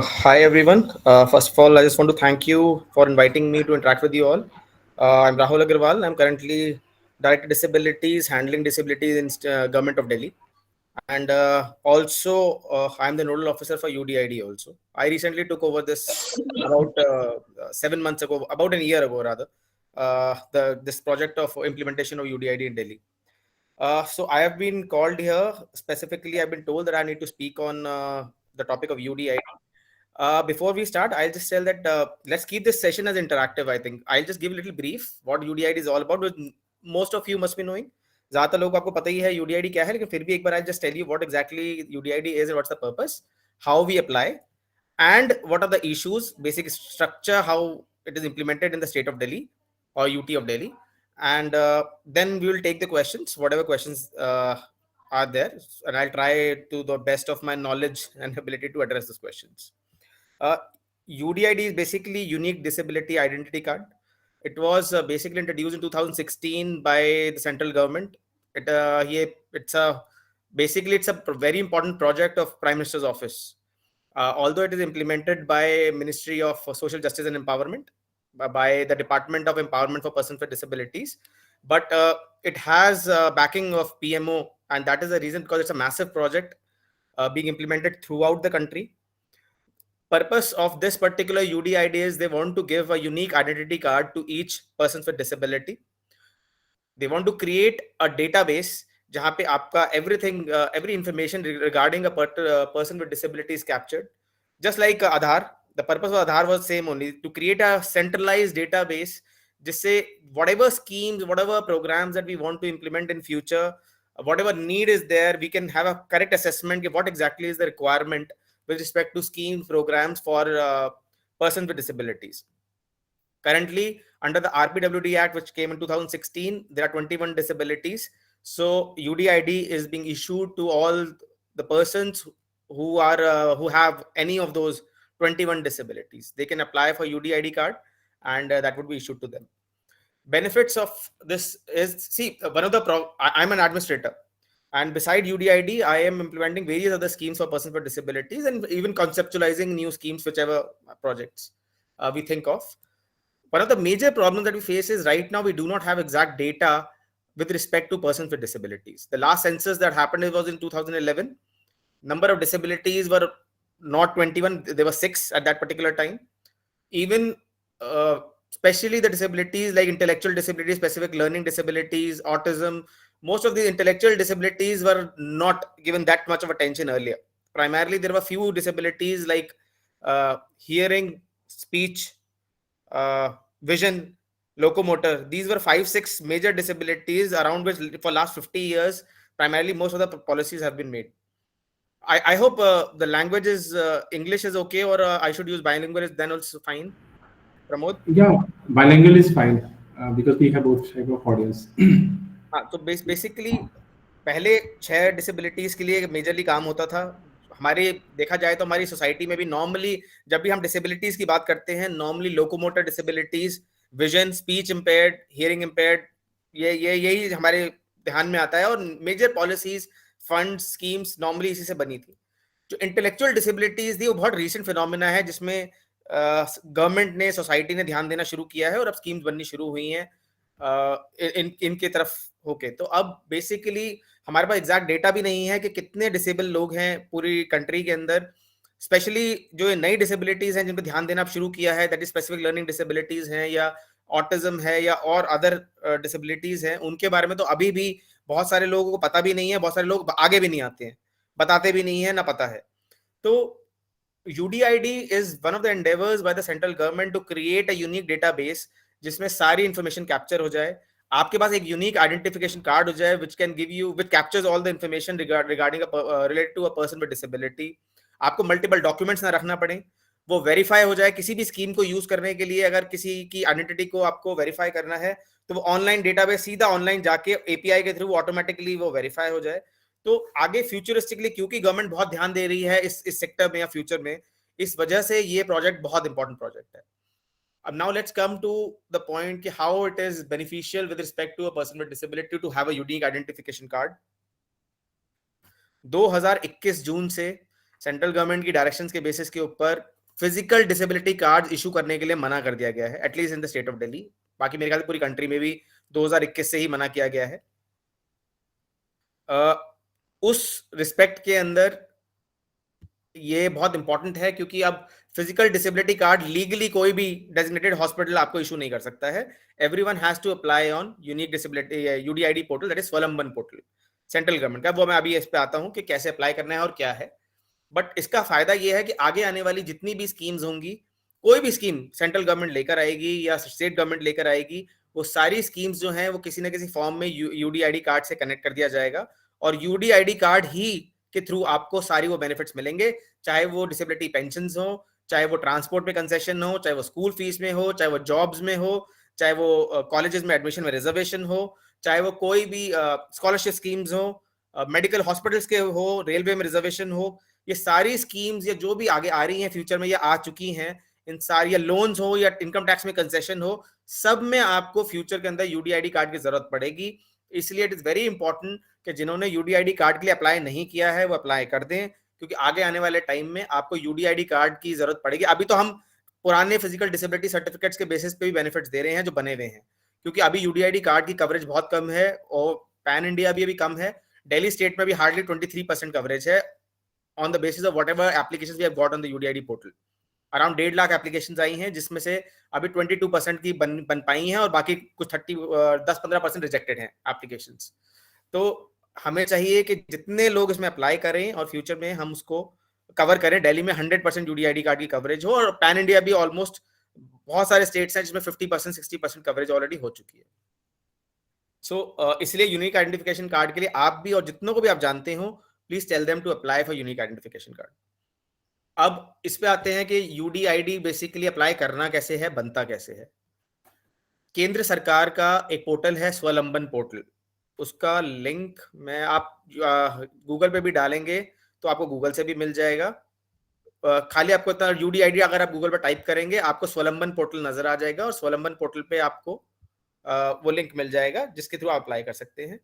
Hi everyone. First of all, I just want to thank you for inviting me to interact with you all. I'm Rahul Agarwal. I'm currently Director Disabilities, Handling Disabilities in Government of Delhi, and also I'm the Nodal Officer for UDID. Also, I recently took over this about 7 months ago, about a year ago rather. This project of implementation of UDID in Delhi. So I have been called here specifically. I've been told that I need to speak on the topic of UDID. Before we start, I'll just tell that let's keep this session as interactive. I think I'll just give a little brief what UDID is all about, which most of you must be knowing. ज़्यादातर लोग आपको पता ही है UDID क्या है, लेकिन फिर भी एक बार I'll just tell you what exactly UDID is and what's the purpose, how we apply, and what are the issues, basic structure, how it is implemented in the state of Delhi or UT of Delhi, and then we will take the questions, whatever questions are there, and I'll try to the best of my knowledge and ability to address those questions. UDID is basically Unique Disability Identity Card. It was basically introduced in 2016 by the central government. It's a basically it's a very important project of Prime Minister's office. Although it is implemented by Ministry of Social Justice and Empowerment, by the Department of Empowerment for Persons with Disabilities, but it has backing of PMO, and that is the reason because it's a massive project being implemented throughout the country. Purpose of this particular UDID is they want to give a unique identity card to each person with disability. They want to create a database जहाँ पे आपका every information regarding a person with disability is captured. Just like Aadhaar, the purpose of Aadhaar was same only, to create a centralized database जिससे whatever schemes, whatever programs that we want to implement in future, whatever need is there, we can have a correct assessment of what exactly is the requirement with respect to schemes, programs for persons with disabilities. Currently, under the RPWD Act, which came in 2016, there are 21 disabilities. So UDID is being issued to all the persons who have any of those 21 disabilities. They can apply for UDID card, and that would be issued to them. Benefits of this is, see, one of the I'm an administrator, and beside UDID, I am implementing various other schemes for persons with disabilities and even conceptualizing new schemes, whichever projects we think of. One of the major problems that we face is right now we do not have exact data with respect to persons with disabilities. The last census that happened was in 2011. Number of disabilities were not 21, there were 6 at that particular time. Even especially the disabilities like intellectual disabilities, specific learning disabilities, autism, most of the intellectual disabilities were not given that much of attention earlier. Primarily, there were few disabilities like hearing, speech, vision, locomotor. These were 5-6 major disabilities around which for last 50 years, primarily most of the policies have been made. I hope the language is English is okay, or I should use bilingual is then also fine. Pramod? Yeah, bilingual is fine because we have both type of audience. हाँ, तो basically पहले 6 disabilities के लिए majorly काम होता था. हमारे देखा जाए तो हमारी सोसाइटी में भी नॉर्मली जब भी हम डिसेबिलिटीज की बात करते हैं, normally locomotor disabilities, vision, speech impaired, hearing impaired, यही हमारे ध्यान में आता है. और major policies, fund, schemes normally इसी से बनी थी. जो इंटेलेक्चुअल डिसेबिलिटीज थी वो बहुत रीसेंट फिनोमिना है जिसमें गवर्नमेंट ने, सोसाइटी ने ध्यान देना शुरू किया है और अब स्कीम्स बननी शुरू हुई हैं इनके तरफ होके. तो अब बेसिकली हमारे पास एग्जैक्ट डेटा भी नहीं है कि कितने डिसेबल लोग हैं पूरी कंट्री के अंदर. स्पेशली जो नई डिसेबिलिटीज हैं जिन पर ध्यान देना शुरू किया है, that is specific learning disabilities हैं या ऑटिज्म है या और अदर डिसेबिलिटीज हैं, उनके बारे में तो अभी भी बहुत सारे लोगों को पता भी नहीं है. बहुत सारे लोग आगे भी नहीं आते हैं, बताते भी नहीं है, ना पता है. तो UDID is one of the endeavors by the central government to create a unique database जिसमें सारी इंफॉर्मेशन कैप्चर हो जाए. आपके पास एक यूनिक आइडेंटिफिकेशन कार्ड हो जाए which captures all the information regarding related to a person with disability. आपको multiple documents ना रखना पड़े, वो वेरीफाई हो जाए. किसी भी स्कीम को यूज करने के लिए अगर किसी की आइडेंटिटी को आपको वेरीफाई करना है तो वो ऑनलाइन डेटाबेस सीधा ऑनलाइन जाके API के थ्रू ऑटोमेटिकली वो वेरीफाई हो जाए. तो आगे फ्यूचरिस्टिकली क्योंकि गवर्नमेंट बहुत ध्यान दे रही है इस सेक्टर में या फ्यूचर में, इस वजह से ये प्रोजेक्ट बहुत इंपॉर्टेंट प्रोजेक्ट है. अब now let's come to the point कि how it is beneficial with respect to a person with disability to have a unique identification card. 2021 June से सेंट्रल गवर्नमेंट की डायरेक्शंस के बेसिस के ऊपर physical disability card issue करने के लिए मना कर दिया गया है, at least in the state of Delhi. बाकी मेरे ख्याल से पूरी कंट्री में भी 2021 से ही मना किया गया है। उस रिस्पेक्ट के अंदर ये बहुत इंपॉर्टेंट है, क्योंकि अब फिजिकल डिसेबिलिटी कार्ड लीगली कोई भी डेजिग्नेटेड हॉस्पिटल आपको इशू नहीं कर सकता है। Everyone has to apply on unique disability UDID portal, that is Swavlamban portal central government का। वो मैं अभी इस पे आता हूं कि कैसे अप्लाई करना है और क्या है। बट इसका फायदा ये है कि आगे आने वाली जितनी भी स्कीम्स होंगी, कोई भी स्कीम सेंट्रल गवर्नमेंट लेकर आएगी या स्टेट गवर्नमेंट लेकर आएगी, वो सारी स्कीम्स जो हैं वो किसी ना किसी फॉर्म में यूडीआईडी कार्ड से कनेक्ट कर दिया जाएगा, और यूडीआईडी कार्ड ही के थ्रू आपको सारी वो बेनिफिट्स मिलेंगे। चाहे वो डिसेबिलिटी पेंशन हो, चाहे वो ट्रांसपोर्ट में कंसेशन हो, चाहे वो स्कूल फीस में हो, चाहे वो जॉब्स में हो, चाहे वो कॉलेजेस में एडमिशन में रिजर्वेशन हो, चाहे वो कोई भी स्कॉलरशिप स्कीम्स हो, मेडिकल हॉस्पिटल्स के हो, रेलवे में रिजर्वेशन हो। ये सारी स्कीम्स या जो भी आगे आ रही हैं फ्यूचर में या आ चुकी हैं, इन सारी, या लोन्स हो या इनकम टैक्स में कंसेशन हो, सब में आपको फ्यूचर के अंदर यूडीआईडी कार्ड की जरूरत पड़ेगी। इसलिए इट इज वेरी इंपॉर्टेंट कि जिन्होंने यूडीआईडी कार्ड के लिए अप्लाई नहीं किया है वो अप्लाई कर दें, क्योंकि आगे आने वाले टाइम में आपको यूडीआईडी कार्ड की जरूरत पड़ेगी। अभी तो हम पुराने फिजिकल डिसेबिलिटी सर्टिफिकेट्स के बेसिस पे भी बेनिफिट्स दे रहे हैं जो बने हुए हैं, क्योंकि अभी यूडीआईडी कार्ड की कवरेज बहुत कम है और पैन इंडिया भी अभी कम है। दिल्ली स्टेट में भी हार्डली 23% कवरेज है on the basis of whatever applications we have got on the UDID portal. Around 1.5 lakh applications आई हैं, जिसमें से अभी 22% की बन पाई हैं और बाकी कुछ 10-15% रिजेक्टेड हैं एप्लीकेशंस। तो हमें चाहिए कि जितने लोग इसमें अप्लाई करें और फ्यूचर में हम उसको कवर करें। दिल्ली में 100% यूडीआईडी कार्ड की कवरेज हो, और पैन इंडिया भी ऑलमोस्ट बहुत सारे स्टेट्स हैं जिसमें 50% 60% कवरेज ऑलरेडी हो चुकी है। इसलिए यूनिक आइडेंटिफिकेशन कार्ड के लिए आप भी और जितनों को भी आप जानते हो, please tell them to apply for unique identification card. अब इस पे आते हैं कि यूडीआईडी बेसिकली अप्लाई करना कैसे है, बनता कैसे है। केंद्र सरकार का एक पोर्टल है स्वलंबन पोर्टल, उसका लिंक मैं आप गूगल पे भी डालेंगे तो आपको गूगल से भी मिल जाएगा। खाली आपको इतना यूडीआईडी अगर आप गूगल पर टाइप करेंगे आपको स्वलंबन पोर्टल नजर आ जाएगा, और स्वलंबन पोर्टल पे आपको वो लिंक मिल जाएगा जिसके थ्रू आप अप्लाई कर सकते हैं।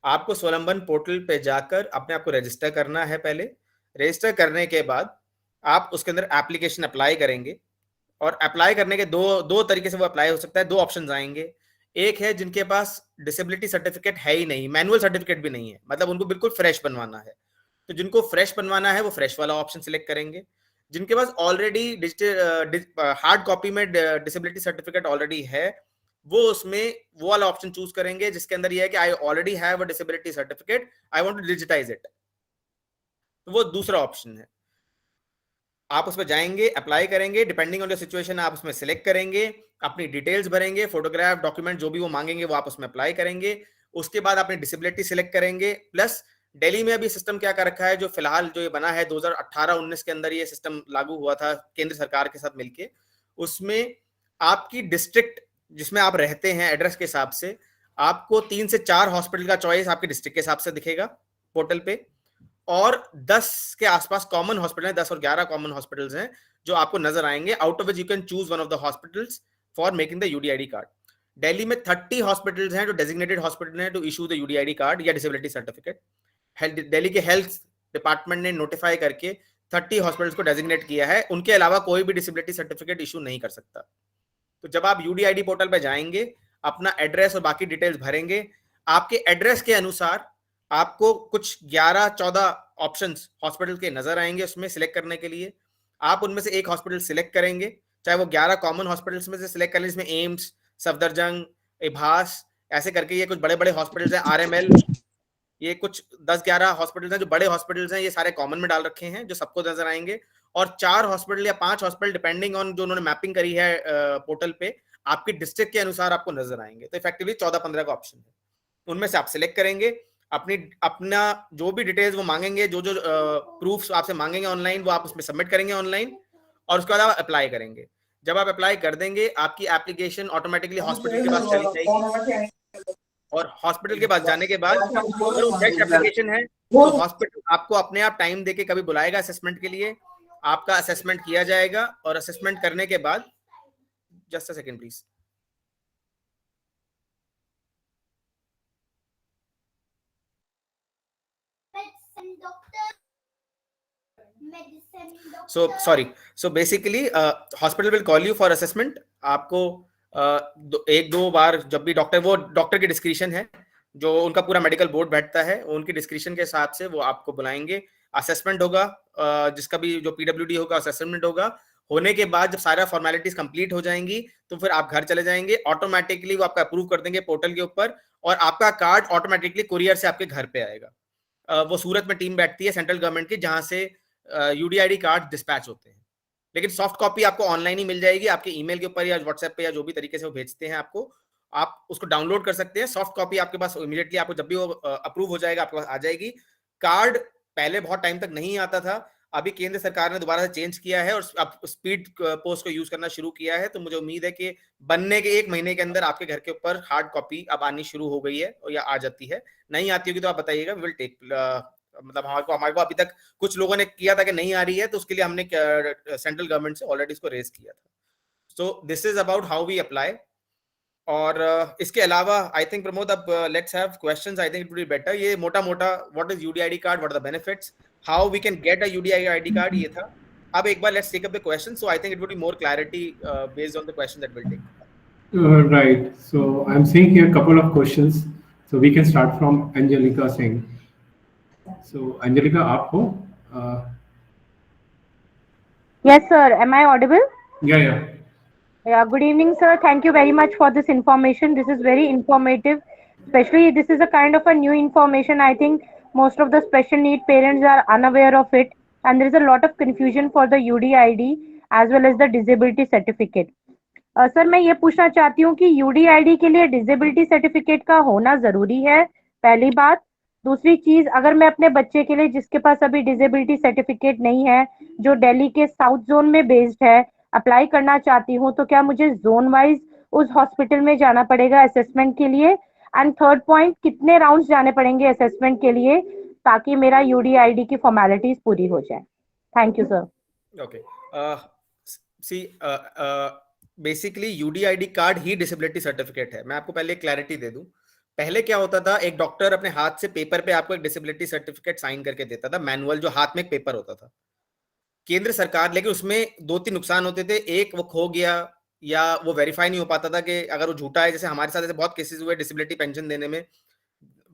आपको स्वलंबन पोर्टल पे जाकर अपने आप को रजिस्टर करना है। पहले रजिस्टर करने के बाद आप उसके अंदर एप्लीकेशन अप्लाई करेंगे, और अप्लाई करने के दो तरीके से वो अप्लाई हो सकता है। दो ऑप्शंस आएंगे। एक है जिनके पास डिसेबिलिटी सर्टिफिकेट है ही नहीं, मैनुअल सर्टिफिकेट भी नहीं है, मतलब उनको बिल्कुल फ्रेश बनवाना है, तो जिनको फ्रेश बनवाना है वो फ्रेश वाला ऑप्शन सिलेक्ट करेंगे। जिनके पास ऑलरेडी डिजिटल हार्ड कॉपी में डिसेबिलिटी सर्टिफिकेट ऑलरेडी है, वो उसमें वो वाला ऑप्शन चूज करेंगे जिसके अंदर ये है कि I already have a disability certificate, I want to digitise it, तो वो दूसरा ऑप्शन है। आप उसमें जाएंगे, अप्लाई करेंगे, डिपेंडिंग ऑन योर सिचुएशन आप उसमें सिलेक्ट करेंगे, अपनी डिटेल्स भरेंगे, फोटोग्राफ डॉक्यूमेंट जो भी वो मांगेंगे वो आप उसमें अप्लाई करेंगे। उसके बाद अपनी डिसेबिलिटी सिलेक्ट करेंगे। प्लस दिल्ली में अभी सिस्टम क्या कर रखा है, जो फिलहाल जो ये बना है 2018-19 के अंदर ये सिस्टम लागू हुआ था केंद्र सरकार के साथ मिलके, उसमें आपकी डिस्ट्रिक्ट जिसमें आप रहते हैं एड्रेस के हिसाब से आपको 3 से 4 हॉस्पिटल का चॉइस आपके डिस्ट्रिक्ट के हिसाब से दिखेगा पोर्टल पे, और 10 के आसपास कॉमन हॉस्पिटल है, 10 और 11 कॉमन हॉस्पिटल्स हैं जो आपको नजर आएंगे, out of which you can choose one of the hospitals for making the UDID card. Delhi में 30 हॉस्पिटल्स हैं जो डेजिग्नेटेड हॉस्पिटल हैं to issue the UDID card या डिसेबिलिटी सर्टिफिकेट। दिल्ली के हेल्थ डिपार्टमेंट ने नोटिफाई करके 30 हॉस्पिटल्स को डेजिग्नेट किया है, उनके अलावा कोई भी डिसेबिलिटी सर्टिफिकेट इशू नहीं कर सकता। तो जब आप यूडीआईडी पोर्टल पर जाएंगे, अपना एड्रेस और बाकी डिटेल्स भरेंगे, आपके एड्रेस के अनुसार आपको कुछ 11-14 ऑप्शंस हॉस्पिटल के नजर आएंगे उसमें सिलेक्ट करने के लिए। आप उनमें से एक हॉस्पिटल सिलेक्ट करेंगे, चाहे वो 11 कॉमन हॉस्पिटल्स में से सिलेक्ट कर लें, जिसमें एम्स, सफदरजंग, इभास, ऐसे करके ये कुछ बड़े बड़े हॉस्पिटल्स हैं, आरएमएल, ये कुछ 10-11 हॉस्पिटल्स हैं जो बड़े हॉस्पिटल्स हैं, ये सारे कॉमन में डाल रखे हैं जो सबको नजर आएंगे। और 4 हॉस्पिटल या 5 हॉस्पिटल डिपेंडिंग ऑन जो उन्होंने मैपिंग करी है पोर्टल पे, आपकी डिस्ट्रिक्ट के अनुसार आपको नजर आएंगे। तो इफेक्टिवली 14-15 का ऑप्शन है, उनमें से आप सिलेक्ट करेंगे। अपना जो भी डिटेल्स वो मांगेंगे, जो जो प्रूफ्स आपसे मांगेंगे ऑनलाइन, वो आप उसमें सबमिट करेंगे ऑनलाइन, और उसके बाद आप अप्लाई करेंगे। जब आप अप्लाई कर देंगे आपकी एप्लीकेशन ऑटोमेटिकली हॉस्पिटल के पास चली जाएगी, और हॉस्पिटल के पास जाने के बाद अगर वो फ्रेश एप्लीकेशन है तो हॉस्पिटल आपको अपने आप टाइम देके कभी बुलाएगा असेसमेंट के लिए, आपका असेसमेंट किया जाएगा, और असेसमेंट करने के बाद, just a second please, so basically hospital will call you for assessment. आपको एक दो बार जब भी डॉक्टर की डिस्क्रिशन है, जो उनका पूरा मेडिकल बोर्ड बैठता है, उनकी डिस्क्रिशन के हिसाब से वो आपको बुलाएंगे. असेसमेंट होगा, जिसका भी जो पीडब्ल्यूडी होगा असेसमेंट होगा. होने के बाद जब सारा फॉर्मेलिटीज कंप्लीट हो जाएंगी तो फिर आप घर चले जाएंगे. ऑटोमेटिकली वो आपका अप्रूव कर देंगे पोर्टल के ऊपर, और आपका कार्ड ऑटोमेटिकली कुरियर से आपके घर पे आएगा. वो सूरत में टीम बैठती है सेंट्रल गवर्नमेंट की, जहां से यूडीआईडी कार्ड डिस्पैच होते हैं. लेकिन सॉफ्ट कॉपी आपको ऑनलाइन ही मिल जाएगी आपके ईमेल के ऊपर या व्हाट्सएप पे, या जो भी तरीके से वो भेजते हैं आपको, आप उसको डाउनलोड कर सकते हैं. सॉफ्ट कॉपी आपके पास इमीडिएटली, आपको जब भी वो अप्रूव हो जाएगा आपके पास आ जाएगी. कार्ड पहले बहुत टाइम तक नहीं आता था, अभी केंद्र सरकार ने दोबारा से चेंज किया है और अब स्पीड पोस्ट को यूज करना शुरू किया है. तो मुझे उम्मीद है कि बनने के 1 महीने के अंदर आपके घर के ऊपर हार्ड कॉपी अब आनी शुरू हो गई है या आ जाती है. नहीं आती होगी तो आप बताइएगा. विल टेक, मतलब हमारे को अभी तक कुछ लोगों ने किया था कि नहीं आ रही है, तो उसके लिए हमने सेंट्रल गवर्नमेंट से ऑलरेडी इसको रेज किया था. So this is about how we apply. और इसके अलावा आई थिंक प्रमोद, अब let's have questions. I think it would be better. ये मोटा मोटा what is UDID card, what are the benefits, how we can get a UDID card, ये था. अब एक बार let's take up the question. So I think it would be more clarity based on the question that will take. Right. So I'm seeing here a couple of questions. So we can start from Angelica Singh. So Angelica, आप हो? Yes, sir. Am I audible? Yeah. Yeah. Good evening, sir. Thank you very much for this information. This is very informative. Especially, this is a kind of a new information. I think most of the special need parents are unaware of it, and there is a lot of confusion for the UDID as well as the disability certificate. Sir, मैं ये पूछना चाहती हूँ कि UDID के लिए disability certificate का होना जरूरी है, पहली बात. दूसरी चीज, अगर मैं अपने बच्चे के लिए जिसके पास अभी डिसेबिलिटी सर्टिफिकेट नहीं है, जो दिल्ली के साउथ जोन में बेस्ड है, अप्लाई करना चाहती हूँ, तो क्या मुझे जोन वाइज उस हॉस्पिटल में जाना पड़ेगा असेसमेंट के लिए? एंड थर्ड पॉइंट, कितने राउंड्स जाने पड़ेंगे असेसमेंट के लिए ताकि मेरा यूडीआईडी की फॉर्मेलिटीज पूरी हो जाए? Thank you sir. Okay, see basically UDID card ही डिसेबिलिटी सर्टिफिकेट है. मैं आपको पहले क्लैरिटी दे दूं. पहले क्या होता था, एक डॉक्टर अपने हाथ से पेपर पे आपको एक डिसेबिलिटी सर्टिफिकेट साइन करके देता था, मैनुअल, जो हाथ में एक पेपर होता था. केंद्र सरकार, लेकिन उसमें 2-3 नुकसान होते थे. एक, वो खो गया या वो वेरीफाई नहीं हो पाता था कि अगर वो झूठा है. जैसे हमारे साथ ऐसे बहुत केसेस हुए डिसेबिलिटी पेंशन देने में,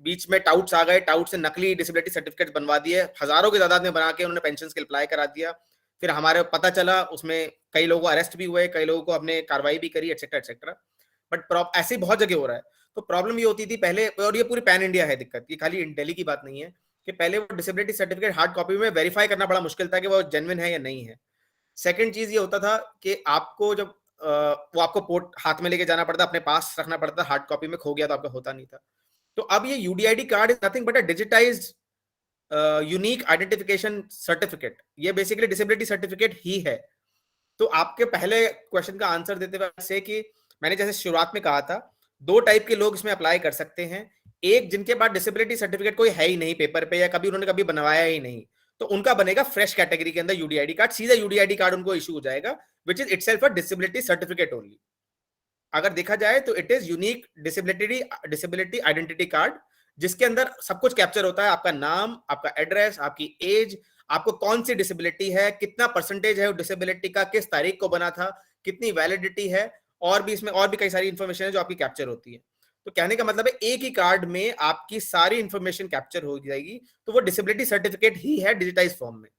बीच में टाउट्स आ गए, टाउट से नकली डिसेबिलिटी सर्टिफिकेट बनवा दिए, हजारों की तादाद में बना के उन्होंने पेंशन के अप्लाई करा दिया. फिर हमारे पता चला उसमें कई लोगों को अरेस्ट भी हुए, कई लोगों को हमने कार्रवाई भी करी, एटसेट्रा एटसेट्रा. बट ऐसे बहुत जगह हो रहा है. तो प्रॉब्लम ये होती थी पहले, और ये पूरी पैन इंडिया है दिक्कत, ये खाली दिल्ली की बात नहीं है, कि पहले वो डिसेबिलिटी सर्टिफिकेट हार्ड कॉपी में वेरीफाई करना बड़ा मुश्किल था कि वो जेन्युइन है या नहीं है. सेकंड चीज ये होता था कि आपको जब वो आपको पोर्ट हाथ में लेके जाना पड़ता, अपने पास रखना पड़ता, हार्ड कॉपी में खो गया तो आपका होता नहीं था. तो अब ये UDID card is nothing but a digitised unique identification certificate. ये बेसिकली डिसेबिलिटी सर्टिफिकेट ही है. तो आपके पहले क्वेश्चन का आंसर देते हुए से कि मैंने जैसे शुरुआत में कहा था, 2 टाइप के लोग इसमें अप्लाई कर सकते हैं. एक, जिनके पास डिसेबिलिटी सर्टिफिकेट कोई है ही नहीं पेपर पे, या कभी उन्होंने कभी बनवाया ही नहीं, तो उनका बनेगा फ्रेश कैटेगरी के अंदर यूडीआईडी कार्ड. सीधा यूडीआईडी कार्ड उनको इशू हो जाएगा, which is itself a disability certificate only. अगर देखा जाए तो it is unique disability identity card, जिसके अंदर सब कुछ कैप्चर होता है. आपका नाम, आपका एड्रेस, आपकी एज, आपको कौन सी डिसेबिलिटी है, कितना परसेंटेज है डिसेबिलिटी का, किस तारीख को बना था, कितनी वैलिडिटी है, और भी इसमें और भी कई सारी इंफॉर्मेशन है जो आपकी कैप्चर होती है. तो कहने का मतलब है एक ही कार्ड में आपकी सारी इंफॉर्मेशन कैप्चर हो जाएगी. तो वो डिसेबिलिटी सर्टिफिकेट ही है डिजिटाइज फॉर्म में.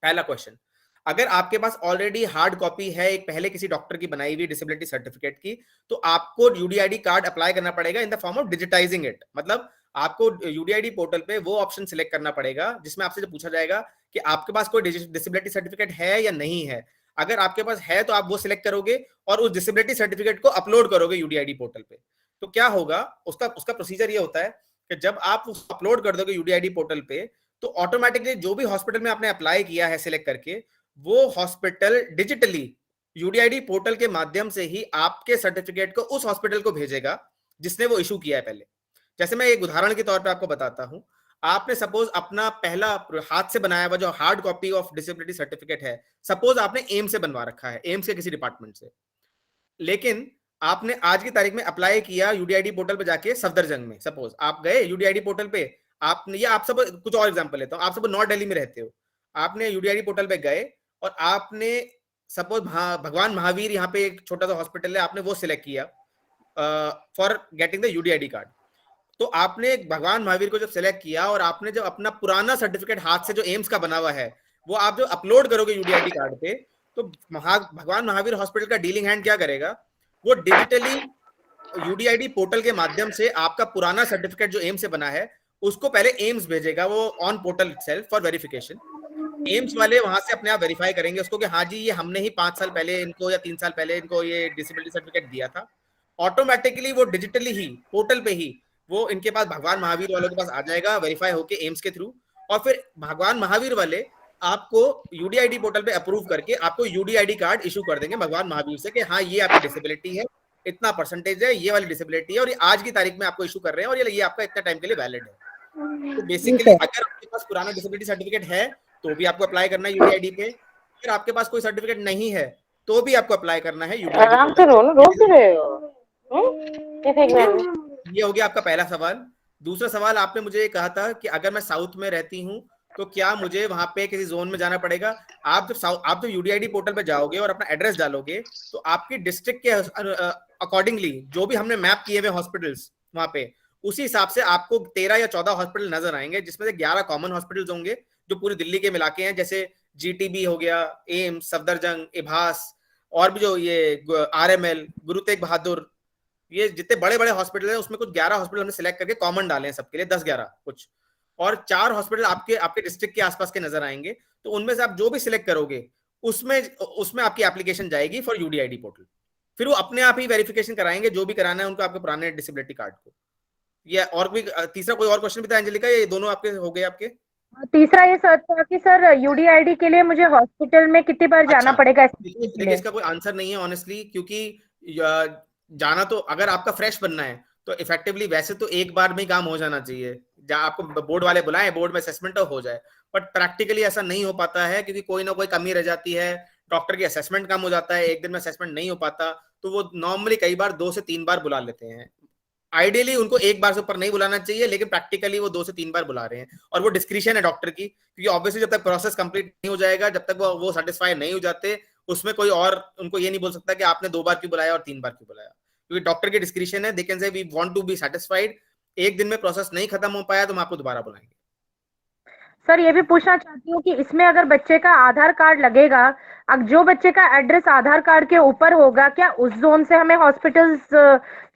पहला क्वेश्चन, अगर आपके पास ऑलरेडी हार्ड कॉपी है एक पहले किसी डॉक्टर की बनाई हुई डिसेबिलिटी सर्टिफिकेट की, तो आपको यूडीआईडी कार्ड अप्लाई करना पड़ेगा in the form of digitising it. मतलब आपको यूडीआईडी पोर्टल पे वो ऑप्शन सिलेक्ट करना पड़ेगा जिसमें आपसे पूछा जाएगा कि आपके पास कोई डिसेबिलिटी सर्टिफिकेट है या नहीं है. अगर आपके पास है तो आप वो सिलेक्ट करोगे और उस डिसेबिलिटी सर्टिफिकेट को अपलोड करोगे यूडीआईडी पोर्टल पे. तो क्या होगा, उसका प्रोसीजर ये होता है कि जब आप अपलोड कर दोगे यूडीआईडी पोर्टल पे, तो ऑटोमेटिकली जो भी हॉस्पिटल में आपने अप्लाई किया है सिलेक्ट करके, वो हॉस्पिटल डिजिटली यूडीआईडी पोर्टल के माध्यम से ही आपके सर्टिफिकेट को उस हॉस्पिटल को भेजेगा जिसने वो इशू किया है पहले. जैसे मैं एक उदाहरण के तौर पे आपको बताता हूं. आपने सपोज अपना पहला हाथ से बनाया हुआ जो hard copy of disability certificate है, सपोज आपने एम्स से बनवा रखा है, एम्स के किसी डिपार्टमेंट से, लेकिन आपने आज की तारीख में अप्लाई किया यूडीआईडी पोर्टल पे जाके सफदरजंग में. सपोज आप गए यूडीआईडी पोर्टल पे, आपने, या आप सब कुछ और एग्जांपल लेता हूं, आप सब नॉर्थ दिल्ली में रहते हो, आपने यूडीआईडी पोर्टल पे गए और आपने सपोज भगवान महावीर यहाँ पे एक छोटा सा हॉस्पिटल है, आपने वो सिलेक्ट किया for getting the UDID card. तो आपने भगवान महावीर को जब सिलेक्ट किया और आपने जब अपना पुराना सर्टिफिकेट हाथ से जो एम्स का बना हुआ है वो आप जो अपलोड करोगे यूडीआईडी कार्ड पे, तो भगवान महावीर हॉस्पिटल का डीलिंग हैंड क्या करेगा, वो डिजिटली यूडीआईडी पोर्टल के माध्यम से आपका पुराना सर्टिफिकेट जो एम्स से बना है उसको पहले एम्स भेजेगा, वो on portal itself for verification. AIIMS वाले वहां से अपने आप वेरीफाई करेंगे उसको कि हाँ जी ये हमने ही 5 साल पहले इनको या 3 साल पहले इनको ये डिसेबिलिटी सर्टिफिकेट दिया था। ऑटोमेटिकली वो डिजिटली ही पोर्टल पे ही वो इनके पास भगवान महावीर वालों के पास आ जाएगा वेरीफाई होके एम्स के थ्रू, और फिर भगवान महावीर वाले आपको यूडीआईडी पोर्टल पे अप्रूव करके आपको यूडीआईडी कार्ड इशू कर देंगे भगवान महावीर से कि हाँ ये आपकी डिसेबिलिटी है, इतना परसेंटेज है, ये वाली डिसेबिलिटी है और ये आज की तारीख में आपको इशू कर रहे हैं और ये आपका इतना टाइम के लिए वैलिड है। तो बेसिकली अगर आपके पास पुराना डिसेबिलिटी सर्टिफिकेट है तो भी आपको अप्लाई करना है यूडीआईडी पे, अगर आपके पास कोई सर्टिफिकेट नहीं है तो भी आपको अप्लाई करना है ये हो गया आपका पहला सवाल। दूसरा सवाल आपने मुझे कहा था कि अगर मैं साउथ में रहती हूँ तो क्या मुझे वहां पे किसी जोन में जाना पड़ेगा। आप जब यूडीआईडी पोर्टल पे जाओगे और अपना एड्रेस डालोगे तो आपकी डिस्ट्रिक्ट के अकॉर्डिंगली जो भी हमने मैप किए हुए हॉस्पिटल्स वहां पे उसी हिसाब से आपको 13 या 14 हॉस्पिटल नजर आएंगे, जिसमें से 11 कॉमन हॉस्पिटल्स होंगे जो पूरी दिल्ली के मिला के हैं, जैसे जीटीबी हो गया, एम्स, सफदरजंग, इभास और भी जो ये आरएमएल, गुरु तेग बहादुर, ये जितने बड़े बड़े हॉस्पिटल हैं उसमें कुछ 11 हॉस्पिटल हमने सिलेक्ट करके कॉमन डाले हैं सबके लिए, 10-11 कुछ, और 4 हॉस्पिटल आपके डिस्ट्रिक्ट के आसपास के नजर आएंगे। तो उनमें से आप जो भी सिलेक्ट करोगे उसमें आपकी एप्लीकेशन जाएगी फॉर यूडीआईडी पोर्टल, फिर वो अपने आप ही वेरिफिकेशन कराएंगे जो भी कराना है उनको आपके पुराने डिसेबिलिटी कार्ड को। ये और भी तीसरा कोई और क्वेश्चन भी था अंजलिका, ये दोनों आपके हो गए आपके? तीसरा ये सर था कि सर यूडीआईडी के लिए मुझे हॉस्पिटल में कितनी बार जाना पड़ेगा? देखिए इसका कोई आंसर नहीं है ऑनेस्टली, क्योंकि जाना तो अगर आपका फ्रेश बनना है तो इफेक्टिवली वैसे तो एक बार में ही काम हो जाना चाहिए, जहाँ आपको बोर्ड वाले बुलाएं, बोर्ड में असेसमेंट हो जाए, बट प्रैक्टिकली ऐसा नहीं हो पाता है क्योंकि कोई ना कोई कमी रह जाती है, डॉक्टर की असेसमेंट कम हो जाता है, एक दिन में असेसमेंट नहीं हो पाता, तो वो नॉर्मली कई बार 2 से 3 बार बुला लेते हैं। आइडियली उनको एक बार से ऊपर नहीं बुलाना चाहिए, लेकिन प्रैक्टिकली वो 2 से 3 बार बुला रहे हैं और वो डिस्क्रिशन है डॉक्टर की, क्योंकि ऑब्वियसली जब तक प्रोसेस कंप्लीट नहीं हो जाएगा, जब तक वो सेटिस्फाई नहीं हो जाते, उसमें कोई और उनको ये नहीं बोल सकता कि आपने 2 बार क्यों बुलाया और 3 बार क्यों बुलाया, क्योंकि डॉक्टर की डिस्क्रिशन है। They can say we want to be satisfied, एक दिन में प्रोसेस नहीं खत्म हो पाया तो हम आपको दोबारा बुलाएंगे। सर ये भी पूछना चाहती हूँ कि इसमें अगर बच्चे का आधार कार्ड लगेगा, अब जो बच्चे का एड्रेस आधार कार्ड के ऊपर होगा, क्या उस जोन से हमें हॉस्पिटल्स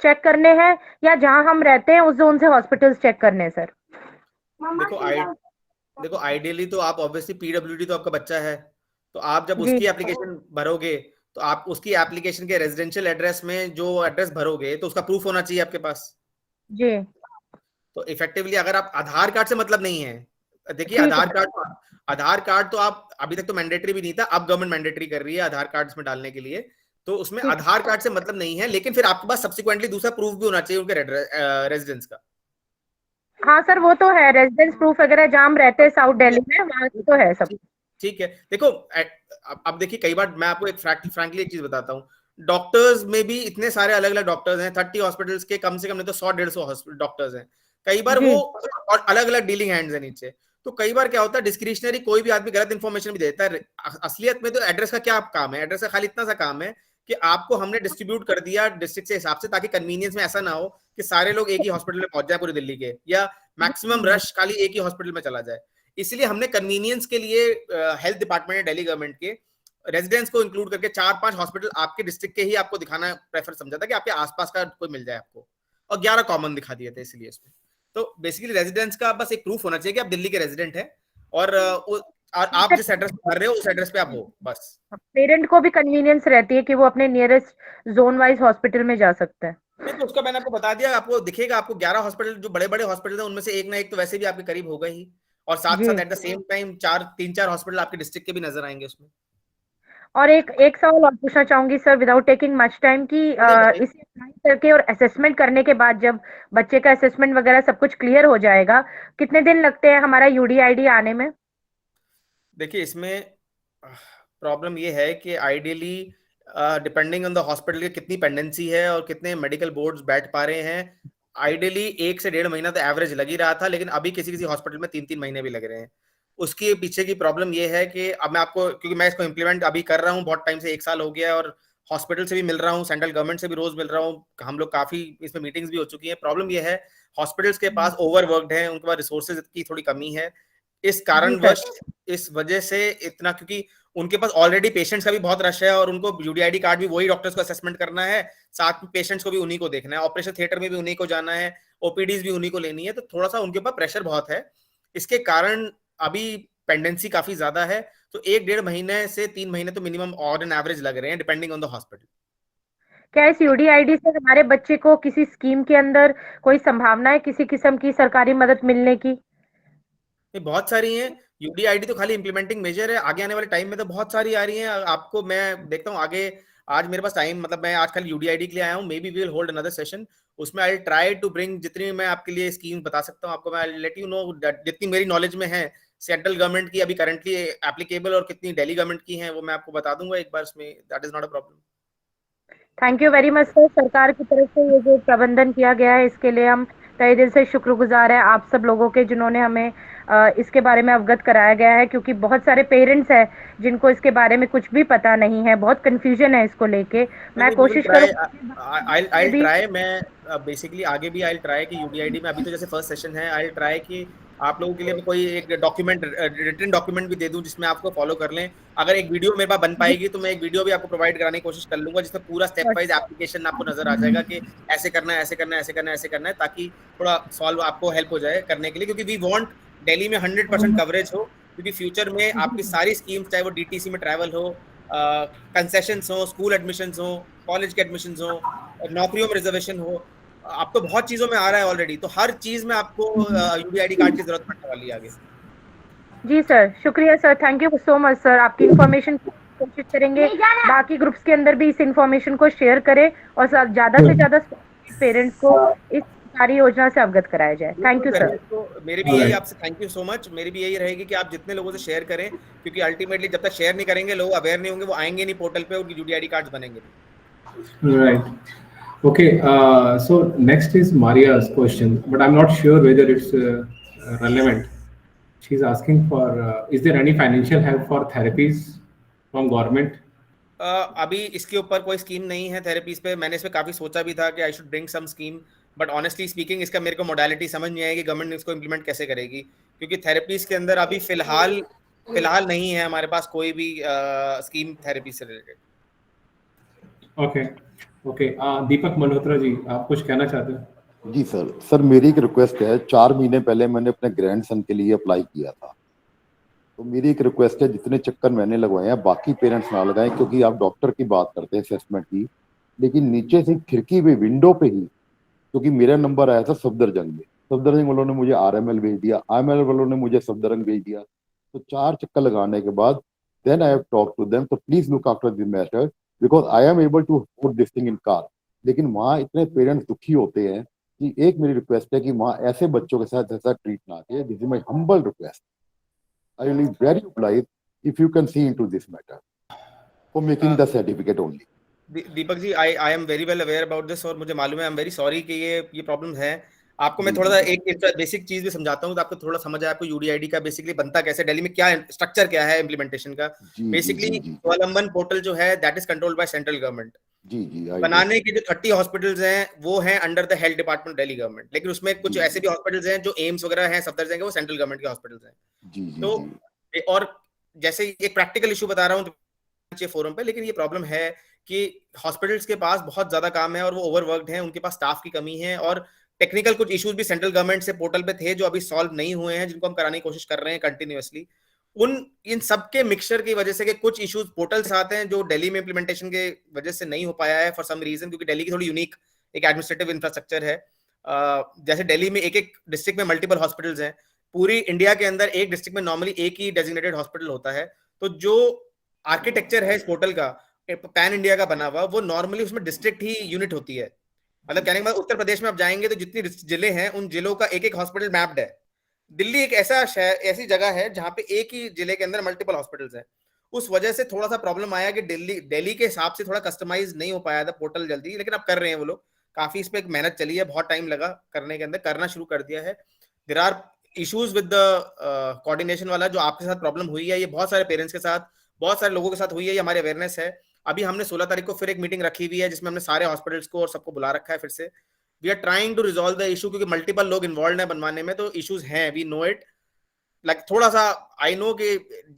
चेक करने हैं या जहां हम रहते हैं उस जोन से हॉस्पिटल्स चेक करने हैं? सर देखो आइडियली तो आप ऑब्वियसली पीडब्ल्यूडी तो आपका बच्चा है, तो आप जब उसकी एप्लीकेशन भरोगे तो आप उसकी एप्लीकेशन के रेजिडेंशियल एड्रेस में जो एड्रेस भरोगे तो उसका प्रूफ होना चाहिए आपके पास जी। तो इफेक्टिवली अगर आप आधार कार्ड से मतलब नहीं है, देखिए आधार कार्ड तो आप अभी तक तो मैंडेटरी भी नहीं था, अब गवर्नमेंट मैंडेटरी कर रही है आधार कार्ड में डालने के लिए, तो उसमें आधार कार्ड से मतलब नहीं है, लेकिन फिर आपके पास सब्सिक्वेंटली दूसरा प्रूफ भी होना चाहिए उनके रेजिडेंस का। हाँ सर वो तो है, रेजिडेंस प्रूफ वगैरह जहाँ हम रहते हैं साउथ दिल्ली में वहाँ तो है सब। ठीक है, देखो अब देखिए कई बार मैं आपको एक फ्रैंकली एक चीज बताता हूँ, डॉक्टर्स में भी इतने सारे अलग अलग डॉक्टर्स हैं, 30 हॉस्पिटल्स के कम से कम नहीं तो 100-150 डॉक्टर्स हैं, कई बार वो और अलग अलग डीलिंग हैंड्स हैं नीचे, तो कई बार क्या होता है डिस्क्रिशनरी कोई भी आदमी गलत इन्फॉर्मेशन भी देता है। असलियत में तो एड्रेस का क्या काम है, एड्रेस का खाली इतना सा काम है कि आपको हमने डिस्ट्रीब्यूट कर दिया डिस्ट्रिक्ट से हिसाब से, ताकि कन्वीनियंस में ऐसा ना हो कि सारे लोग एक ही हॉस्पिटल में पहुंच जाए पूरी दिल्ली के, या मैक्सिमम रश खाली एक ही हॉस्पिटल में चला जाए। इसलिए हमने कन्वीनियंस के लिए हेल्थ डिपार्टमेंट दिल्ली गवर्नमेंट के रेजिडेंट्स को इंक्लूड करके 4-5 हॉस्पिटल आपके डिस्ट्रिक्ट के ही आपको दिखाना प्रेफर समझा था कि आपके आसपास का कोई मिल जाए आपको, और 11 कॉमन दिखा दिए थे इसलिए इसमें। तो बेसिकली रेजिडेंस का बस एक प्रूफ होना चाहिए कि आप दिल्ली के रेजिडेंट हैं और आप जिस एड्रेस पे भर रहे हो उस एड्रेस पे आप हो, बस। पेरेंट को भी कन्वीनियंस रहती है कि वो अपने नियरेस्ट जोन वाइज हॉस्पिटल में जा सकता है। तो उसका मैंने आपको बता दिया, आपको दिखेगा, आपको 11 हॉस्पिटल जो बड़े बड़े हॉस्पिटल हैं उनमें से एक ना एक तो वैसे भी आपके करीब होगा ही, और साथ साथ at the same time 3-4 hospital आपके डिस्ट्रिक्ट के भी नजर आएंगे उसमें। और एक सवाल और पूछना चाहूंगी sir without taking much time कि इसे अप्लाई करके और असेसमेंट करने के बाद जब बच्चे का असेसमेंट वगैरह सब कुछ क्लियर हो जाएगा, कितने दिन लगते हैं हमारा यूडीआईडी आने में? देखिए इसमें प्रॉब्लम ये है कि ideally depending on the hospital की कितनी पेंडेंसी है और कितने मेडिकल बोर्ड्स बैठ पा रहे हैं, आइडियली 1 से 1.5 महीना तो एवरेज लग ही रहा था, लेकिन अभी किसी किसी हॉस्पिटल में 3-3 महीने भी लग रहे हैं। उसके पीछे की प्रॉब्लम ये है कि अब मैं आपको, क्योंकि मैं इसको इम्प्लीमेंट अभी कर रहा हूँ बहुत टाइम से, 1 साल हो गया है, और हॉस्पिटल से भी मिल रहा हूँ, सेंट्रल गवर्नमेंट से भी रोज मिल रहा हूँ, हम लोग काफी इसमें मीटिंग्स भी हो चुकी हैं। प्रॉब्लम ये है हॉस्पिटल्स के पास ओवरवर्कड है, उनके पास रिसोर्सेज की थोड़ी कमी है। इस कारणवश, इस वजह से इतना, क्योंकि उनके पास ऑलरेडी पेशेंट्स का भी बहुत रश है और उनको यूडीआईडी कार्ड भी वही डॉक्टर्स को असेसमेंट करना है, साथ में पेशेंट्स को भी उन्हीं को देखना है, ऑपरेशन थिएटर में भी उन्हीं को जाना है, ओपीडीज भी उन्हीं को लेनी है, तो थोड़ा सा उनके ऊपर प्रेशर बहुत है। इसके कारण अभी पेंडेंसी काफी ज्यादा है, तो 1-1.5 महीने से 3 महीने तो मिनिमम ऑन एन एवरेज लग रहे हैं, डिपेंडिंग ऑन द हॉस्पिटल। क्या इस यूडीआईडी से हमारे बच्चे को किसी स्कीम के अंदर कोई संभावना है किसी किस्म की सरकारी मदद मिलने की? ये बहुत सारी हैं, यूडीआईडी तो खाली इंप्लीमेंटिंग मेजर है, आगे आने वाले टाइम में तो बहुत सारी आ रही हैं। आपको मैं देखता हूँ आगे, आज मेरे पास टाइम, मतलब मैं आज खाली यूडीआईडी के लिए आया हूँ, maybe we will hold another session, उसमें आई ट्राई टू ब्रिंग जितनी मैं आपके लिए स्कीम बता सकता हूँ आपको, मैं लेट यू नो जितनी मेरी नॉलेज में है सेंट्रल गवर्नमेंट की अभी करंटली एप्लीकेबल और कितनी दिल्ली गवर्नमेंट की हैं, वो मैं आपको बता दूंगा एक बार इसमें, that is not a problem. Thank you very much sir. सरकार की तरफ से ये जो प्रबंधन किया गया है इसके लिए हम तहे दिल से शुक्रगुजार हैं आप सब लोगों के, जिन्होंने हमें इसके बारे में अवगत कराया गया है, क्योंकि बहुत सारे पेरेंट्स हैं जिनको इसके बारे में कुछ भी पता नहीं है, बहुत कंफ्यूजन है इसको लेके। मैं कोशिश करूँगी आई ट्राई, मैं बेसिकली आगे भी आई ट्राई कि यूडीआईडी में, अभी तो जैसे फर्स्ट सेशन है, आई ट्राई कि आप लोगों के लिए मैं कोई एक डॉक्यूमेंट, रिटन डॉक्यूमेंट भी दे दूं जिसमें आपको फॉलो कर लें। अगर एक वीडियो मेरे पास बन पाएगी तो मैं एक वीडियो भी आपको प्रोवाइड कराने की कोशिश कर लूंगा, जिसमें पूरा स्टेप वाइज एप्लीकेशन आपको नजर आ जाएगा कि ऐसे करना है, ऐसे करना है, ऐसे करना है, ऐसे करना है, ताकि थोड़ा सॉल्व आपको हेल्प हो जाए करने के लिए, क्योंकि वी वांट दिल्ली में 100% कवरेज हो, क्योंकि फ्यूचर में आपकी सारी स्कीम्स, चाहे वो डीटीसी में ट्रैवल हो, कंसेशंस हो, स्कूल एडमिशंस हो, कॉलेज के एडमिशंस हो, नौकरियों में रिजर्वेशन हो, आप तो बहुत चीजों में आ रहा है ऑलरेडी, तो हर चीज में आपको यूडीआईडी कार्ड की जरूरत पड़ने वाली है आगे। जी सर, शुक्रिया sir, thank you so much sir. आपकी इन्फॉर्मेशन कोशिश करेंगे बाकी ग्रुप्स के अंदर भी इस इन्फॉर्मेशन को शेयर करें और ज्यादा से ज्यादा पेरेंट्स को इस सारी योजना से अवगत कराया जाए। Thank you sir. तो मेरे भी यही आपसे, थैंक यू सो मच, मेरी भी यही रहेगी कि आप जितने लोगों से शेयर करें, क्योंकि अल्टीमेटली जब तक शेयर नहीं करेंगे लोग अवेयर नहीं होंगे, वो आएंगे नहीं पोर्टल पे, उनकी यूडीआईडी कार्ड्स बनेंगे नहीं। Right. Okay. So next is Maria's question, but I'm not sure whether it's relevant. She's asking for, is there any financial help for therapies from government? अभी इसके ऊपर कोई स्कीम नहीं है थेरेपीज पे, मैंने इस पे काफी सोचा भी था कि I should bring some scheme, but honestly speaking इसका मेरे को मोडालिटी समझ नहीं आएगी गवर्नमेंट इसको इम्प्लीमेंट कैसे करेगी, क्योंकि थेरेपीज के अंदर अभी फिलहाल नहीं है हमारे पास कोई भी स्कीम थेरेपी से रिलेटेड। ओके ओके, दीपक मल्होत्रा जी, आप कुछ कहना चाहते हैं? जी सर मेरी एक रिक्वेस्ट है। 4 महीने पहले मैंने अपने ग्रैंडसन के लिए अप्लाई किया था, तो मेरी एक रिक्वेस्ट है, जितने चक्कर मैंने लगवाए हैं बाकी पेरेंट्स ना लगाएं, क्योंकि आप डॉक्टर की बात करते हैं असेसमेंट की, लेकिन नीचे से खिड़की पे विंडो पे ही, क्योंकि मेरा नंबर आया था सफदरजंग में, सफदरजंग वालों ने मुझे आरएमएल भेज दिया, आरएमएल वालों ने मुझे सफदरजंग भेज दिया, तो 4 चक्कर लगाने के बाद then I have talk to them, तो please look after this matter because I am able to put this thing in car. लेकिन वहाँ इतने पेरेंट्स दुखी होते हैं कि एक मेरी रिक्वेस्ट है कि वहाँ ऐसे बच्चों के साथ ऐसा ट्रीट ना किया। This is my humble request. I will be very obliged if you can see into this matter for making the certificate only. Deepak ji, I am very well aware about this, और मुझे मालूम है, आई एम वेरी सॉरी कि ये problem है। आपको मैं थोड़ा सा एक बेसिक चीज भी समझाता हूँ तो आपको थोड़ा समझ आए, आपको यूडीआईडी का बेसिकली बनता कैसे, दिल्ली में क्या स्ट्रक्चर क्या है इम्प्लीमेंटेशन का। बेसिकली स्वावलंबन पोर्टल जो है that is controlled by central government. बनाने के जो 30 हॉस्पिटल्स हैं वो हैं under the health department Delhi government, लेकिन उसमें कुछ ऐसे भी हॉस्पिटल्स हैं जो एम्स वगैरह हैं, सफदरजंग, वो सेंट्रल गवर्नमेंट के हॉस्पिटल्स हैं। तो और जैसे एक प्रैक्टिकल इशू बता रहा हूँ फोरम पे, लेकिन ये प्रॉब्लम है कि हॉस्पिटल्स के पास बहुत ज्यादा काम है और वो ओवरवर्क्ड हैं, उनके पास स्टाफ की कमी है, और टेक्निकल कुछ इश्यूज भी सेंट्रल गवर्नमेंट से पोर्टल पे थे जो अभी सॉल्व नहीं हुए हैं, जिनको हम कराने की कोशिश कर रहे हैं कंटिन्यूअसली। इन सब के मिक्सचर की वजह से कि कुछ इश्यूज पोर्टल्स आते हैं जो दिल्ली में इंप्लीमेंटेशन के वजह से नहीं हो पाया है फॉर सम रीजन, क्योंकि दिल्ली की थोड़ी यूनिक एक एडमिनिस्ट्रेटिव इंफ्रास्ट्रक्चर है। जैसे दिल्ली में एक डिस्ट्रिक्ट में मल्टीपल हॉस्पिटल्स हैं, पूरी इंडिया के अंदर एक डिस्ट्रिक्ट में नॉर्मली एक ही डेजिग्नेटेड हॉस्पिटल होता है, तो जो आर्किटेक्चर है इस पोर्टल का पैन इंडिया का बना हुआ, वो नॉर्मली उसमें डिस्ट्रिक्ट ही यूनिट होती है। मतलब कहने के बाद उत्तर प्रदेश में आप जाएंगे तो जितनी जिले हैं उन जिलों का एक हॉस्पिटल मैप्ड है। दिल्ली एक ऐसी जगह है जहां पे एक ही जिले के अंदर मल्टीपल हॉस्पिटल्स हैं। उस वजह से थोड़ा सा प्रॉब्लम आया कि दिल्ली के हिसाब से थोड़ा कस्टमाइज नहीं हो पाया था पोर्टल जल्दी, लेकिन अब कर रहे हैं वो लोग, काफी इस पे एक मेहनत चली है, बहुत टाइम लगा करने के अंदर, करना शुरू कर दिया है। There are issues with the coordination वाला जो आपके साथ प्रॉब्लम हुई है, ये बहुत सारे पेरेंट्स के साथ, बहुत सारे लोगों के साथ हुई है, ये हमारी अवेयरनेस है। अभी हमने 16 तारीख को फिर एक मीटिंग रखी हुई है जिसमें हमने सारे हॉस्पिटल्स को और सबको बुला रखा है फिर से। We are trying to resolve the issue, क्योंकि मल्टीपल लोग इन्वॉल्व है बनवाने में, तो इश्यूज हैं, वी नो इट। लाइक थोड़ा सा आई नो कि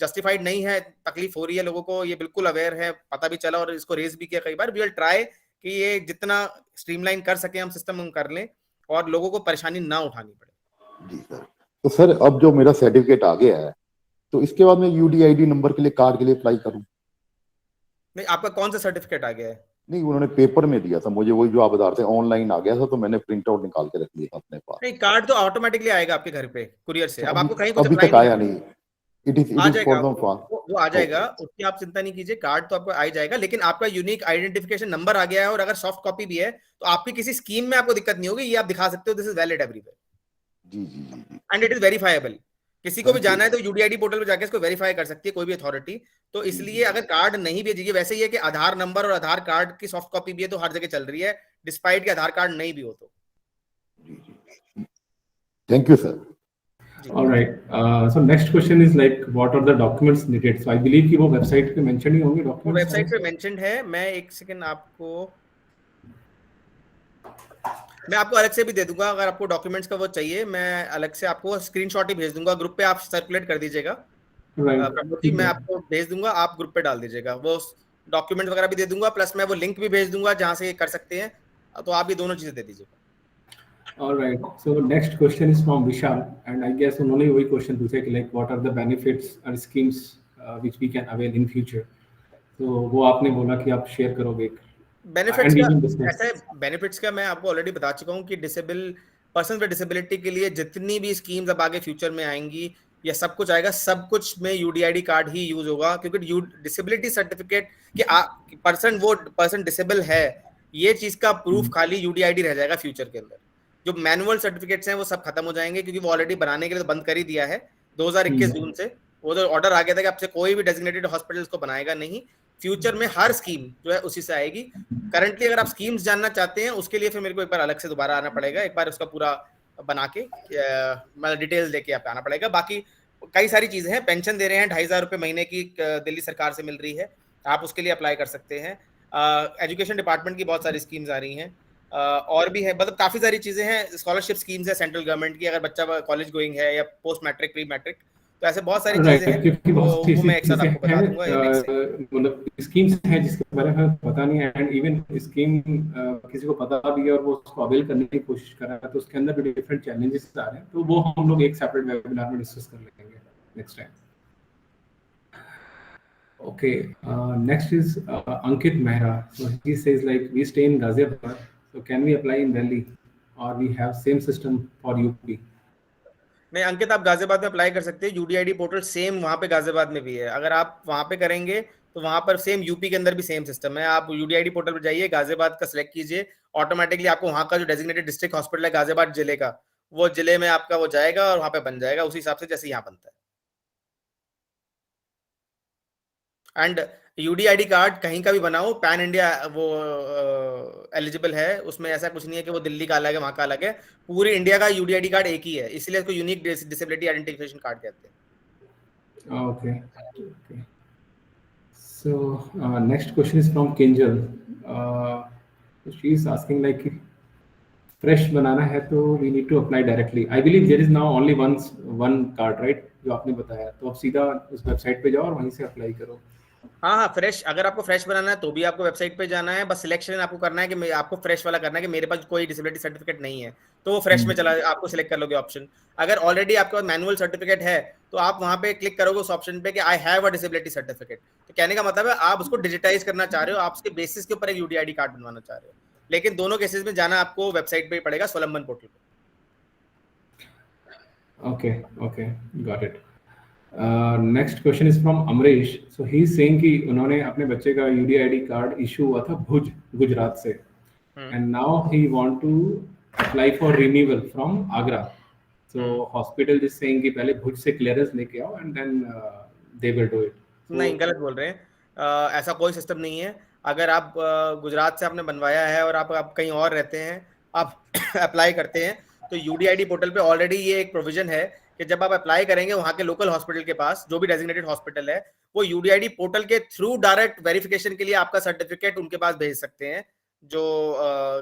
जस्टिफाइड नहीं है, तकलीफ हो रही है लोगों को, ये बिल्कुल अवेयर है, पता भी चला और इसको रेज भी किया कई बार। वी विल ट्राई कि ये जितना स्ट्रीमलाइन कर सके हम सिस्टम हम कर लें और लोगों को परेशानी ना उठानी पड़े। जी सर। तो सर अब जो मेरा सर्टिफिकेट आ गया है, तो इसके बाद मैं यूडीआईडी नंबर के लिए, कार्ड के लिए अप्लाई करूं? नहीं, आपका कौन सा सर्टिफिकेट आ गया है? नहीं, उन्होंने पेपर में दिया था मुझे, वही जो आप बता रहे थे, ऑनलाइन आ गया था, तो मैंने प्रिंट आउट निकाल के रख लिया अपने पास। नहीं, कार्ड तो ऑटोमेटिकली आएगा आपके घर पे कुरियर से। अब आपको कहीं कुछ अभी अप्लाई तक आया नहीं, नहीं। इट इज आ जाएगा, फॉर द वो आ जाएगा, उसकी आप चिंता नहीं कीजिए, कार्ड तो आपको आ ही जाएगा। लेकिन आपका यूनिक आइडेंटिफिकेशन नंबर आ गया है, और अगर सॉफ्ट कॉपी भी है तो आपकी किसी स्कीम में आपको दिक्कत नहीं होगी, ये आप दिखा सकते हो, दिस इज वैलिड एवरीवेयर। जी जी जी जी। And it is verifiable. किसी को भी जाना है तो यूडीआईडी पोर्टल पे जाके इसको वेरीफाई कर सकती है कोई भी अथॉरिटी। तो इसलिए अगर कार्ड नहीं भेजिए, वैसे ही है कि आधार नंबर और आधार कार्ड की सॉफ्ट कॉपी भी है तो हर जगह चल रही है, डिस्पाइट कि आधार कार्ड नहीं भी हो तो। Thank you sir. All right. So next question is like, what are the documents needed? So I believe कि वो वेबसाइट पे मेंशन ही होंगे वो डॉक्यूमेंट्स। वेबसाइट पे मेंशन्ड है। मैं एक सेकंड मैं आपको अलग से भी दे दूंगा, अगर आपको डॉक्यूमेंट्स का वो चाहिए मैं अलग से आपको स्क्रीनशॉट ही भेज दूंगा, ग्रुप पे आप सर्कुलेट कर दीजिएगा। प्रमोद, मैं आपको भेज दूंगा, आप ग्रुप पे डाल दीजिएगा, वो डॉक्यूमेंट वगैरह भी दे दूंगा, प्लस मैं वो लिंक भी भेज दूंगा जहां से ये कर सकते हैं, तो आप ये दोनों चीजें दे दीजिएगा। All right. So next question is from Vishal, and I guess उन्होंने वही क्वेश्चन पूछा कि like what are the benefits or schemes which we can avail in future. तो वो आपने बोला कि आप शेयर करोगे। बेनिफिट्स का ऐसा है, बेनिफिट्स का मैं आपको ऑलरेडी बता चुका हूँ कि डिसेबल पर्सन विद डिसेबिलिटी के लिए जितनी भी स्कीम्स अब आगे फ्यूचर में आएंगी या सब कुछ आएगा, सब कुछ में यूडीआईडी कार्ड ही यूज होगा, क्योंकि डिसेबिलिटी सर्टिफिकेट कि पर्सन डिसेबल है, ये चीज का प्रूफ खाली यूडीआईडी रह जाएगा फ्यूचर के अंदर। जो मैनुअल सर्टिफिकेट्स हैं वो सब खत्म हो जाएंगे, क्योंकि वो ऑलरेडी बनाने के लिए तो बंद कर ही दिया है 2021 जून से। वो जो ऑर्डर आ गया था कि आपसे कोई भी डेजिग्नेटेड हॉस्पिटल को बनाएगा नहीं, फ्यूचर में हर स्कीम जो है उसी से आएगी। करंटली अगर आप स्कीम्स जानना चाहते हैं उसके लिए फिर मेरे को एक बार अलग से दोबारा आना पड़ेगा, एक बार उसका पूरा बना के मतलब डिटेल्स लेके आप आना पड़ेगा। बाकी कई सारी चीजें हैं, पेंशन दे रहे हैं 2,500 रुपये महीने की, दिल्ली सरकार से मिल रही है, आप उसके लिए अप्लाई कर सकते हैं। एजुकेशन डिपार्टमेंट की बहुत सारी स्कीम्स आ रही हैं, और भी है, मतलब काफी सारी चीजें हैं। स्कॉलरशिप स्कीम्स है सेंट्रल गवर्नमेंट की, अगर बच्चा कॉलेज गोइंग है या पोस्ट मैट्रिक प्री मैट्रिक, तो ऐसे बहुत सारी चीजें हैं, तो वो मैं एक साथ आपको बता दूंगा। मतलब स्कीम्स हैं जिसके बारे में पता नहीं है, एंड इवन स्कीम किसी को पता भी है और वो उसको अवेल करने की कोशिश कर रहा है, तो उसके अंदर भी डिफरेंट चैलेंजेस आ रहे हैं, तो वो हम लोग एक सेपरेट वेबिनार में डिस्कस कर लेंगे next time. Okay, next is Ankit Mehra. So he says like, we stay in Ghaziabad, so can we apply in Delhi or we have same system for UP? नहीं अंकित, आप गाजियाबाद में apply कर सकते हैं, UDID portal same वहाँ पे गाजियाबाद में भी है। अगर आप वहाँ पे करेंगे तो वहाँ पर सेम यूपी के अंदर भी सेम सिस्टम है। आप यूडीआईडी पोर्टल पर जाइए, गाजियाबाद का सिलेक्ट कीजिए, ऑटोमेटिकली आपको वहाँ का जो डेजिग्नेटेड डिस्ट्रिक्ट हॉस्पिटल है गाजियाबाद जिले का, वो जिले में आपका वो जाएगा और वहाँ पे बन जाएगा उसी हिसाब से जैसे यहाँ बनता है। एंड यूडीआईडी कार्ड कहीं का भी बनाओ, पैन इंडिया वो एलिजिबल है, उसमें ऐसा कुछ नहीं है कि वो दिल्ली का अलग है वहाँ का अलग है, पूरी इंडिया का यूडीआईडी कार्ड एक ही है, इसलिए इसको यूनिक डिसेबिलिटी आइडेंटिफिकेशन कार्ड कहते हैं। Okay. Okay. So next question is from Kinjal. She is asking like, fresh बनाना है तो we need to apply directly. I believe there is now only one card, right? जो आपने बताया, तो आप सीधा उस वेबसाइट पे जाओ और वहीं से अप्लाई करो। हाँ, फ्रेश, अगर आपको फ्रेश बनाना है तो भी आपको वेबसाइट पे जाना है, बस सिलेक्शन आपको करना है कि आपको फ्रेश वाला करना है कि मेरे पास कोई डिसेबिलिटी सर्टिफिकेट नहीं है, तो वो फ्रेश में चला आपको सिलेक्ट कर लोगे ऑप्शन। अगर ऑलरेडी आपके पास मैनुअल सर्टिफिकेट है तो आप वहाँ पे क्लिक करोगे उस ऑप्शन पे कि I have a disability certificate, तो कहने का मतलब है आप उसको डिजिटाइज करना चाह रहे हो, आप उसके बेसिस के ऊपर एक यूडीआईडी कार्ड बनवाना चाह रहे हो। लेकिन दोनों केसेस में जाना आपको वेबसाइट पे ही पड़ेगा, स्वलंबन पोर्टल पे। Okay, got it. Next question is from Amrish. So he is saying कि उन्होंने अपने बच्चे का यूडीआईडी कार्ड इशू हुआ था भुज गुजरात से, and now he want to apply for renewal from Agra. So hospital is saying कि पहले भुज से क्लियरेंस लेके आओ and then they will do it. नहीं, गलत बोल रहे हैं, ऐसा कोई सिस्टम नहीं है। अगर आप गुजरात से आपने बनवाया है और आप कहीं और रहते हैं, आप अप्लाई करते हैं तो यूडीआईडी पोर्टल पे ऑलरेडी ये एक प्रोविजन है कि जब आप अप्लाई करेंगे वहां के लोकल हॉस्पिटल के पास, जो भी डेजिग्नेटेड हॉस्पिटल है, वो यूडीआईडी पोर्टल के थ्रू डायरेक्ट वेरिफिकेशन के लिए आपका सर्टिफिकेट उनके पास भेज सकते हैं, जो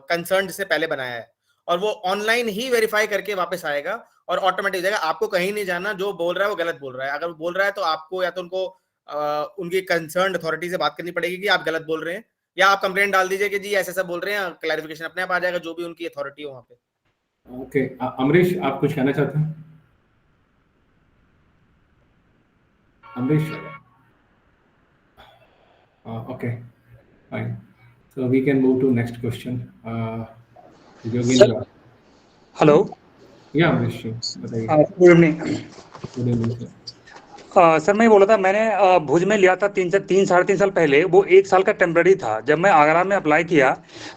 कंसर्न जिससे पहले बनाया है, और वो ऑनलाइन ही वेरीफाई करके वापस आएगा और ऑटोमेटिक जाएगा। आपको कहीं नहीं जाना, जो बोल रहा है वो गलत बोल रहा है। अगर वो बोल रहा है तो आपको या तो उनको उनकी कंसर्न अथॉरिटी से बात करनी पड़ेगी कि आप गलत बोल रहे हैं, या आप कंप्लेंट डाल दीजिए कि जी ऐसा ऐसा बोल रहे हैं, क्लैरिफिकेशन अपने आप आ जाएगा, जो भी उनकी अथॉरिटी हो वहाँ पे। ओके, अमरीश आप कुछ कहना चाहते हैं? Amrish, okay fine, so we can move to next question. Hello, या अमरीश बताइए। Good evening. Good evening sir. Sir मैं बोला था, मैंने भुज में लिया था 3-3.5 साल पहले। वो 1 साल का टेम्पररी था। जब मैं आगरा में अप्लाई किया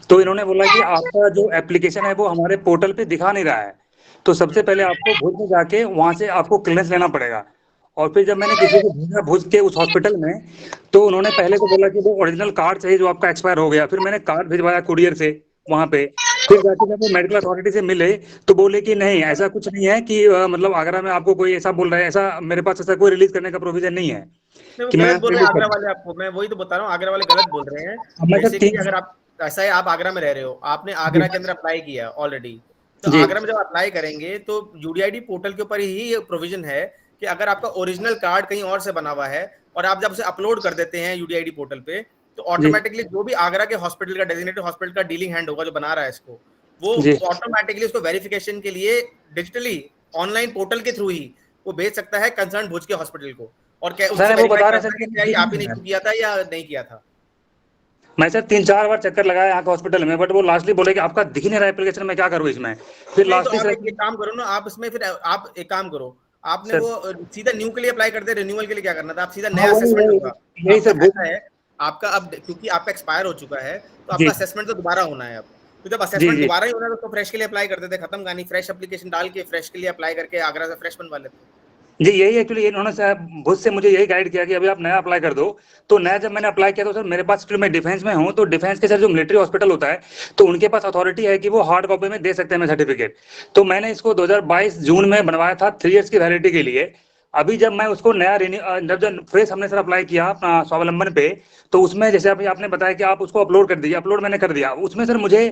तो इन्होंने बोला कि आपका जो एप्लीकेशन है वो हमारे पोर्टल पे दिखा नहीं रहा है, तो सबसे पहले आपको भुज में जाके वहाँ से आपको क्लियरेंस लेना पड़ेगा। और फिर जब मैंने किसी को भेजा भुज के उस हॉस्पिटल में, तो उन्होंने पहले तो बोला कि वो ओरिजिनल कार्ड चाहिए जो आपका एक्सपायर हो गया। फिर मैंने कार्ड भिजवाया कुरियर से वहाँ पे। फिर जाके जब वो मेडिकल अथॉरिटी से मिले तो बोले कि नहीं, ऐसा कुछ नहीं है कि मतलब आगरा में आपको कोई ऐसा बोल रहा है, ऐसा मेरे पास ऐसा कोई रिलीज करने का प्रोविजन नहीं है कि मैं गलत बोल रहे हैं आगरा वाले आपको। मैं वही तो बता रहा हूँ, आगरा वाले गलत बोल रहे हैं। जैसे कि अगर आप ऐसा है, आप आगरा में रह रहे हो, आपने आगरा के अंदर अप्लाई किया ऑलरेडी, तो आगरा में जब अप्लाई करेंगे तो यूडीआईडी पोर्टल के ऊपर ही ये प्रोविजन है कि अगर आपका ओरिजिनल कार्ड कहीं और से बना हुआ है और आप जब उसे अपलोड कर देते हैं यूडीआईडी पोर्टल पे, तो ऑटोमेटिकली जो भी आगरा के हॉस्पिटल का डेजिग्नेटेड हॉस्पिटल का डीलिंग हैंड होगा जो बना रहा है इसको, वो ऑटोमेटिकली उसको वेरिफिकेशन के लिए डिजिटली ऑनलाइन पोर्टल के थ्रू ही वो भेज सकता है कंसर्न भुज के हॉस्पिटल को। और क्या उससे वो बता रहे हैं कि आप ही नहीं किया था या नहीं किया था। मैं सर 3-4 बार चक्कर लगाया यहाँ के हॉस्पिटल में, बट वो लास्टली बोले कि आपका दिख नहीं रहा एप्लीकेशन में, क्या करूँ इसमें। फिर लास्टली तो एक काम करो ना आप इसमें, फिर आप एक काम करो, आपने वो सीधा न्यू के लिए अप्लाई करते, रिन्यूअल के लिए क्या करना था, आप सीधा नया असेसमेंट होगा। यही सर ऐसा है आपका, अब क्योंकि आपका एक्सपायर हो चुका है तो आपका असेसमेंट तो दोबारा होना है अब। तो जब असेसमेंट दोबारा ही होना है तो फ्रेश के लिए अप्लाई कर देते, खत्म कहानी। फ्रेश एप्लीकेशन डाल के फ्रेश के लिए अप्लाई करके आगरा से फ्रेश बनवा लेते। जी, यही एक्चुअली इन्होंने भुज से मुझे यही गाइड किया कि अभी आप नया अप्लाई कर दो। तो नया जब मैंने अप्लाई किया तो सर मेरे पास, मैं डिफेंस में हूँ, तो डिफेंस के सर जो मिलिट्री हॉस्पिटल होता है तो उनके पास अथॉरिटी है कि वो हार्ड कॉपी में दे सकते हैं सर्टिफिकेट। तो मैंने इसको 2022 जून में बनवाया था 3 इयर्स की वैलिडिटी के लिए। अभी जब मैं उसको नया जब फ्रेश हमने सर अप्लाई किया अपना स्वावलंबन पे, तो उसमें जैसे अभी आपने बताया कि आप उसको अपलोड कर दीजिए, अपलोड मैंने कर दिया। उसमें सर मुझे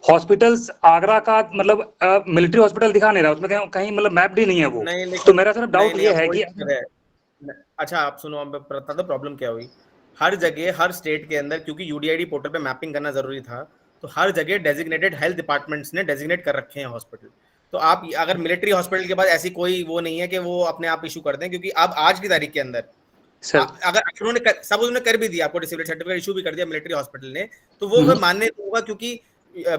हॉस्पिटल्स आगरा का मतलब मिलिट्री हॉस्पिटल दिखा नहीं रहा, उसमें कहीं मतलब मैप्ड ही नहीं है वो। तो मेरा सर डाउट ये है कि अच्छा आप सुनो, बता दो प्रॉब्लम क्या हुई। हर जगह हर स्टेट के अंदर, क्योंकि यूडीआईडी पोर्टल पे मैपिंग करना जरूरी था, तो हर जगह डेजिग्नेटेड हेल्थ डिपार्टमेंट्स ने डेजिग्नेट कर रखे हैं हॉस्पिटल। तो आप अगर मिलिट्री हॉस्पिटल के बाद ऐसी कोई वो नहीं है कि वो अपने आप इशू कर दें, क्योंकि अब आज की तारीख के अंदर अगर उन्होंने सब उन्होंने कर भी दिया, आपको डिसेबिलिटी सर्टिफिकेट इशू भी कर दिया मिलिट्री हॉस्पिटल ने, तो वो फिर मानने होगा, क्योंकि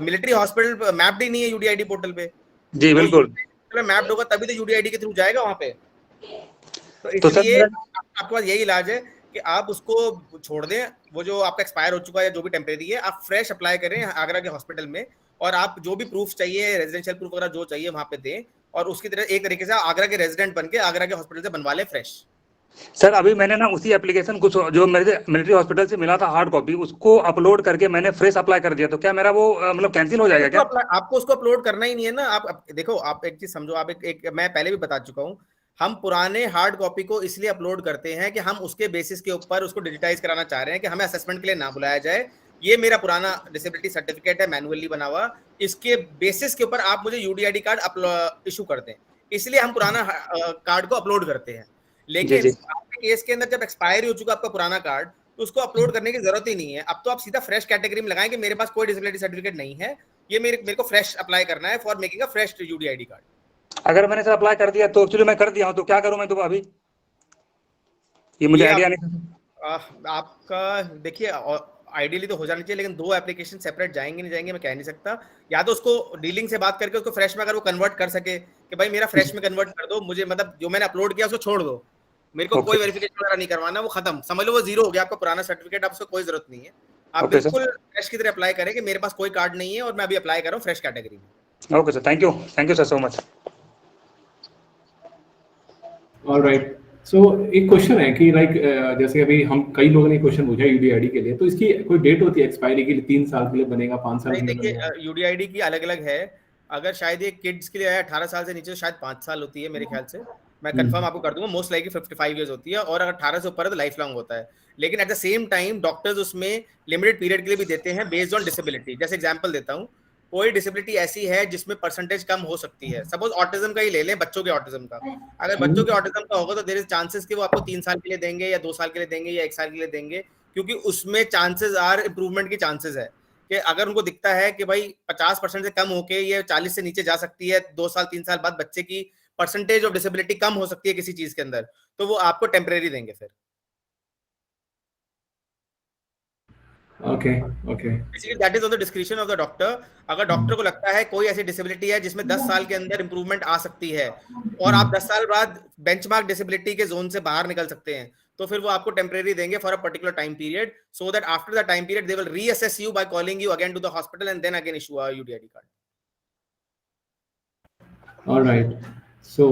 मिलिट्री हॉस्पिटल मैप्ड ही नहीं है यूडीआईडी पोर्टल पे। जी बिल्कुल, मैप्ड होगा तभी तो यूडीआईडी के थ्रू जाएगा वहां पे। तो इसलिए आपके पास यही इलाज है कि आप उसको छोड़ दें, वो जो आपका एक्सपायर हो चुका है, जो भी टेम्परेरी है, आप फ्रेश अप्लाई करें आगरा के हॉस्पिटल में, और आप जो भी प्रूफ चाहिए, रेजिडेंशियल प्रूफ वगैरह जो चाहिए वहां पे दें, और उसकी तरह एक तरीके से आगरा के रेजिडेंट बन के आगरा के हॉस्पिटल से बनवा लें फ्रेश। सर अभी मैंने ना उसी एप्लीकेशन कुछ जो मेरे मिलिट्री हॉस्पिटल से मिला था हार्ड कॉपी, उसको अपलोड करके मैंने फ्रेश अप्लाई कर दिया। तो क्या मेरा वो मतलब कैंसिल हो जाएगा क्या? आपको उसको अपलोड करना ही नहीं है ना। आप देखो, आप एक चीज समझो, आप एक मैं पहले भी बता चुका हूँ, हम पुराने हार्ड कॉपी को इसलिए अपलोड करते हैं कि हम उसके बेसिस के ऊपर उसको डिजिटाइज कराना चाह रहे हैं कि हमें असेसमेंट के लिए ना बुलाया जाए। ये मेरा पुराना डिसेबिलिटी सर्टिफिकेट है, मैनुअली बना हुआ, इसके बेसिस के ऊपर आप मुझे यूडीआईडी कार्ड इशू कर दें, इसलिए हम पुराना कार्ड को अपलोड करते हैं। लेकिन आपके केस के अंदर जब एक्सपायर हो चुका आपका पुराना कार्ड, तो उसको अपलोड करने की जरूरत ही नहीं है। अब तो आप सीधा फ्रेश कैटेगरी में लगाएं कि मेरे पास कोई डिसेबिलिटी सर्टिफिकेट नहीं है, ये मेरे को फ्रेश अप्लाई करना है for making a fresh UDID card. अगर मैंने सर अप्लाई कर दिया तो एक्चुअली मैं कर दिया हूं, तो क्या करूं मैं? तो अभी ये मुझे आइडिया नहीं। आपका देखिए, आइडियली तो हो जानी चाहिए, लेकिन 2 एप्लीकेशन सेपरेट जाएंगे नहीं जाएंगे मैं कह नहीं सकता। या तो उसको डीलिंग से बात करके उसको फ्रेश में अगर वो कन्वर्ट कर सके कि भाई मेरा फ्रेश में कन्वर्ट कर दो, मुझे मतलब जो मैंने अपलोड किया उसको छोड़ दो, मेरे को कोई वेरिफिकेशन वगैरह नहीं करवाना, वो खत्म, समझ लो वो जीरो हो गया आपका पुराना सर्टिफिकेट, आपको कोई जरूरत नहीं है। आप बिल्कुल फ्रेश की तरह अप्लाई करें कि मेरे पास कोई कार्ड नहीं है और मैं अभी अप्लाई कर रहा हूँ फ्रेश कैटेगरी में। Okay sir, thank you sir so much. Alright, so एक क्वेश्चन है कि लाइक जैसे अभी हम कई लोगों ने क्वेश्चन पूछा यूडीआईडी के लिए, तो इसकी कोई डेट होती है एक्सपायरी के लिए? 3 साल के लिए बनेगा, 5 साल के लिए बनेगा? यूडीआईडी की अलग अलग है। अगर शायद ये किड्स के लिए है 18 साल से नीचे, शायद 5 साल होती है मेरे ख्याल से, मैं कंफर्म आपको कर दूंगा, मोस्ट लाइकली 55 इयर्स होती है, और अगर 18 से ऊपर है तो लाइफ लॉन्ग होता है। लेकिन at the same time doctors उसमें लिमिटेड पीरियड के लिए भी देते हैं बेस्ड ऑन डिसेबिलिटी। जैसे एग्जांपल देता हूँ, कोई डिसेबिलिटी ऐसी है जिसमें परसेंटेज कम हो सकती है, सपोज ऑटिज्म का ही ले लें, बच्चों के ऑटिज्म का, अगर बच्चों के ऑटिज्म का होगा तो देयर इज चांसेस कि वो आपको 3 साल के लिए देंगे या 2 साल के लिए देंगे या 1 साल के लिए देंगे, क्योंकि उसमें चांसेस आर इंप्रूवमेंट की चांसेस है कि अगर उनको दिखता है कि भाई 50% से कम होके ये 40 से नीचे जा सकती है, 2 साल 3 साल बाद बच्चे की परसेंटेज ऑफ डिसेबिलिटी कम हो सकती है किसी चीज के अंदर, तो वो आपको टेम्परेरी देंगे फिर। Okay, okay. Basically that is on the description of the doctor. अगर डॉक्टर को लगता है कोई ऐसी डिसेबिलिटी है जिसमें 10 साल के अंदर इंप्रूवमेंट आ सकती है और आप 10 साल बाद बेंचमार्क डिसेबिलिटी के जोन से बाहर निकल सकते हैं, तो फिर वो आपको टेम्परेरी देंगे for a particular time period, so that after the time period they will reassess you by calling you again to the hospital and then again issue a UDID card. All right. So,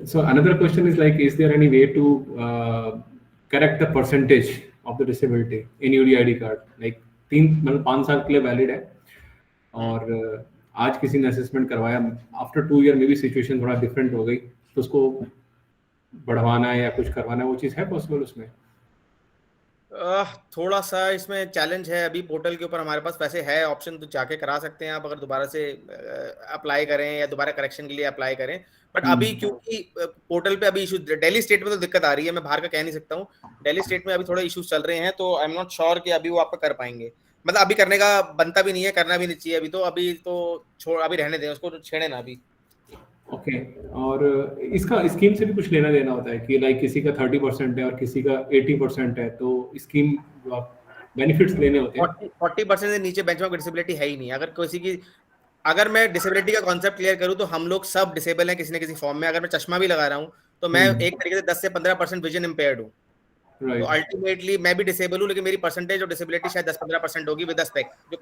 so another question is like, is there any way to correct the percentage of the disability in UDID card? Like 5 साल के लिए valid है और आज किसी ने assessment करवाया, after 2 year में भी सिचुएशन थोड़ा डिफरेंट हो गई, तो उसको बढ़वाना है या कुछ करवाना है, वो चीज़ है पॉसिबल उसमें? थोड़ा सा इसमें चैलेंज है। अभी पोर्टल के ऊपर हमारे पास वैसे है ऑप्शन, तो जाके करा सकते हैं आप अगर दोबारा से अप्लाई करें या दोबारा करेक्शन के लिए अप्लाई करें, बट अभी क्योंकि पोर्टल पे अभी इशू, दिल्ली स्टेट में तो दिक्कत आ रही है, मैं बाहर का कह नहीं सकता हूँ, दिल्ली स्टेट में अभी थोड़े इश्यूज चल रहे हैं, तो आई एम नॉट श्योर कि अभी वो आपका कर पाएंगे, मतलब अभी करने का बनता भी नहीं है, करना भी नहीं चाहिए अभी तो छोड़, अभी रहने दें उसको, छेड़े ना अभी। ओके, और इसका स्कीम से भी कुछ लेना देना होता है कि लाइक किसी का 30% है और किसी का 80% है, तो स्कीम जो आप बेनिफिट्स लेने होते हैं 40% से नीचे बेंचमार्क डिसेबिलिटी है ही नहीं। अगर किसी की, अगर मैं डिसेबिलिटी का कॉन्सेप्ट क्लियर करूं तो हम लोग सब डिसेबल हैं किसी न किसी फॉर्म में। अगर मैं चश्मा भी लगा रहा हूं तो मैं एक तरीके से 10 से 15% विजन इम्पेयर्ड हूं, तो राइट। अल्टीमेटली मैं भी डिसेबल हूं, लेकिन मेरी परसेंटेज ऑफ डिसेबिलिटी शायद 10-15% होगी विद स्पेक जो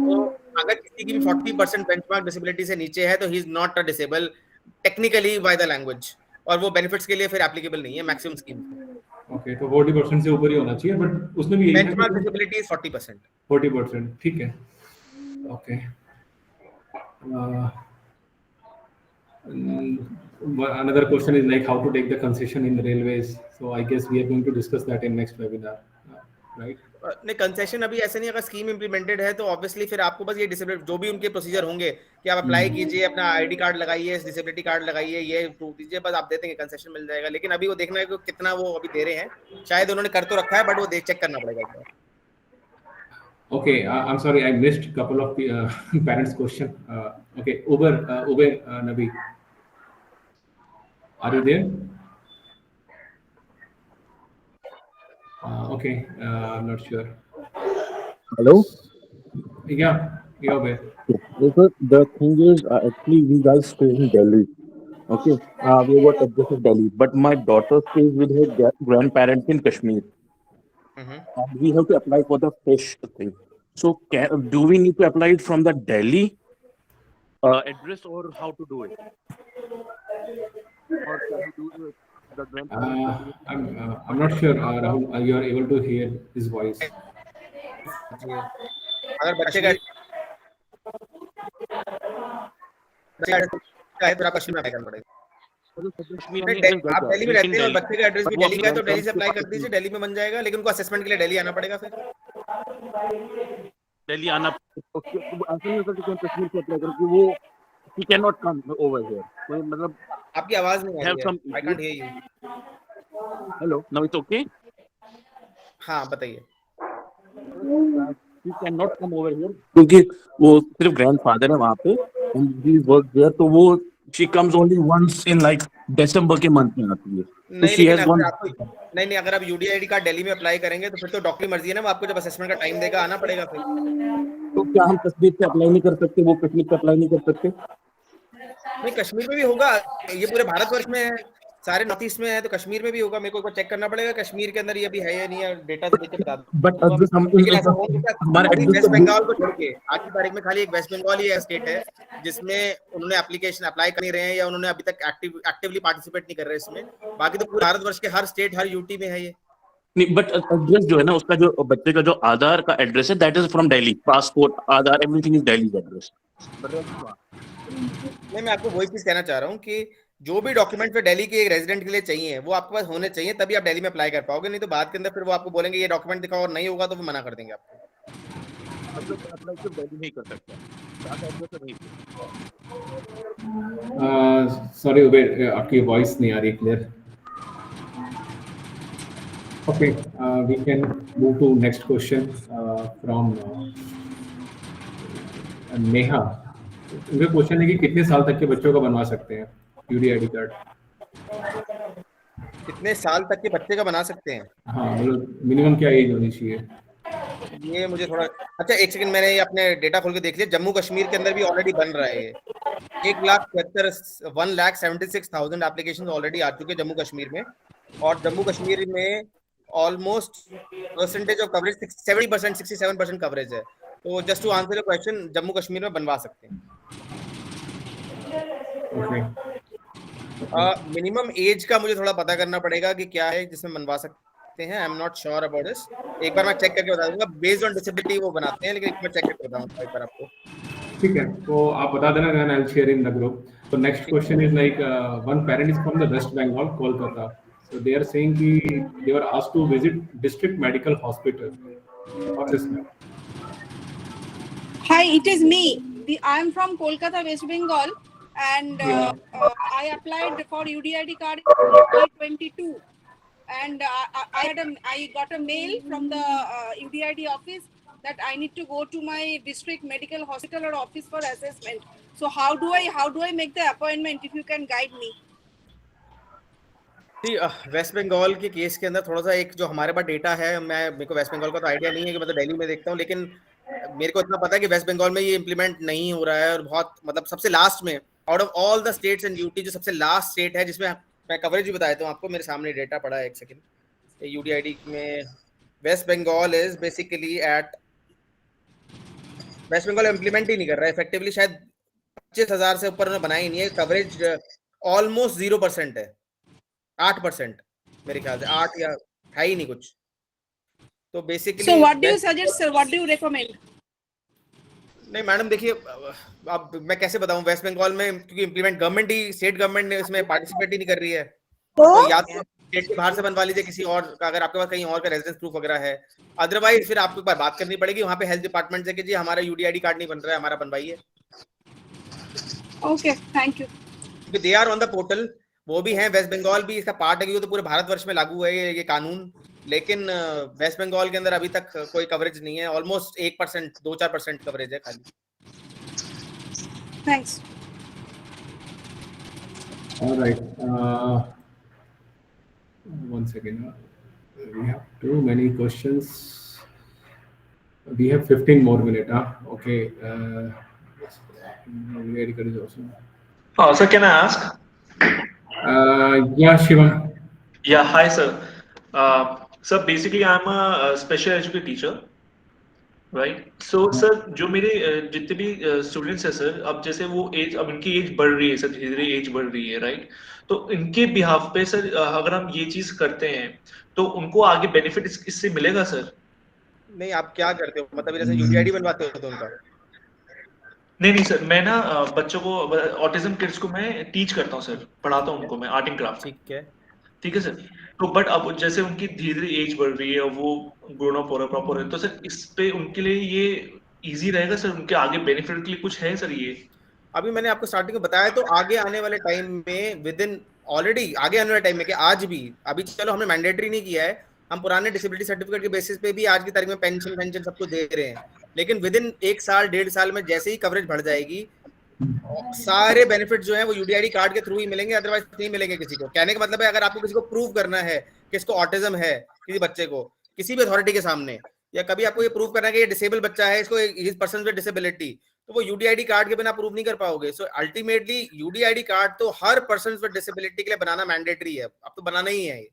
तो अगर किसी की भी 40% बेंचमार्क डिसेबिलिटी से नीचे है तो he is not a disable technically by the language, और वो बेनिफिट्स के लिए फिर एप्लीकेबल नहीं है मैक्सिमम स्कीम। ओके, तो 40% से ऊपर ही होना चाहिए, बट उसमें भी यही है बेंचमार्क डिसेबिलिटी इज 40%। 40%, ठीक है। Okay, another question is like how to take the concession in the railways, so I guess we are going to discuss that in next webinar, right? नहीं, कंसेशन अभी ऐसे नहीं, अगर स्कीम इंप्लीमेंटेड है तो obviously फिर आपको बस ये डिसेबिलिटी जो भी उनके प्रोसीजर होंगे कि आप अप्लाई कीजिए, अपना आईडी कार्ड लगाइए, डिसेबिलिटी कार्ड लगाइए, ये प्रूफ दीजिए, बस आप दे देंगे, कंसेशन मिल जाएगा। लेकिन अभी वो देखना है कि कितना वो अभी दे रहे हैं, शायद उन्होंने कर तो रखा है बट वो चेक करना पड़ेगा। Okay, I'm sorry, I missed couple of parents' question. Okay, Uber Nabi, are you there? Okay, I'm not sure. Hello? Yeah, Uber. Because the thing is, actually, we guys stay in Delhi. Okay, we got address of Delhi, but my daughter stays with her grandparents in Kashmir. And we have to apply for the fresh thing. So, do we need to apply it from the Delhi address, or how to do it? Or can we do it the grandparents? I'm not sure, Rahul, you are able to hear his voice. अगर बच्चे का फिर आप कश्मीर में apply करना पड़ेगा। आप दिल्ली में रहते हैं और बच्चे का एड्रेस भी दिल्ली का है तो दिल्ली से अप्लाई कर दीजिए, दिल्ली में बन जाएगा, लेकिन उनको असेसमेंट के लिए दिल्ली आना पड़ेगा। फिर दिल्ली आना ऐसा नहीं होता कि कश्मीर से अप्लाई करके वो he cannot come over here. कोई मतलब आपकी आवाज नहीं आ रही है, I can't hear you. Hello, now it's okay? हाँ बताइए। He cannot come over here क्योंकि वो सिर्फ ग्रैंडफादर है वहाँ पे and he works there, तो वो she comes only once in like December के मंथ में आती है। नहीं, अगर आप यूडीआईडी कार्ड दिल्ली में अप्लाई करेंगे तो फिर तो डॉक्टर की मर्जी है ना, वो आपको जब असेसमेंट का टाइम देगा आना पड़ेगा फिर। तो क्या हम कश्मीर से अप्लाई नहीं कर सकते, वो कश्मीर से अप्लाई नहीं कर सकते? नहीं, कश्मीर में भी होगा, ये पूरे भारतवर्ष में है, सारे नॉर्थ ईस्ट में है, तो कश्मीर में भी होगा। मेरे को चेक करना पड़ेगा कश्मीर के अंदर ये भी है या नहीं है, डेटा से देके बता दूं। बट वेस्ट बंगाल को छोड़ के आज की तारीख में खाली एक वेस्ट बंगाल ही स्टेट है जिसमें उन्होंने एप्लीकेशन अप्लाई कर नहीं रहे हैं या उन्होंने अभी तक एक्टिवली पार्टिसिपेट नहीं कर रहे इसमें। बाकी तो पूरे भारतवर्ष के हर स्टेट, हर यूटी में है ये। नहीं, बट एड्रेस जो है ना उसका, जो बच्चे का जो आधार का एड्रेस है, that is from Delhi. Passport, Aadhaar, everything is Delhi address. नहीं, मैं आपको वही चीज कहना चाह रहा हूँ कि जो भी डॉक्यूमेंट फिर दिल्ली के एक रेजिडेंट के लिए चाहिए वो आपके पास होने चाहिए, तभी आप दिल्ली में अप्लाई कर पाओगे। नहीं तो बाद के अंदर फिर वो आपको बोलेंगे ये डॉक्यूमेंट दिखाओ और नहीं होगा तो वो मना कर देंगे आपको। हम लोग अप्लाई सिर्फ दिल्ली नहीं कर सकते, साथ एड्रेस नहीं. सॉरी उबेर, आपकी वॉइस नहीं आ रही clear. Okay, we can move to next question from Neha. उनका क्वेश्चन है कि कितने साल तक के बच्चों का बनवा सकते हैं यूडीआईडी कार्ड? कितने साल तक के बच्चे का बना सकते हैं? हाँ, मतलब मिनिमम क्या एज होनी चाहिए? ये मुझे थोड़ा, अच्छा एक सेकंड, मैंने ये अपने डेटा खोल के देख लिया, जम्मू कश्मीर के अंदर भी ऑलरेडी बन रहा है ये। 1,76,000 एप्लीकेशन ऑलरेडी आ चुके हैं जम्मू कश्मीर में, और जम्मू कश्मीर में almost percentage of coverage 70%, 67% coverage है। तो just to answer the question, Jammu Kashmir में बनवा सकते हैं। मिनिमम एज का मुझे थोड़ा पता करना पड़ेगा कि क्या है जिसमें बनवा सकते हैं। I am not sure about this, एक बार मैं चेक करके बता दूंगा। बेस्ड ऑन डिसेबिलिटी वो बनाते हैं, लेकिन एक बार चेक करके बताऊंगा एक बार आपको। ठीक है, तो आप बता देना, then I'll share in the group. So next question is like one parent is from the West Bengal, Kolkata. So they are saying कि they were asked to visit district medical hospital. What's this? Hi, it is me. I am from Kolkata, West Bengal, and I applied for UDID card in 2022, and I got a mail from the UDID office that I need to go to my district medical hospital or office for assessment. So how do I make the appointment? If you can guide me. West Bengal के case के अंदर थोड़ा सा एक जो हमारे पास data है, मेरे को वेस्ट बंगाल का तो आइडिया नहीं है कि मैं तो दिल्ली में देखता हूँ, लेकिन मेरे को इतना पता है कि वेस्ट बंगाल में ये इम्प्लीमेंट नहीं हो रहा है, और बहुत मतलब सबसे लास्ट में out of all the states and UT जो सबसे लास्ट स्टेट है जिसमें मैं कवरेज भी बता देता हूँ आपको, मेरे सामने डेटा पड़ा है, एक सेकंड। यूडीआईडी में West Bengal is basically at, West Bengal implement ही नहीं कर रहा है इफेक्टिवली, शायद 25,000 से ऊपर उन्होंने बनाया ही नहीं है। कवरेज ऑलमोस्ट 0% है, 8% मेरे ख्याल से, 8 या है ही नहीं कुछ। तो basically So what do you suggest, sir? What do you recommend? नहीं मैडम देखिए, अब मैं कैसे बताऊं, वेस्ट बंगाल में क्योंकि इम्प्लीमेंट गवर्नमेंट ही, स्टेट गवर्नमेंट ने इसमें पार्टिसिपेट ही नहीं कर रही है, तो या तो स्टेट के बाहर से बनवा लीजिए किसी और का, अगर आपके पास कहीं और का रेजिडेंस प्रूफ वगैरह है। अदरवाइज फिर आपको एक बार बात करनी पड़ेगी वहां पे हेल्थ डिपार्टमेंट से कि जी हमारा यूडीआईडी कार्ड नहीं बन रहा है, हमारा बनवाइए। Okay, thank you. क्योंकि they are on the portal, वो भी हैं, वेस्ट बंगाल भी इसका पार्ट है, क्योंकि तो पूरे भारतवर्ष में लागू है ये कानून, लेकिन वेस्ट बंगाल के अंदर अभी तक कोई कवरेज नहीं है, ऑलमोस्ट 1%, 2-4% कवरेज है खाली। Thanks. All right. One second. We have too many questions. We have 15 more minutes. Okay. Sir, can I ask? Yeah, Shivam. Yeah, hi, sir. Sir, basically, I'm a special education teacher, right? So, sir, जो मेरे जितने भी students हैं sir, अब जैसे वो as, अब इनकी एज बढ़ रही है सर, धीरे धीरे एज बढ़ रही है, राइट? तो इनके बिहाफ पे सर अगर हम ये चीज करते हैं तो उनको आगे बेनिफिट इससे मिलेगा सर? नहीं, आप क्या करते हो, मतलब जैसे यूडीआईडी बनवाते हो तो उनका? नहीं सर, मैं ना बच्चों को, ऑटिज्म किड्स को मैं टीच करता हूँ सर, पढ़ाता हूँ उनको मैं आर्ट एंड क्राफ्ट। ठीक है सर। तो बट अब जैसे उनकी धीरे धीरे एज बढ़ रही है, वो ग्रोन अप हो रहा है, प्रॉपर है, तो सर इस पे उनके लिए ये इजी रहेगा सर? उनके आगे बेनिफिट के लिए कुछ है सर ये? अभी मैंने आपको स्टार्टिंग में बताया, तो आगे आने वाले टाइम में विद इन, ऑलरेडी आगे आने वाले टाइम में, कि आज भी, अभी चलो हमने मैंडेटरी नहीं किया है, हम पुराने डिसेबिलिटी सर्टिफिकेट के बेसिस पे भी आज की तारीख में पेंशन सबको दे रहे हैं, लेकिन विद इन 1 साल 1.5 साल में जैसे ही कवरेज बढ़ जाएगी, सारे बेनिफिट जो है वो यूडीआईडी कार्ड के थ्रू ही मिलेंगे, अदरवाइज नहीं मिलेंगे किसी को। कहने का मतलब है, अगर आपको किसी को प्रूव करना है कि इसको ऑटिज्म है, किसी बच्चे को किसी भी अथॉरिटी के सामने, या कभी आपको ये प्रूव करना है कि ये डिसेबल बच्चा है, इसको इस पर्सन विद डिसेबिलिटी, तो वो यूडीआईडी कार्ड के बिना प्रूव नहीं कर पाओगे। सो अल्टीमेटली यूडीआईडी कार्ड तो हर पर्सन विद डिसेबिलिटी के लिए बनाना मैंडेटरी है, अब तो बनाना ही है।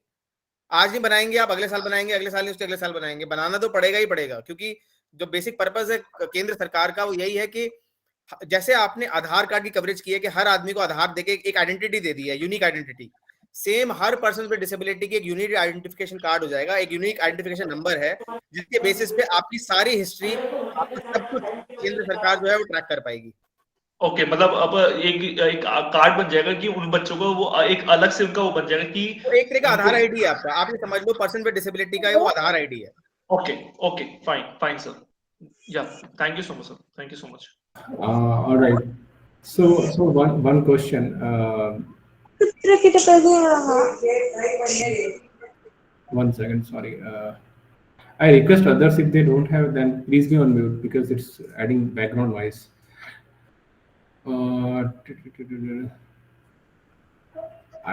आज नहीं बनाएंगे आप, अगले साल बनाएंगे, अगले साल नहीं उसके अगले साल बनाएंगे, बनाना तो पड़ेगा ही पड़ेगा, क्योंकि जो बेसिक पर्पस है केंद्र सरकार का वो यही है कि जैसे आपने आधार कार्ड की कवरेज की है कि हर आदमी को आधार देके एक आइडेंटिटी दे दी है, यूनिक आइडेंटिटी, सेम हर पर्सन पे डिसेबिलिटी की एक यूनिक आइडेंटिफिकेशन कार्ड हो जाएगा, एक यूनिक आइडेंटिफिकेशन नंबर है जिसके बेसिस पे आपकी सारी हिस्ट्री, आपका सब कुछ केंद्र सरकार जो है वो ट्रैक कर पाएगी। ओके, मतलब अब एक कार्ड बन जाएगा कि उन बच्चों को वो एक अलग से उनका वो बन जाएगा कि वो एक तरह का आधार आईडी है आपका, आप ये समझ लो पर्सन पे डिसेबिलिटी का वो आधार आईडी है। ओके ओके, फाइन सर, या thank you so much sir, thank you so much. All right. So one question. One second, sorry. I request others, if they don't have, then please be on mute because it's adding background noise.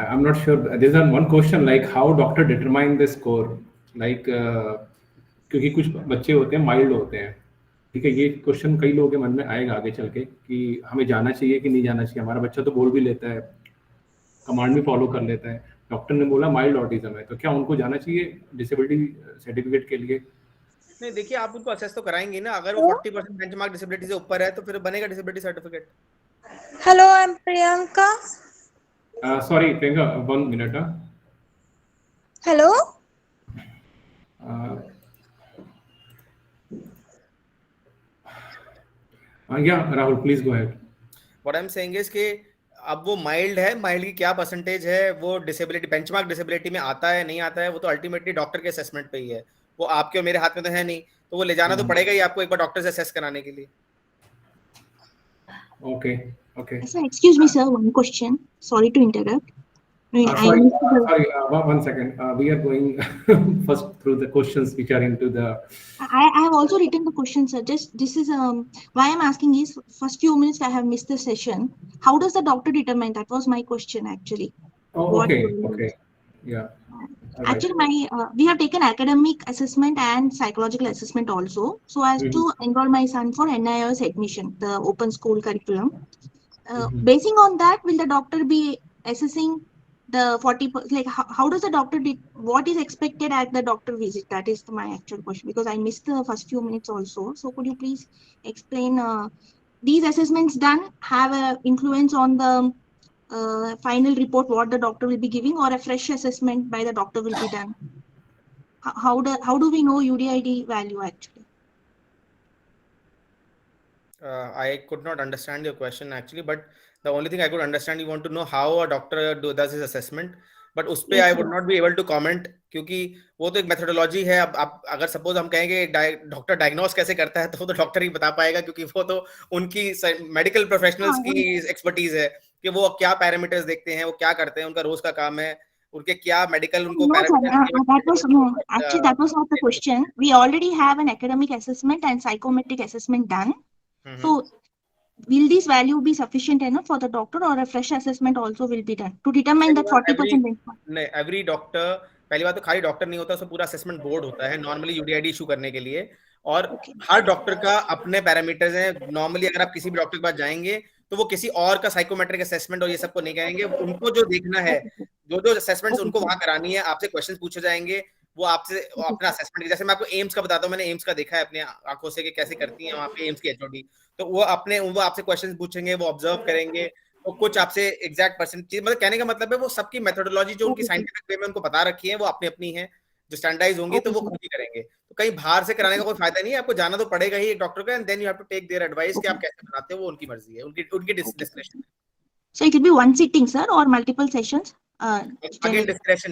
I'm not sure. There's one question like how doctor determine the score. Like क्योंकि कुछ बच्चे होते हैं mild होते हैं, ठीक है, ये क्वेश्चन कई लोगों के मन में आएगा आगे चल के कि हमें जाना चाहिए कि नहीं जाना चाहिए, हमारा बच्चा तो बोल भी लेता है, कमांड भी फॉलो कर लेता है, डॉक्टर ने बोला माइल्ड ऑटिज्म है, तो क्या उनको जाना चाहिए डिसेबिलिटी सर्टिफिकेट के लिए? नहीं, देखिए आप उनको असेस तो कराएंगे ना, अगर वो 40% बेंचमार्क डिसेबिलिटी से ऊपर है तो फिर बनेगा disability certificate. Hello, I am Priyanka. Sorry Priyanka, 1 minute. Hello. Yeah, Rahul, please go ahead. What I'm saying is कि अब वो माइल्ड है, माइल्ड की क्या परसेंटेज है, वो डिसेबिलिटी बेंचमार्क डिसेबिलिटी में आता है नहीं आता है, वो तो अल्टीमेटली डॉक्टर के असेसमेंट पे ही है, वो आपके और मेरे हाथ में तो है नहीं, तो वो ले जाना तो पड़ेगा ही आपको एक बार डॉक्टर से असेस कराने के लिए। Okay. Sir, excuse me, sir. One question. Sorry to interrupt. Sorry, 1 second. We are going first through the questions which are into the. I have also written the question, sir. Just this is why I'm asking is first few minutes I have missed the session. How does the doctor determine? That was my question actually. Oh, okay. Yeah. Actually, we have taken academic assessment and psychological assessment also, so as to enroll my son for NIOS admission, the open school curriculum. Basing on that, will the doctor be assessing the 40%? Like, how does the doctor what is expected at the doctor visit? That is my actual question, because I missed the first few minutes also. So could you please explain these assessments done have a influence on the final report what the doctor will be giving, or a fresh assessment by the doctor will be done? How do we know UDID value actually? I could not understand your question actually, but the only thing I could understand, you want to know how a doctor does his assessment, but उस पे I would not be able to comment, क्योंकि वो तो एक methodology है। अब अगर suppose हम कहेंगे डॉक्टर डायग्नोस कैसे करता है, तो वो तो डॉक्टर ही बता पाएगा, क्योंकि वो तो उनकी मेडिकल प्रोफेशनल्स की एक्सपर्टीज है कि वो क्या पैरामीटर्स देखते हैं, वो क्या करते हैं, उनका रोज का काम है, उनके क्या मेडिकल उनको Actually, that was not the question. We already have an academic assessment and psychometric assessment done. So will this value be sufficient enough for the doctor, or a fresh assessment also will be done to determine that 40% benchmark? नहीं, every doctor, पहली बात तो खाली doctor नहीं होता, उसमें पूरा assessment board होता है नॉर्मली यूडीआईडी इशू करने के लिए, और हर डॉक्टर का अपने पैरामीटर्स हैं। नॉर्मली अगर आप किसी भी डॉक्टर के पास जाएंगे तो वो किसी और का साइकोमेट्रिक असेसमेंट और ये सबको नहीं कहेंगे, उनको जो देखना है, जो असेसमेंट्स उनको वहां करानी है, आपसे क्वेश्चंस पूछे जाएंगे, वो आपसे अपना असेसमेंट, जैसे मैं आपको एम्स का बताता हूँ, मैंने एम्स का देखा है अपने आंखों से कि कैसे करती हैं वहाँ पे एम्स की एचओडी, तो वो आपसे क्वेश्चंस पूछेंगे, वो ऑब्जर्व करेंगे, तो कुछ आपसे एग्जैक्ट परसेंटेज, मतलब कहने का मतलब है वो सबकी मेथोडोलॉजी जो उनकी साइंटिफिक वे में उनको बता रखी है वो अपनी अपनी है, जो स्टैंडर्डाइज होंगी तो वो खुद ही करेंगे, तो कहीं बाहर से कराने का कोई फायदा नहीं है, आपको जाना तो पड़ेगा ही एक डॉक्टर का, and then you have to take their advice कि आप कैसे बनाते हो, वो उनकी मर्जी है, उनकी description. So it will be one sitting, sir, or multiple sessions? Again,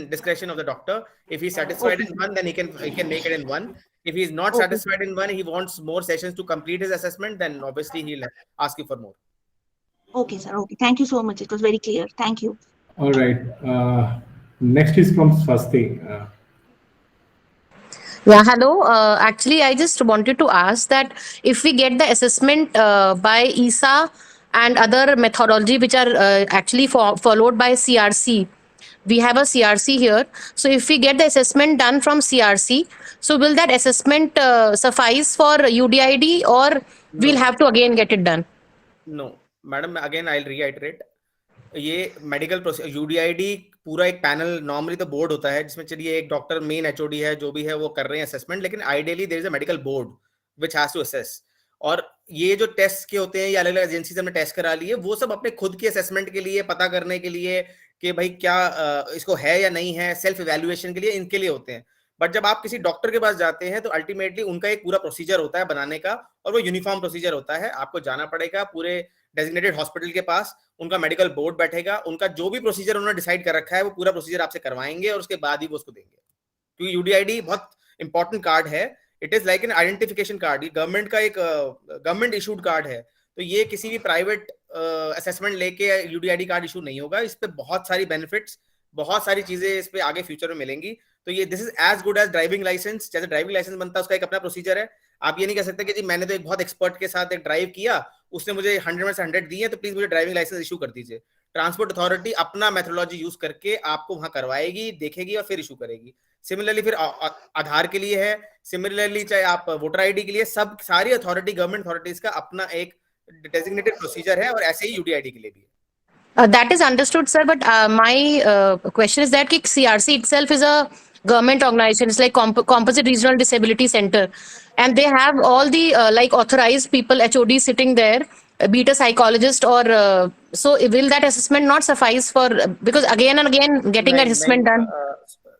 discretion of the doctor. If he's satisfied in one, then he can make it in one. If he's not satisfied in one, he wants more sessions to complete his assessment, then obviously he'll ask you for more. Okay, sir. Okay. Thank you so much. It was very clear. Thank you. All right. Next is from Swasti. Yeah, hello. Actually, I just wanted to ask that if we get the assessment by ESA and other methodology which are actually followed by CRC, we have a CRC here. So if we get the assessment done from CRC, so will that assessment suffice for UDID, or we'll have to again get it done? No, madam, again I'll reiterate. ये medical process UDID पूरा एक panel, normally तो board होता है जिसमें चलिए एक doctor main HOD है जो भी है वो कर रहे हैं असेसमेंट, लेकिन ideally there is a medical board which has to assess, और ये जो टेस्ट के होते हैं, ये अलग अलग एजेंसी से हमने टेस्ट करा लिए, वो सब अपने खुद के असेसमेंट के लिए, पता करने के लिए कि भाई क्या इसको है या नहीं है, सेल्फ इवैल्यूएशन के लिए, इनके लिए होते हैं। बट जब आप किसी डॉक्टर के पास जाते हैं तो अल्टीमेटली उनका एक पूरा प्रोसीजर होता है बनाने का, और वो यूनिफॉर्म प्रोसीजर होता है। आपको जाना पड़ेगा पूरे डेजिग्नेटेड हॉस्पिटल के पास, उनका मेडिकल बोर्ड बैठेगा, उनका जो भी प्रोसीजर उन्होंने डिसाइड कर रखा है वो पूरा प्रोसीजर आपसे करवाएंगे, और उसके बाद ही वो उसको देंगे। क्योंकि यूडीआईडी बहुत इंपॉर्टेंट कार्ड है, it is like an identification card. ये गवर्नमेंट का एक गवर्नमेंट इशूड कार्ड है, तो ये किसी भी प्राइवेट असेसमेंट लेके यूडीआईडी कार्ड इशू नहीं होगा। इस पे बहुत सारी बेनिफिट्स, बहुत सारी चीजें इस पे आगे फ्यूचर में मिलेंगी। तो ये this is as good as driving licence. जैसे ड्राइविंग लाइसेंस बनता है उसका एक अपना प्रोसीजर है। आप ये नहीं कह सकते कि जी मैंने तो एक बहुत एक्सपर्ट के साथ एक ड्राइव किया, उसने मुझे 100 में से 100 दिए, तो प्लीज मुझे ड्राइविंग लाइसेंस इशू कर दीजिए। ट्रांसपोर्ट अथॉरिटी अपना मेथोडोलॉजी यूज करके आपको वहां करवाएगी, देखेगी और फिर इशू करेगी। सिमिलरली फिर आधार के लिए है, सिमिलरली चाहे आप वोटर आईडी के लिए, सब सारी अथॉरिटी, गवर्नमेंट अथॉरिटीज का अपना एक डेजिग्नेटेड प्रोसीजर है, और ऐसे ही यूडीआईडी के लिए भी है। That is understood, sir. But my question is that CRC itself is a government organization. It's like Composite Regional Disability Center, and they have all the like authorized people, HOD sitting there, be it a psychologist or so. Will that assessment not suffice for, because again and again getting an assessment done?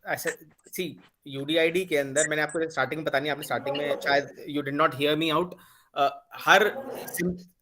ऐसे सी UDID के अंदर मैंने आपको starting में बतानी, आपने starting में शायद you did not hear me out.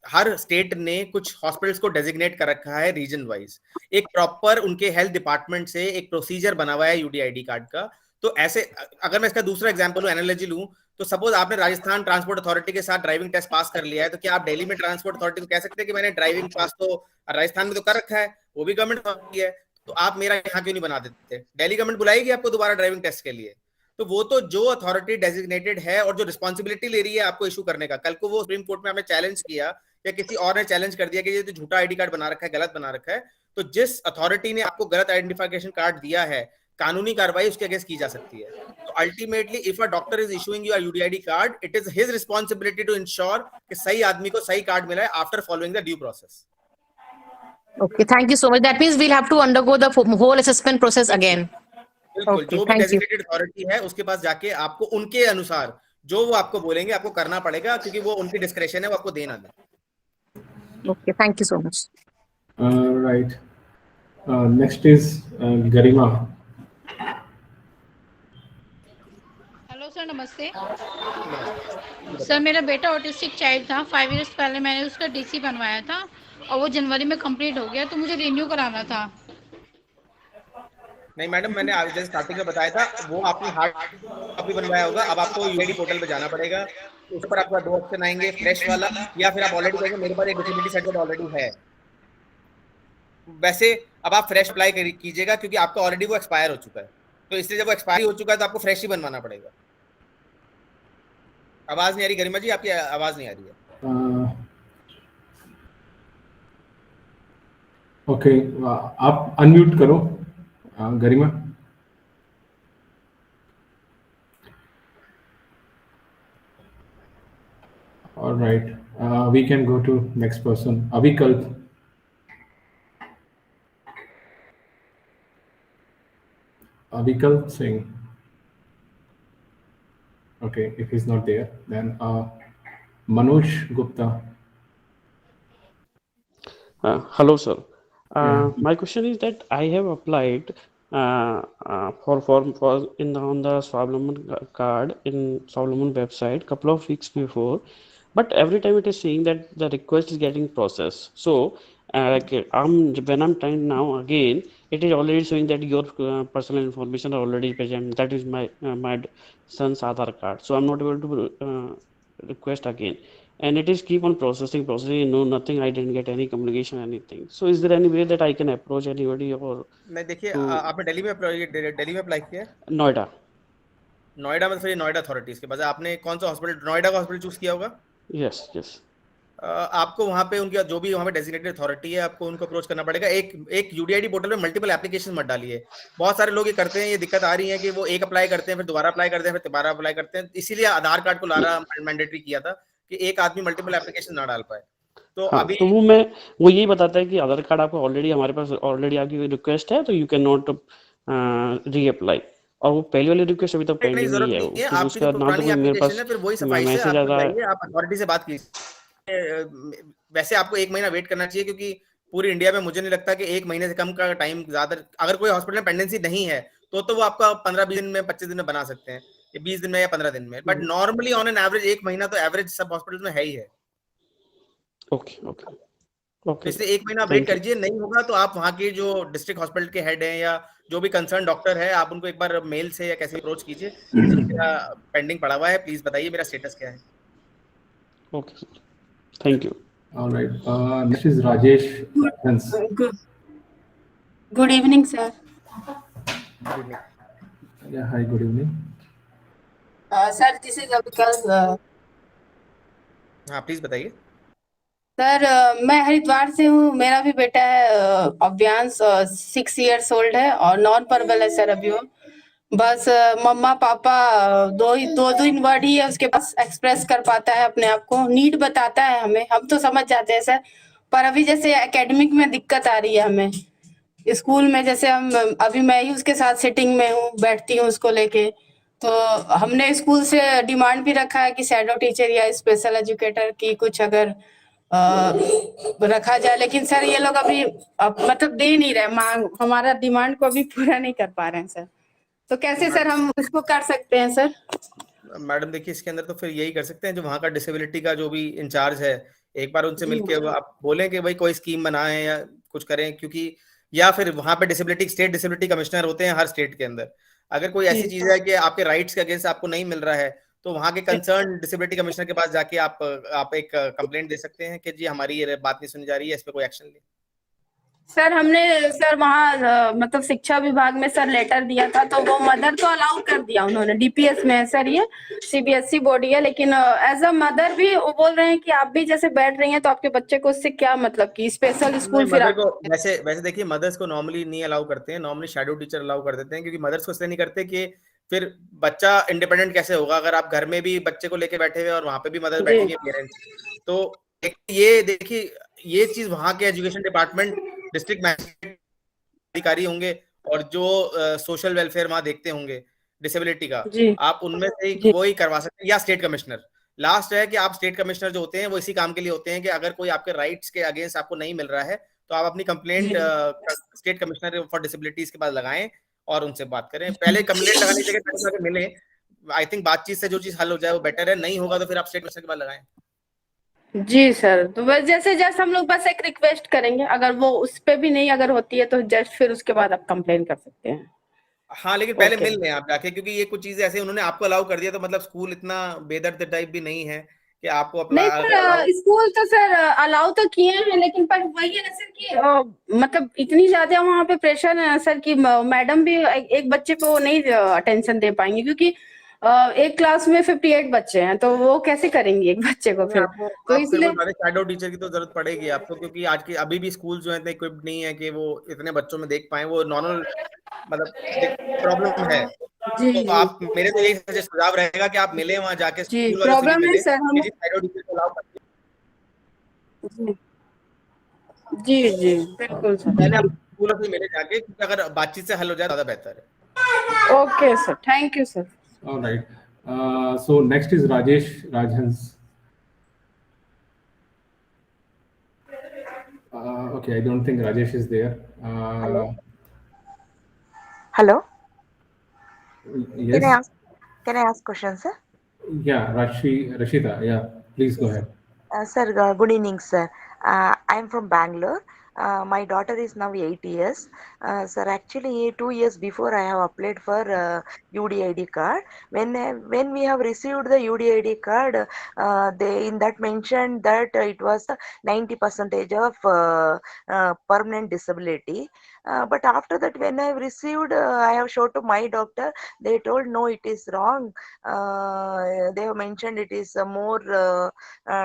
Her state ने कुछ हॉस्पिटल्स को डेजिग्नेट कर रखा है रीजन वाइज। एक प्रॉपर उनके हेल्थ डिपार्टमेंट से एक प्रोसीजर बना हुआ है यूडीआईडी कार्ड का। तो ऐसे अगर मैं इसका दूसरा एग्जांपल लूं, एनालॉजी लूं, तो सपोज आपने राजस्थान ट्रांसपोर्ट अथॉरिटी के साथ ड्राइविंग टेस्ट पास कर लिया है, तो क्या आप दिल्ली में ट्रांसपोर्ट अथॉरिटी को कह सकते हैं कि मैंने ड्राइविंग पास तो राजस्थान में तो कर रखा है, वो भी गवर्नमेंट अथॉरिटी है, तो आप मेरा यहाँ क्यों नहीं बना देते? दिल्ली गवर्नमेंट बुलाएगी आपको दोबारा ड्राइविंग टेस्ट के लिए। तो वो तो जो अथॉरिटी डेजिग्नेटेड है और जो रिस्पॉन्सिबिलिटी ले रही है आपको इशू करने का, कल को वो सुप्रीम कोर्ट में आपने चैलेंज किया या किसी और ने चैलेंज कर दिया कि ये तो झूठा आईडी कार्ड बना रखा है, गलत बना रखा है, तो जिस अथॉरिटी ने आपको गलत आइडेंटिफिकेशन कार्ड दिया है, कानूनी कार्रवाई उसके अगेंस्ट की जा सकती है। तो ultimately if a doctor is issuing you a UDID card, it is his responsibility to ensure कि सही आदमी को सही कार्ड मिला है after following the due process. Okay, thank you so much. That means we'll have to undergo the whole assessment process again. बिल्कुल, Okay, जो भी thank you. डेजिग्नेटेड अथॉरिटी है उसके पास जाके आपको उनके अनुसार जो वो आपको बोलेंगे आपको करना पड़ेगा, क्योंकि वो उनकी डिस्क्रेशन है, वो आपको देना दें। Okay, thank you so much. Right. Next is Garima. Hello sir, नमस्ते सर। मेरा बेटा ऑटिस्टिक चाइल्ड था। 5 इयर्स पहले मैंने उसका डीसी बनवाया था और वो जनवरी में कंप्लीट हो गया, तो मुझे रिन्यू कराना था। नहीं मैडम, मैंने आज जैसे स्टार्टिंग में बताया था, वो आपने हार्ड कॉपी बनवाया होगा। अब आपको यूआईडी पोर्टल पे जाना पड़ेगा, उस पर आपका 2 ऑप्शन आएंगे, फ्रेश वाला, या फिर आप ऑलरेडी कहेंगे मेरे पास एक डिसेबिलिटी सर्टिफिकेट ऑलरेडी है। वैसे अब आप फ्रेश अप्लाई कीजिएगा, क्योंकि आपका ऑलरेडी वो एक्सपायर हो चुका है, तो इसलिए जब वो एक्सपायर हो चुका है तो आपको फ्रेश ही बनवाना पड़ेगा। आवाज नहीं आ रही गरिमा जी, आपकी आवाज नहीं आ रही है। ओके, आप अनम्यूट करो गरिमा। All right, we can go to next person, Avikalp. Avikalp Singh. Okay, if he's not there, then Manoj Gupta. Hello, sir. Yeah. My question is that I have applied for on the Swavlamban card in Swavlamban website couple of weeks before, but every time it is saying that the request is getting processed. So like when I'm trying now again, it is already showing that your personal information are already present. That is my son's Aadhaar card. So I'm not able to request again. And it is keep on processing, no, nothing, I didn't get any communication, anything. So is there any way that I can approach anybody or? नहीं, देखिए आपने दिल्ली में apply किया है? नोएडा में, फिर Noida authorities के बाद आपने कौन सा हॉस्पिटल, नोएडा का हॉस्पिटल चूज किया होगा? यस। आपको वहाँ पे उनका जो भी वहाँ पे डेजिग्नेटेड अथॉरिटी है, आपको उनको अप्रोच करना पड़ेगा। एक यूडीआईडी पोर्टल में मल्टीपल एप्लीकेशन मत डालिए। बहुत सारे लोग ये करते हैं, ये दिक्कत आ रही है कि वो एक अप्लाई करते हैं, फिर दोबारा अप्लाई करते हैं, फिर दोबारा अप्लाई करते हैं। इसीलिए आधार कार्ड को लाना मैंडेटरी किया था कि एक आदमी मल्टीपल एप्लीकेशन ना डाल पाए। तो हाँ, अभी तो वो यही बताता है कि आधार कार्ड आपको ऑलरेडी, हमारे पास ऑलरेडी आपकी रिक्वेस्ट है, तो यू कैन नॉट रीअप्लाई। और वो पहली वाली रिक्वेस्ट अभी तक नहीं पेंडिंग जरूरत ही है, नहीं है, क्योंकि आपकी जो उसका ना तो पुरानी कोई मेरे एप्लीकेशन पास है फिर वही सफाइस है, मैसेज आप आता है। जाइए, आप अथॉरिटी से बात कीजिए। वैसे आपको 1 महीना वेट करना चाहिए, क्योंकि पूरी इंडिया में मुझे नहीं लगता कि 1 महीने से कम का टाइम ज्यादा, अगर कोई हॉस्पिटल में पेंडेंसी नहीं है तो वो आपका 15-20 दिन में 25 दिन में बना सकते हैं, या 20 दिन में या 15 दिन में, but normally on an average 1 महीना तो एवरेज सब हॉस्पिटल में है ही है। ओके ओके तो ओके इसलिए 1 महीना वेट थैंक यू। करिए, नहीं होगा तो आप वहाँ के जो डिस्ट्रिक्ट हॉस्पिटल के हेड हैं या जो भी कंसर्न डॉक्टर है, आप उनको एक बार मेल से या कैसे अप्रोच कीजिए कि सर मेरा पेंडिंग पड़ा हुआ है, प्लीज बताइए मेरा स्टेटस क्या है। Okay sir, thank you. All right. Next is Rajesh. Rajhans. Good evening, sir. Yeah, hi, good evening. Sir, this is Abhikar. हाँ प्लीज बताइए। सर मैं हरिद्वार से हूँ, मेरा भी बेटा है अव्यांश, 6 years old है और नॉन पर्बल है सर अभी वो। बस मम्मा पापा दो दिन वर्ड ही है उसके पास, एक्सप्रेस कर पाता है अपने आप को, नीड बताता है हमें, हम तो समझ जाते हैं सर, पर अभी जैसे एकेडमिक में दिक्कत आ रही है हमें। स्कूल में जैसे हम अभी मैं ही उसके साथ सिटिंग में हूँ, बैठती हूँ उसको लेके, तो हमने स्कूल से डिमांड भी रखा है कि शैडो टीचर या स्पेशल एजुकेटर की कुछ अगर रखा जाए, लेकिन सर ये लोग अभी मतलब दे नहीं रहे, मांग हमारा डिमांड को अभी पूरा नहीं कर पा रहे हैं सर, तो कैसे सर हम उसको कर सकते हैं सर? मैडम देखिए, इसके अंदर तो फिर यही कर सकते हैं, जो वहाँ का डिसेबिलिटी का जो भी इंचार्ज है, एक बार उनसे जी। मिलके आप बोलें कि भाई कोई स्कीम बनाएं या कुछ करें, क्योंकि या फिर वहाँ पे डिसेबिलिटी स्टेट डिसेबिलिटी कमिश्नर होते हैं हर स्टेट के अंदर। अगर कोई ऐसी चीज है कि आपके राइट्स के अगेंस्ट आपको नहीं मिल रहा है, तो वहाँ के कंसर्न डिसेबिलिटी कमिश्नर के पास जाके आप एक कंप्लेंट दे सकते हैं कि जी हमारी ये बात नहीं सुनी जा रही है, इस पे कोई एक्शन ले। सर हमने सर वहाँ मतलब शिक्षा विभाग में सर लेटर दिया था, तो वो मदर तो अलाउ कर दिया उन्होंने, डीपीएस में है सर, ये सीबीएसई बोर्ड ही है, लेकिन एज अ मदर भी वो बोल रहे हैं कि आप भी जैसे बैठ रही हैं तो आपके बच्चे को उससे क्या मतलब कि स्पेशल स्कूल फिर मदर आप को वैसे देखिए, मदर्स को नॉर्मली नहीं अलाउ करते हैं, नॉर्मली शैडो टीचर अलाउ कर देते हैं, क्योंकि मदर्स को इसलिए नहीं करते कि फिर बच्चा इंडिपेंडेंट कैसे होगा अगर आप घर में भी बच्चे को लेके बैठे हुए और वहां पे भी मदर बैठी है पेरेंट्स। तो ये देखिए, ये चीज वहां के एजुकेशन डिपार्टमेंट डिस्ट्रिक्ट मैजिस्ट्रेट अधिकारी होंगे और जो सोशल वेलफेयर वहां देखते होंगे डिसेबिलिटी का, आप उनमें से वो ही करवा सकते हैं, या स्टेट कमिश्नर। लास्ट है कि आप स्टेट कमिश्नर जो होते हैं वो इसी काम के लिए होते हैं कि अगर कोई आपके राइट्स के अगेंस्ट आपको नहीं मिल रहा है तो आप अपनी complaint state commissioner for disabilities के पास लगाएं और उनसे बात करें। पहले कंप्लेंट लगाने की जगह मिले, आई थिंक बातचीत से जो चीज हल हो जाए वो बेटर है, नहीं होगा तो फिर आप स्टेट कमिश्नर के पास लगाएं। जी सर, तो बस जैसे जस्ट हम लोग बस एक रिक्वेस्ट करेंगे, अगर वो उस पे भी नहीं अगर होती है तो जस्ट फिर उसके बाद आप कंप्लेन कर सकते हैं। हाँ, लेकिन पहले मिल लें आप जाके, क्योंकि ये कुछ चीजें ऐसे उन्होंने आपको अलाउ कर दिया, तो मतलब स्कूल इतना बेदर्द टाइप भी नहीं है कि आपको नहीं सर, स्कूल तो सर अलाउ तो किए हैं, लेकिन पर वही है ना सर कि मतलब इतनी ज्यादा वहाँ पे प्रेशर है सर कि मैडम भी एक बच्चे पे वो नहीं अटेंशन दे पाएंगे, क्योंकि एक क्लास में 58 बच्चे हैं, तो वो कैसे करेंगे एक बच्चे को फिर, तो इसलिए शैडो टीचर की तो जरूरत पड़ेगी आपको, क्योंकि आज के अभी भी स्कूल जो है इतने इक्विप्ड नहीं है कि वो इतने बच्चों में देख पाए, वो नॉर्मल मतलब प्रॉब्लम है। तो आप मेरे तो यही सुझाव रहेगा कि आप मिले वहां जाके, स्कूल वालों से भी मिले, शैडो टीचर को अलाउ करिए। जी जी बिल्कुल सर, पहले आप स्कूल से मिले जाके, क्योंकि अगर बातचीत से हल हो जाए ज्यादा बेहतर है। Okay sir, thank you sir. All right. So next is Rajesh Rajhans. Okay, I don't think Rajesh is there. Hello. Yes. Can I ask questions, sir? Yeah, Rashida. Yeah, please go ahead. Sir, good evening, sir. I'm from Bangalore. My daughter is now 8 years. Sir, actually 2 years before I have applied for UDID card. When we have received the UDID card, they in that mentioned that it was 90% of permanent disability. But after that, when I have received, I have showed to my doctor. They told no, it is wrong. They have mentioned it is more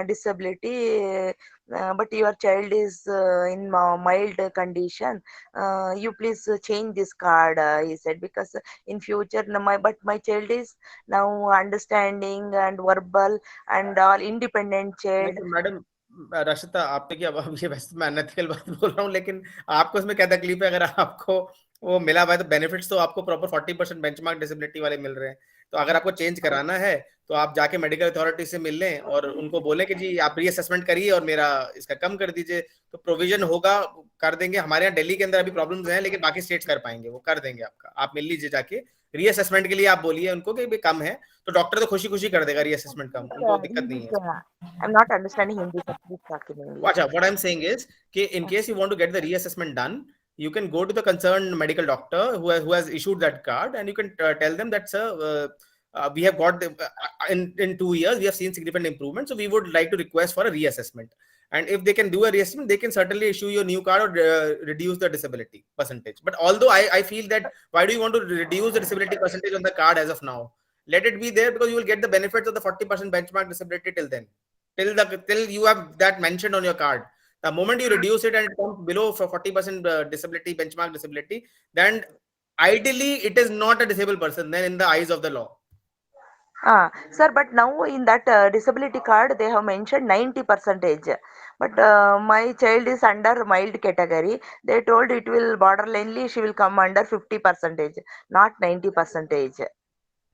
disability. But your child is in mild condition. You please change this card, he said, because in future my child is now understanding and verbal and all independent child. रशिता, आप पे क्या, अब ये वैसे मैं unethical बात बोल रहा हूँ, लेकिन आपको इसमें क्या तकलीफ है? अगर आपको वो मिला हुआ है तो बेनिफिट्स तो आपको प्रॉपर 40% बेंचमार्क डिसेबिलिटी वाले मिल रहे हैं। तो अगर आपको चेंज कराना है तो आप जाके मेडिकल अथॉरिटी से मिल लें और उनको बोले कि जी आप रीअसेसमेंट करिए और मेरा इसका कम कर दीजिए, तो प्रोविजन होगा, कर देंगे। हमारे यहाँ दिल्ली के अंदर अभी प्रॉब्लम्स हैं, लेकिन बाकी स्टेट्स कर पाएंगे, वो कर देंगे आपका। आप मिल लीजिए जाके, रीअसेसमेंट के लिए आप बोलिए उनको कि भाई कम है, तो डॉक्टर तो खुशी खुशी कर देगा रीअसेसमेंट कम, उनको दिक्कत नहीं है। I'm not understanding Hindi, sir. Please talk in English. Acha, what I'm saying is, in case you want to get the reassessment done, you can go to the concerned medical doctor who has issued that card, and you can tell them that, sir, we have got in 2 years we have seen significant improvement, so we would like to request for a reassessment. And if they can do a reassessment, they can certainly issue you a new card or reduce the disability percentage. But although I feel that, why do you want to reduce the disability percentage on the card as of now? Let it be there, because you will get the benefits of the 40% benchmark disability till then. Till you have that mentioned on your card. The moment you reduce it and it comes below for 40% disability, benchmark disability, then ideally it is not a disabled person then in the eyes of the law. Sir, but now in that disability card they have mentioned 90%. But my child is under mild category. They told it will borderlinely she will come under 50%, not 90%.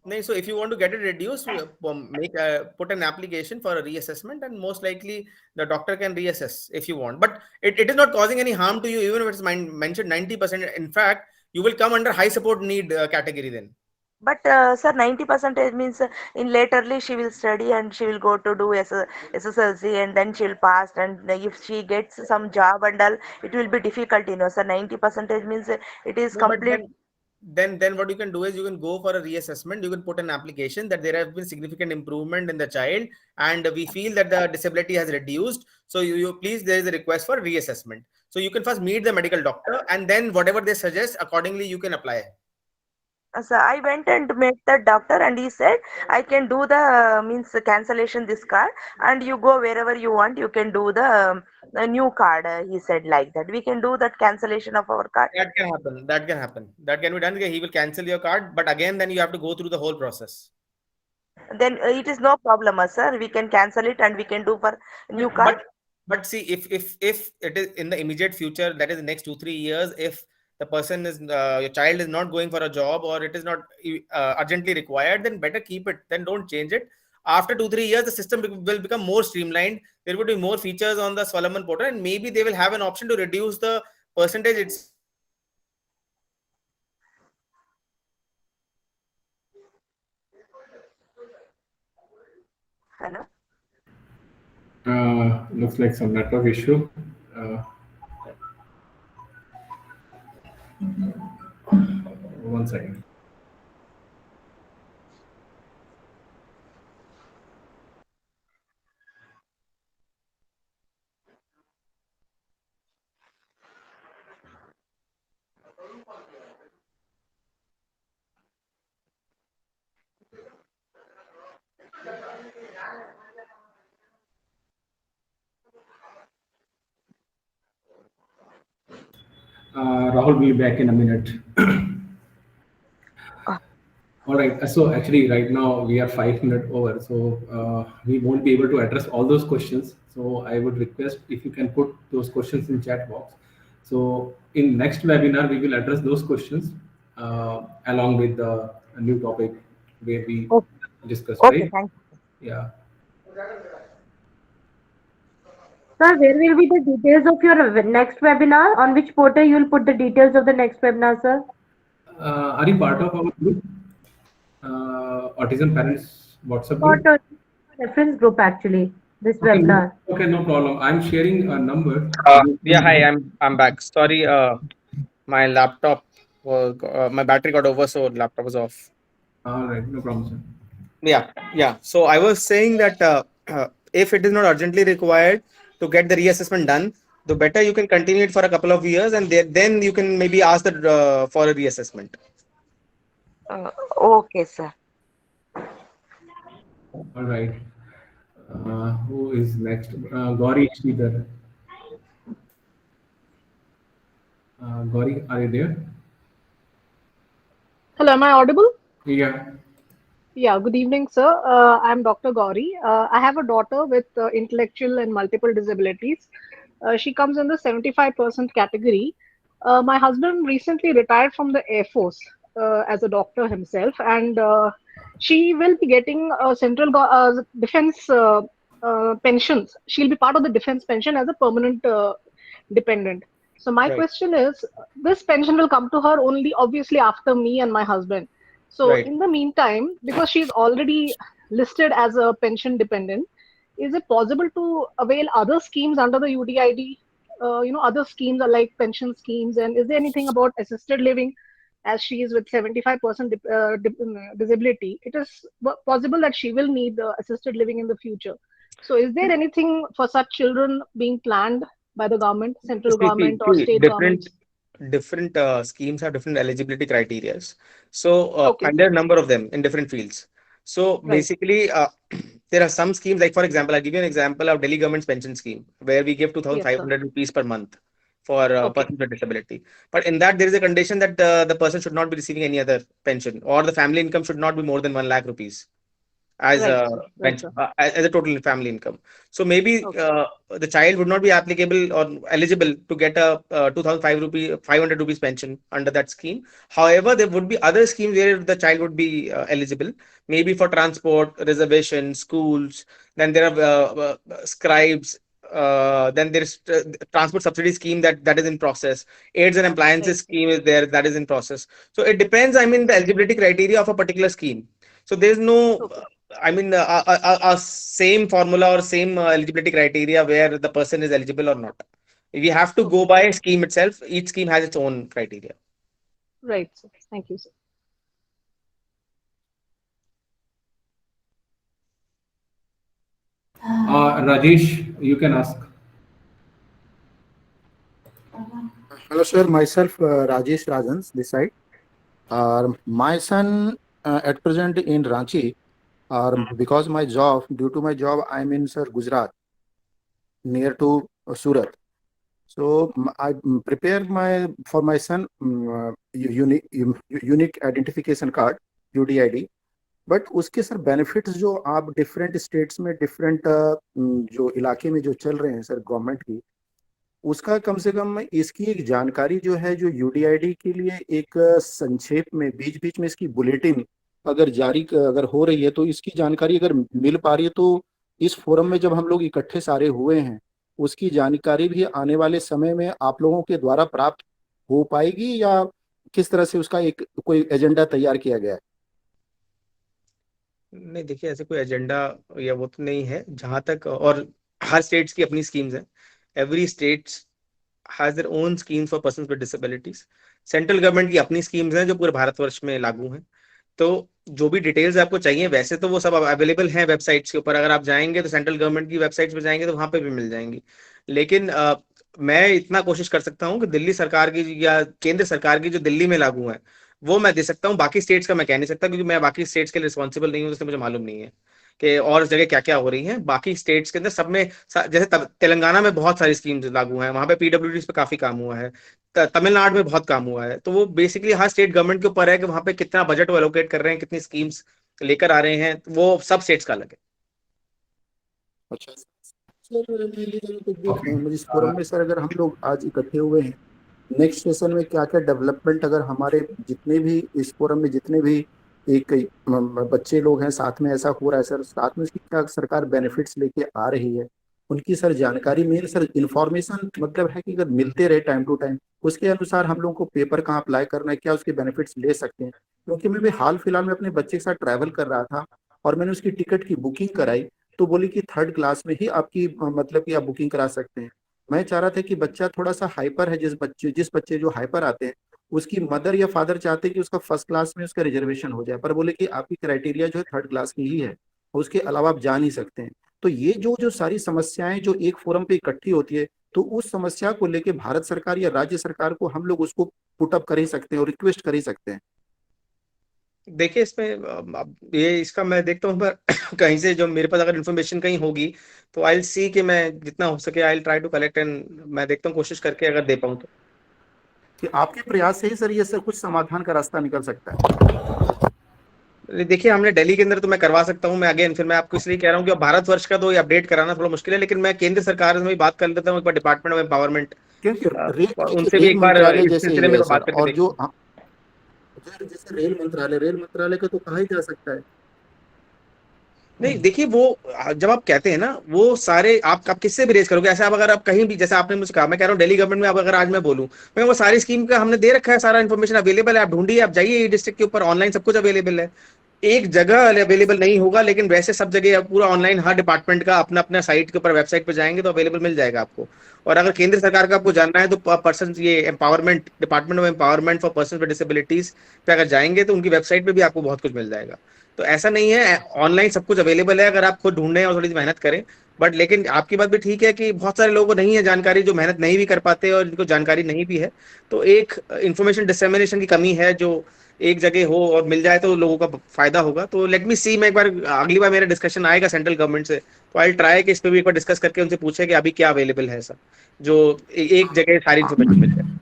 No, so if you want to get it reduced, put an application for a reassessment, and most likely the doctor can reassess if you want. But it is not causing any harm to you, even if it's mentioned 90%. In fact, you will come under high support need category then. But sir, 90% means in laterly she will study and she will go to do SSLC and then she will pass, and if she gets some job and all, it will be difficult, sir. 90% means it is No, but complete. then what you can do is you can go for a reassessment. You can put an application that there have been significant improvement in the child, and we feel that the disability has reduced. So you please, there is a request for reassessment. So you can first meet the medical doctor, and then whatever they suggest, accordingly you can apply. So I went and met the doctor and he said I can do the means cancellation this card, and you go wherever you want, you can do the new card. He said like that we can do that cancellation of our card. That can happen. That can happen. That can be done. He will cancel your card, but again, then you have to go through the whole process. Then it is no problem, sir. We can cancel it and we can do for new card. But see, if it is in the immediate future, that is the next 2-3 years, if the person is your child is not going for a job, or it is not urgently required, then better keep it. Then don't change it. After 2-3 years, the system will become more streamlined. There would be more features on the Solomon portal, and maybe they will have an option to reduce the percentage. It's Hello. Looks like some network issue. One second. Rahul will be back in a minute. All right. So actually, right now we are 5 minutes over, so we won't be able to address all those questions. So I would request if you can put those questions in chat box. So in next webinar, we will address those questions along with the new topic where we discuss. Okay, right? thank you. Yeah. Sir, where will be the details of your next webinar? On which portal you will put the details of the next webinar, sir? Are you part of our group? Autism Parents WhatsApp group? Not a reference group actually. This webinar. Okay, no problem. I'm sharing a number. Yeah, hi, I'm back. Sorry, my laptop was my battery got over, so laptop was off. All right, no problem, sir. Yeah. So I was saying that if it is not urgently required to get the reassessment done, the better you can continue it for a couple of years, and then you can maybe ask for a reassessment. Okay, sir. All right. Who is next? Gauri Sridhar. Gauri, are you there? Hello, am I audible? Yeah. Yeah, good evening, sir. I'm Dr. Gauri. I have a daughter with intellectual and multiple disabilities. She comes in the 75% category. My husband recently retired from the Air Force as a doctor himself, and she will be getting a defense pensions. She'll be part of the defense pension as a permanent dependent. So my Right. question is, this pension will come to her only obviously after me and my husband. So Right. in the meantime, because she's already listed as a pension dependent, is it possible to avail other schemes under the UDID? Other schemes are like pension schemes. And is there anything about assisted living? As she is with 75% disability, it is possible that she will need assisted living in the future. So is there anything for such children being planned by the government, central See, see, government or see, state governments? different schemes have different eligibility criteria. So, Okay, and there are a number of them in different fields. So right. basically, there are some schemes, like for example, I'll give you an example of Delhi government's pension scheme, where we give Yes, sir. 2,500 rupees per month for Okay, persons with disability. But in that, there is a condition that the person should not be receiving any other pension, or the family income should not be more than 1 lakh rupees as right, a sir. Right, pension, sir. as a total family income. So maybe Okay, the child would not be applicable or eligible to get a 500 rupees pension under that scheme. However, there would be other schemes where the child would be eligible, maybe for transport, reservation, schools. Then there are scribes. Then there is transport subsidy scheme that is in process. Aids and appliances right, sir. scheme is there, that is in process. So it depends. I mean, the eligibility criteria of a particular scheme. So there's no Okay, I mean, a same formula or same eligibility criteria where the person is eligible or not. We have to go okay, by scheme itself. Each scheme has its own criteria. right, sir. Thank you, sir. Rajesh, you can ask. Hello, sir. Myself, Rajesh Rajans, this side. My son at present in Ranchi, because my job, due to my job, I'm in sir Gujarat, near to Surat. So I prepared for my son unique identification card, UDID. But उसके sir benefits जो आप different states में different जो इलाके में जो चल रहे हैं सर गवर्नमेंट की, उसका कम से कम इसकी एक जानकारी जो है जो यूडीआईडी के लिए एक संक्षेप में बीच बीच में इसकी बुलेटिन अगर जारी अगर हो रही है तो इसकी जानकारी अगर मिल पा रही है तो इस फोरम में जब हम लोग इकट्ठे सारे हुए हैं उसकी जानकारी भी आने वाले समय में आप लोगों के द्वारा प्राप्त हो पाएगी या किस तरह से उसका एक कोई एजेंडा तैयार किया गया है? नहीं, देखिए ऐसे कोई एजेंडा या वो तो नहीं है जहां तक, और हर स्टेट्स की अपनी स्कीम्स हैं. Every states has their own schemes for persons with disabilities. Central government की अपनी स्कीम्स हैं जो पूरे भारतवर्ष में लागू हैं. तो जो भी डिटेल्स आपको चाहिए वैसे तो वो सब अवेलेबल हैं वेबसाइट्स के ऊपर. अगर आप जाएंगे तो सेंट्रल गवर्नमेंट की वेबसाइट्स पे जाएंगे तो वहां पे भी मिल जाएंगी. लेकिन मैं इतना कोशिश कर सकता हूँ कि दिल्ली सरकार की या केंद्र सरकार की जो दिल्ली में लागू है वो मैं दे सकता हूँ. बाकी स्टेट्स का मैं कह नहीं सकता क्योंकि मैं बाकी स्टेट्स के लिए रिस्पॉन्सिबल नहीं हूँ, इसलिए मुझे मालूम नहीं है कि और जगह क्या क्या हो रही है. बाकी स्टेट्स के अंदर सब में जैसे तेलंगाना में बहुत सारी स्कीम्स लागू हैं, वहां पे पीडब्ल्यूडी पे काफी काम हुआ है. तमिलनाडु में बहुत काम हुआ है. तो वो बेसिकली हर स्टेट गवर्नमेंट के ऊपर है कि वहां पे कितना बजट वो एलोकेट कर रहे हैं, कितनी स्कीम्स लेकर आ रहे हैं. वो सब स्टेट्स का अलग है. अच्छा सर, इस फोरम में सर अगर हम लोग आज इकट्ठे हुए हैं, नेक्स्ट सेशन में क्या क्या डेवलपमेंट अगर हमारे जितने भी इस फोरम में जितने भी एक बच्चे लोग हैं साथ में ऐसा हो रहा है सर, साथ में उसकी क्या सरकार बेनिफिट्स लेके आ रही है उनकी सर जानकारी मेन सर इन्फॉर्मेशन मतलब है कि अगर मिलते रहे टाइम टू टाइम उसके अनुसार हम लोग को पेपर कहाँ अप्लाई करना है, क्या उसके बेनिफिट्स ले सकते हैं. क्योंकि मैं भी हाल फिलहाल में अपने बच्चे के साथ ट्रैवल कर रहा था और मैंने उसकी टिकट की बुकिंग कराई तो बोली कि 3rd क्लास में ही आपकी मतलब कि आप बुकिंग करा सकते हैं. मैं चाह रहा था कि बच्चा थोड़ा सा हाइपर है, जिस बच्चे जो हाइपर आते हैं उसकी मदर या फादर चाहते हैं कि उसका 1st क्लास में उसका रिजर्वेशन हो जाए, पर बोले कि आपकी क्राइटेरिया जो है 3rd क्लास की ही है, उसके अलावा आप जा नहीं सकते हैं. तो ये जो सारी समस्याएं जो एक फोरम पे इकट्ठी होती है तो उस समस्या को लेके भारत सरकार या राज्य सरकार को हम लोग उसको पुटअप कर ही सकते हैं और रिक्वेस्ट कर ही सकते हैं. देखिए इसमें ये इसका मैं देखता हूँ पर कहीं से जो मेरे पास अगर इन्फॉर्मेशन कहीं होगी तो आई विल सी कि मैं जितना हो सके I will try to collect and मैं देखता हूँ कोशिश करके अगर दे पाऊँ तो. कि आपके प्रयास से ही सर ये सर कुछ समाधान का रास्ता निकल सकता है. देखिए हमने दिल्ली के अंदर तो मैं करवा सकता हूँ, मैं अगेन फिर मैं आपको इसलिए कह रहा हूँ कि भारतवर्ष का तो ये अपडेट कराना थोड़ा मुश्किल है, लेकिन मैं केंद्र सरकार से भी बात कर लेता हूँ एक बार, डिपार्टमेंट ऑफ एम्पावरमेंट, क्योंकि उनसे भी रेल एक बार मंत्रालय इस जैसे सिलसिले ये में है तो सर, बात करके और जो देखिए। जैसे रेल मंत्रालय का तो कहा ही जा सकता है। नहीं देखिए वो जब आप कहते हैं ना वो सारे आप किससे भी रेज करोगे, ऐसे आप अगर आप कहीं भी, जैसे आपने मुझसे कहा, मैं कह रहा हूँ दिल्ली गवर्नमेंट में, आप अगर आज मैं बोलूं, मैं वो सारी स्कीम का हमने दे रखा है, सारा इन्फॉर्मेशन अवेलेबल है, आप ढूंढिए, आप जाइए डिस्ट्रिक्ट के ऊपर, ऑनलाइन सब कुछ अवेलेबल है। एक जगह अवेलेबल नहीं होगा, लेकिन वैसे सब जगह पूरा ऑनलाइन, हर डिपार्टमेंट का अपना अपना साइट के ऊपर, वेबसाइट पर जाएंगे तो अवेलेबल मिल जाएगा आपको। और अगर केंद्र सरकार का आपको जानना है तो पर्सन, ये empowerment, department of empowerment for person with disabilities पे अगर जाएंगे तो उनकी वेबसाइट पे भी आपको बहुत कुछ मिल जाएगा। तो ऐसा नहीं है, ऑनलाइन सब कुछ अवेलेबल है अगर आप खुद ढूंढें और थोड़ी सी मेहनत करें। बट लेकिन आपकी बात भी ठीक है कि बहुत सारे लोगों को नहीं है जानकारी, जो मेहनत नहीं भी कर पाते और जिनको जानकारी नहीं भी है, तो एक इंफॉर्मेशन डिसेमिनेशन की कमी है, जो एक जगह हो और मिल जाए तो लोगों का फायदा होगा। तो लेट मी सी, मैं एक बार अगली बार मेरा डिस्कशन आएगा सेंट्रल गवर्नमेंट से, तो आई ट्राई कि इस पे भी एक बार डिस्कस करके उनसे पूछे कि अभी क्या अवेलेबल है, ऐसा जो एक जगह सारी इन्फॉर्मेशन मिल जाए।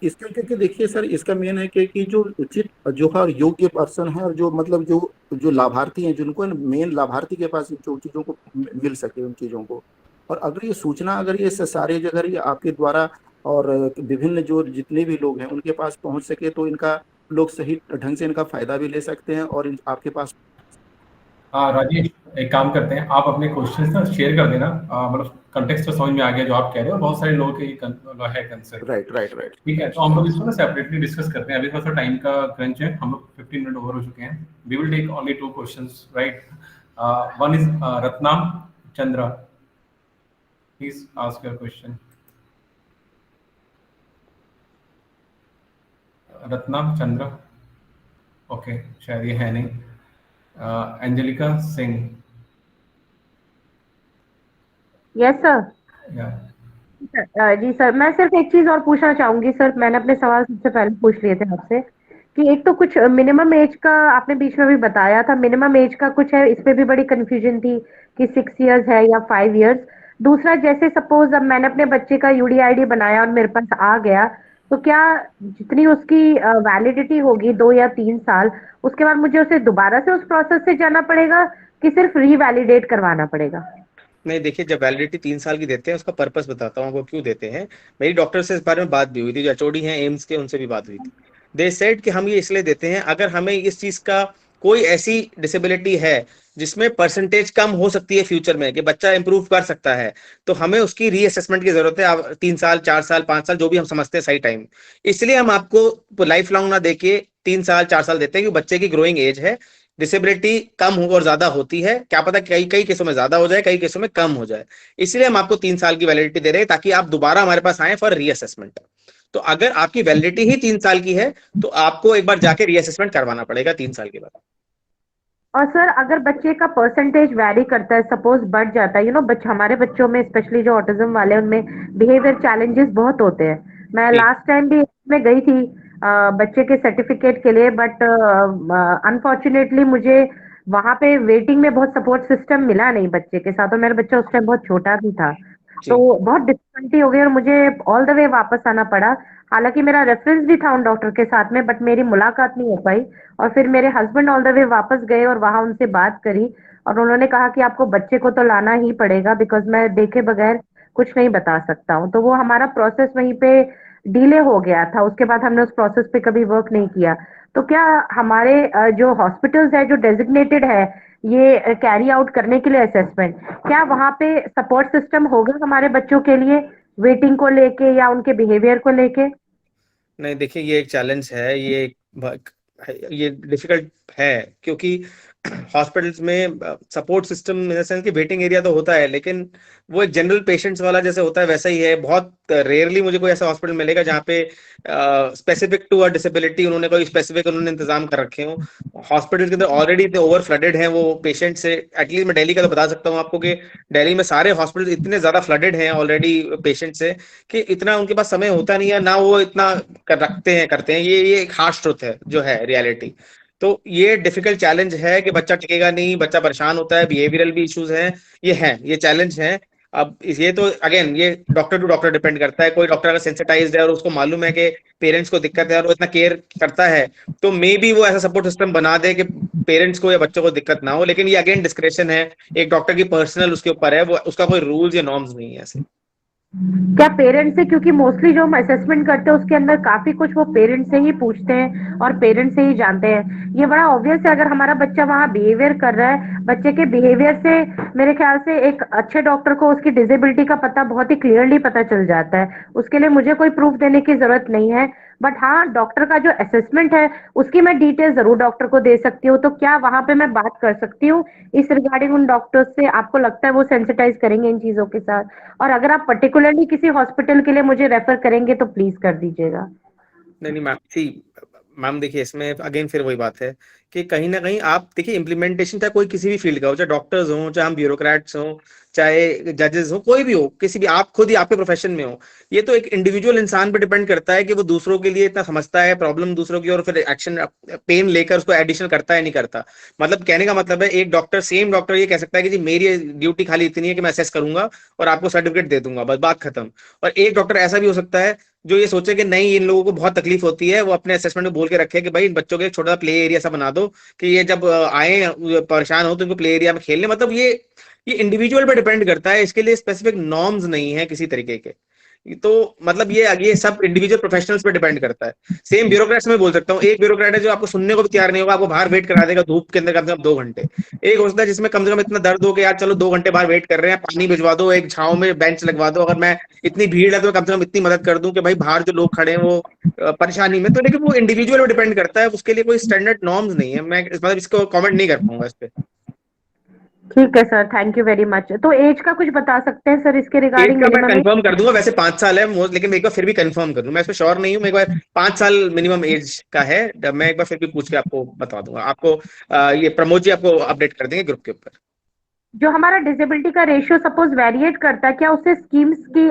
इसका क्योंकि देखिए सर, इसका मेन है कि जो उचित, जो हर योग्य पर्सन है, और जो मतलब जो जो लाभार्थी हैं, जिनको मेन लाभार्थी के पास जो चीजों को मिल सके उन चीजों को। और अगर ये सूचना, अगर ये सारे जगह ये आपके द्वारा और विभिन्न जो जितने भी लोग हैं उनके पास पहुंच सके, तो इनका लोग सही ढंग से इनका फायदा भी ले सकते हैं और आपके पास। राजेश, एक काम करते हैं, आप अपने क्वेश्चंस ना शेयर कर देना, मतलब कंटेक्स्ट तो समझ में आ गया जो आप कह रहे हो, बहुत सारे लोगों के है कंसर्न। राइट। ठीक है, तो हम लोग इसको ना सेपरेटली डिस्कस करते हैं, अभी थोड़ा सा टाइम का क्रंच है, हम लोग 15 मिनट ओवर हो चुके हैं। We will take only 2 questions, right? One is Ratnam Chandra, please ask your question. Ratnam Chandra, okay, शायद ये है नहीं। एंजेलिका सिंह। Yes sir. जी सर, मैं सिर्फ एक चीज और पूछना चाहूंगी सर, मैंने अपने सवाल सबसे पहले पूछ लिए थे आपसे, कि एक तो कुछ मिनिमम एज का आपने बीच में भी बताया था, मिनिमम एज का कुछ है, इस पे भी बड़ी कंफ्यूजन थी कि 6 इयर्स है या 5 इयर्स। दूसरा, जैसे सपोज अब मैंने अपने बच्चे का यूडीआईडी बनाया और मेरे पास आ गया, तो क्या जितनी उसकी वैलिडिटी होगी 2 या 3 साल, उसके बाद मुझे उसे दोबारा से उस प्रोसेस से जाना पड़ेगा कि सिर्फ रीवैलिडेट करवाना पड़ेगा? नहीं देखिए, जब वैलिडिटी 3 साल की देते हैं उसका पर्पस बताता हूँ आपको क्यों देते हैं। मेरी डॉक्टर से इस बारे में बात भी हुई थी, जो एचओडी हैं एम्स के, उनसे भी बात हुई थी। दे सेड कि हम ये इसलिए देते हैं, अगर हमें इस चीज का कोई ऐसी डिसेबिलिटी है जिसमें परसेंटेज कम हो सकती है फ्यूचर में, कि बच्चा इंप्रूव कर सकता है, तो हमें उसकी रीअसेसमेंट की जरूरत है। 3 साल, 4 साल, 5 साल, जो भी हम समझते हैं सही टाइम, इसलिए हम आपको लाइफ लॉन्ग ना देके 3 साल 4 साल देते हैं, कि बच्चे की ग्रोइंग एज है, डिसेबिलिटी कम हो और ज्यादा होती है, क्या पता कई कई केसों में ज्यादा हो जाए, कई केसों में कम हो जाए, इसलिए हम आपको 3 साल की वैलिडिटी दे रहे हैं, ताकि आप दोबारा हमारे पास आए फॉर रीअसेसमेंट। तो अगर आपकी वैलिडिटी ही 3 साल की है तो आपको एक बार जाके रीअसेसमेंट करवाना पड़ेगा 3 साल के बाद। और सर, अगर बच्चे का परसेंटेज वैरी करता है, सपोज बढ़ जाता है, बच्चे, हमारे बच्चों में स्पेशली जो ऑटिज्म वाले, उनमें बिहेवियर चैलेंजेस बहुत होते हैं। मैं लास्ट टाइम भी में गई थी बच्चे के सर्टिफिकेट के लिए, बट अनफॉर्चुनेटली मुझे वहां पे वेटिंग में बहुत सपोर्ट सिस्टम मिला नहीं बच्चे के साथ, और मेरा बच्चा उस टाइम बहुत छोटा भी था, तो बहुत डिफिकल्टी हो गई और मुझे ऑल द वे वापस आना पड़ा। हालांकि मेरा रेफरेंस भी था उन डॉक्टर के साथ में, बट मेरी मुलाकात नहीं हो पाई। और फिर मेरे हस्बैंड ऑल द वे वापस गए और वहां उनसे बात करी, और उन्होंने कहा कि आपको बच्चे को तो लाना ही पड़ेगा, बिकॉज मैं देखे बगैर कुछ नहीं बता सकता हूँ। तो वो हमारा प्रोसेस वहीं पे डिले हो गया था, उसके बाद हमने उस प्रोसेस पे कभी वर्क नहीं किया। तो क्या हमारे जो हॉस्पिटल्स है, जो डेजिग्नेटेड है ये कैरी आउट करने के लिए असेसमेंट, क्या वहां पे सपोर्ट सिस्टम होगा हमारे बच्चों के लिए, वेटिंग को लेके या उनके बिहेवियर को लेके? नहीं देखिए, ये एक चैलेंज है, ये डिफिकल्ट है, क्योंकि हॉस्पिटल्स में support system in the sense कि वेटिंग एरिया तो होता है, लेकिन वो एक जनरल पेशेंट्स वाला जैसे होता है वैसा ही है। बहुत रेयरली मुझे कोई ऐसा हॉस्पिटल मिलेगा जहाँ पे स्पेसिफिक टू अ डिसेबिलिटी उन्होंने कोई स्पेसिफिक इंतजाम कर रखे हो। हॉस्पिटल के अंदर ऑलरेडी इतने ओवर फ्लडेड हैं वो पेशेंट से। एटलीस्ट मैं दिल्ली का तो बता सकता हूँ आपको कि दिल्ली में सारे हॉस्पिटल इतने ज्यादा फ्लडेड हैं ऑलरेडी पेशेंट से, कि इतना उनके पास समय होता नहीं है, ना वो इतना करते हैं। ये एक हार्श ट्रुथ है जो है रियलिटी। तो ये डिफिकल्ट चैलेंज है कि बच्चा टिकेगा नहीं, बच्चा परेशान होता है, बिहेवियरल भी इश्यूज हैं, ये चैलेंज है। अब ये तो अगेन ये डॉक्टर टू डॉक्टर डिपेंड करता है। कोई डॉक्टर अगर सेंसिटाइज्ड है और उसको मालूम है कि पेरेंट्स को दिक्कत है और वो इतना केयर करता है, तो मे बी वो ऐसा सपोर्ट सिस्टम बना दे कि पेरेंट्स को या बच्चों को दिक्कत ना हो। लेकिन ये अगेन डिस्क्रेशन है, एक डॉक्टर की पर्सनल उसके ऊपर है, वो उसका कोई रूल्स या नॉर्म्स नहीं है ऐसे। क्या पेरेंट्स से, क्योंकि मोस्टली जो हम असेसमेंट करते हैं उसके अंदर काफी कुछ वो पेरेंट्स से ही पूछते हैं और पेरेंट्स से ही जानते हैं। ये बड़ा ऑब्वियस है, अगर हमारा बच्चा वहाँ बिहेवियर कर रहा है, बच्चे के बिहेवियर से मेरे ख्याल से एक अच्छे डॉक्टर को उसकी डिसेबिलिटी का पता बहुत ही क्लियरली पता चल जाता है। उसके लिए मुझे कोई प्रूफ देने की जरूरत नहीं है। बट हाँ, डॉक्टर का जो असेसमेंट है उसकी मैं डिटेल जरूर डॉक्टर को दे सकती हूँ। तो क्या वहां पे मैं बात कर सकती हूँ इस रिगार्डिंग उन डॉक्टर्स से? आपको लगता है वो सेंसिटाइज करेंगे इन चीजों के साथ? और अगर आप पर्टिकुलरली किसी हॉस्पिटल के लिए मुझे रेफर करेंगे तो प्लीज कर दीजिएगा। नहीं मैम, सी मैम देखिए, इसमें अगेन फिर वही बात है कि कहीं ना कहीं आप देखिए, इम्प्लीमेंटेशन चाहे कोई किसी भी फील्ड का हो, चाहे डॉक्टर्स हो, चाहे हम ब्यूरोक्रेट्स हो, चाहे जजेस हो, कोई भी हो, किसी भी, आप खुद ही आपके प्रोफेशन में हो, ये तो एक इंडिविजुअल इंसान पे डिपेंड करता है कि वो दूसरों के लिए इतना समझता है प्रॉब्लम दूसरों की, और फिर एक्शन पेन लेकर उसको एडिशनल करता है नहीं करता। मतलब कहने का मतलब है, एक डॉक्टर, सेम डॉक्टर ये कह सकता है कि जी मेरी ड्यूटी खाली इतनी है कि मैं असेस करूंगा और आपको सर्टिफिकेट दे दूंगा, बस बात खत्म। और एक डॉक्टर ऐसा भी हो सकता है जो ये सोचे कि नहीं, इन लोगों को बहुत तकलीफ होती है, वो अपने असेसमेंट में बोल के रखे कि भाई इन बच्चों के एक छोटा सा प्ले एरिया सा बना दो कि ये जब आए परेशान हो तो इनको प्ले एरिया में खेलने। मतलब ये इंडिविजुअल पे डिपेंड करता है, इसके लिए स्पेसिफिक नॉर्म्स नहीं है किसी तरीके के। तो मतलब ये सब इंडिविजुअल प्रोफेशनल्स पे डिपेंड करता है। सेम ब्यूरोक्रेट्स में बोल सकता हूँ, एक ब्यूरोक्रेट है जो आपको सुनने को भी तैयार नहीं होगा, आपको बाहर वेट करा देगा धूप के अंदर कम से कम 2 घंटे। एक हो सकता है जिसमें कम से कम इतना दर्द हो कि यार चलो 2 घंटे बाहर वेट कर रहे हैं, पानी भिजवा दो, एक छांव में बेंच लगवा दो, अगर मैं इतनी भीड़ है तो कम से कम इतनी मदद कर दूं कि भाई बाहर जो लोग खड़े हैं वो परेशानी में। तो लेकिन वो इंडिविजुअल पे डिपेंड करता है, उसके लिए कोई स्टैंडर्ड नॉर्म्स नहीं है। मैं मतलब इसको कमेंट नहीं कर पाऊंगा इस पे। ठीक है sir, thank you very much. तो एज का कुछ बता सकते हैं सर इसके एज रिगार्डिंग? का मैं मिनिमम कंफर्म कर दूंगा, वैसे 5 साल है लेकिन एक बार फिर भी कंफर्म कर दूं, मैं इस पे श्योर नहीं हूँ। मैं एक बार 5 साल मिनिमम एज का है, मैं एक बार फिर भी पूछ के आपको बता दूंगा। आपको ये प्रमोद जी आपको अपडेट कर देंगे ग्रुप के ऊपर। जो हमारा डिसेबिलिटी का रेशियो सपोज वेरिएट करता है, क्या उससे स्कीम्स की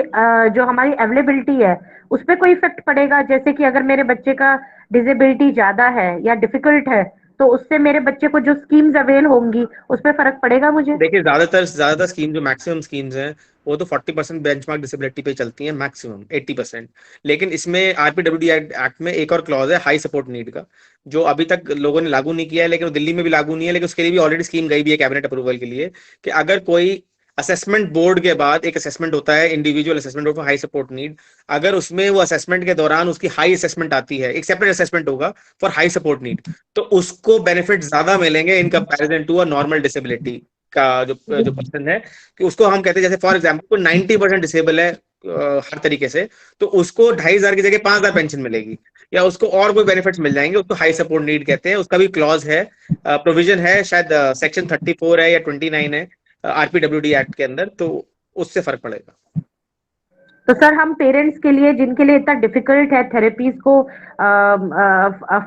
जो हमारी अवेलेबिलिटी है उस पर कोई इफेक्ट पड़ेगा? जैसे कि अगर मेरे बच्चे का डिसेबिलिटी ज्यादा है या डिफिकल्ट है तो उससे मेरे बच्चे को जो स्कीम्स अवेल होंगी उस पर फर्क पड़ेगा मुझे? देखिए, ज्यादातर स्कीम, जो मैक्सिमम स्कीम्स हैं वो तो 40% बेंचमार्क डिसेबिलिटी पे चलती हैं, मैक्सिमम 80%। लेकिन इसमें आरपीडब्ल्यूडी एक्ट में एक और क्लॉज है हाई सपोर्ट नीड का, जो अभी तक लोगों ने लागू नहीं किया है, लेकिन दिल्ली में भी लागू नहीं है, लेकिन उसके लिए भी ऑलरेडी स्कीम गई भी है कैबिनेट अप्रूवल के लिए, कि अगर कोई असेसमेंट बोर्ड के बाद एक असेसमेंट होता है, individual assessment of high support need, अगर उसमें वो असेसमेंट के दौरान उसकी हाई असेसमेंट आती है, एक सेपरेट असेसमेंट होगा फॉर हाई सपोर्ट नीड, तो उसको बेनिफिट ज्यादा मिलेंगे in comparison to a normal disability का जो पर्सन है। कि उसको हम कहते हैं, जैसे फॉर एग्जाम्पल कोई 90% डिसेबल है हर तरीके से, तो उसको 2,500 की जगह 5,000 पेंशन मिलेगी, या उसको और कोई बेनिफिट्स मिल जाएंगे, उसको हाई सपोर्ट नीड कहते हैं। उसका भी क्लॉज है, प्रोविजन है, शायद सेक्शन 34 है या 29 है आरपीडब्ल्यूडी एक्ट के अंदर, तो उससे फर्क पड़ेगा। तो सर हम पेरेंट्स के लिए जिनके लिए इतना डिफिकल्ट है थेरेपीज को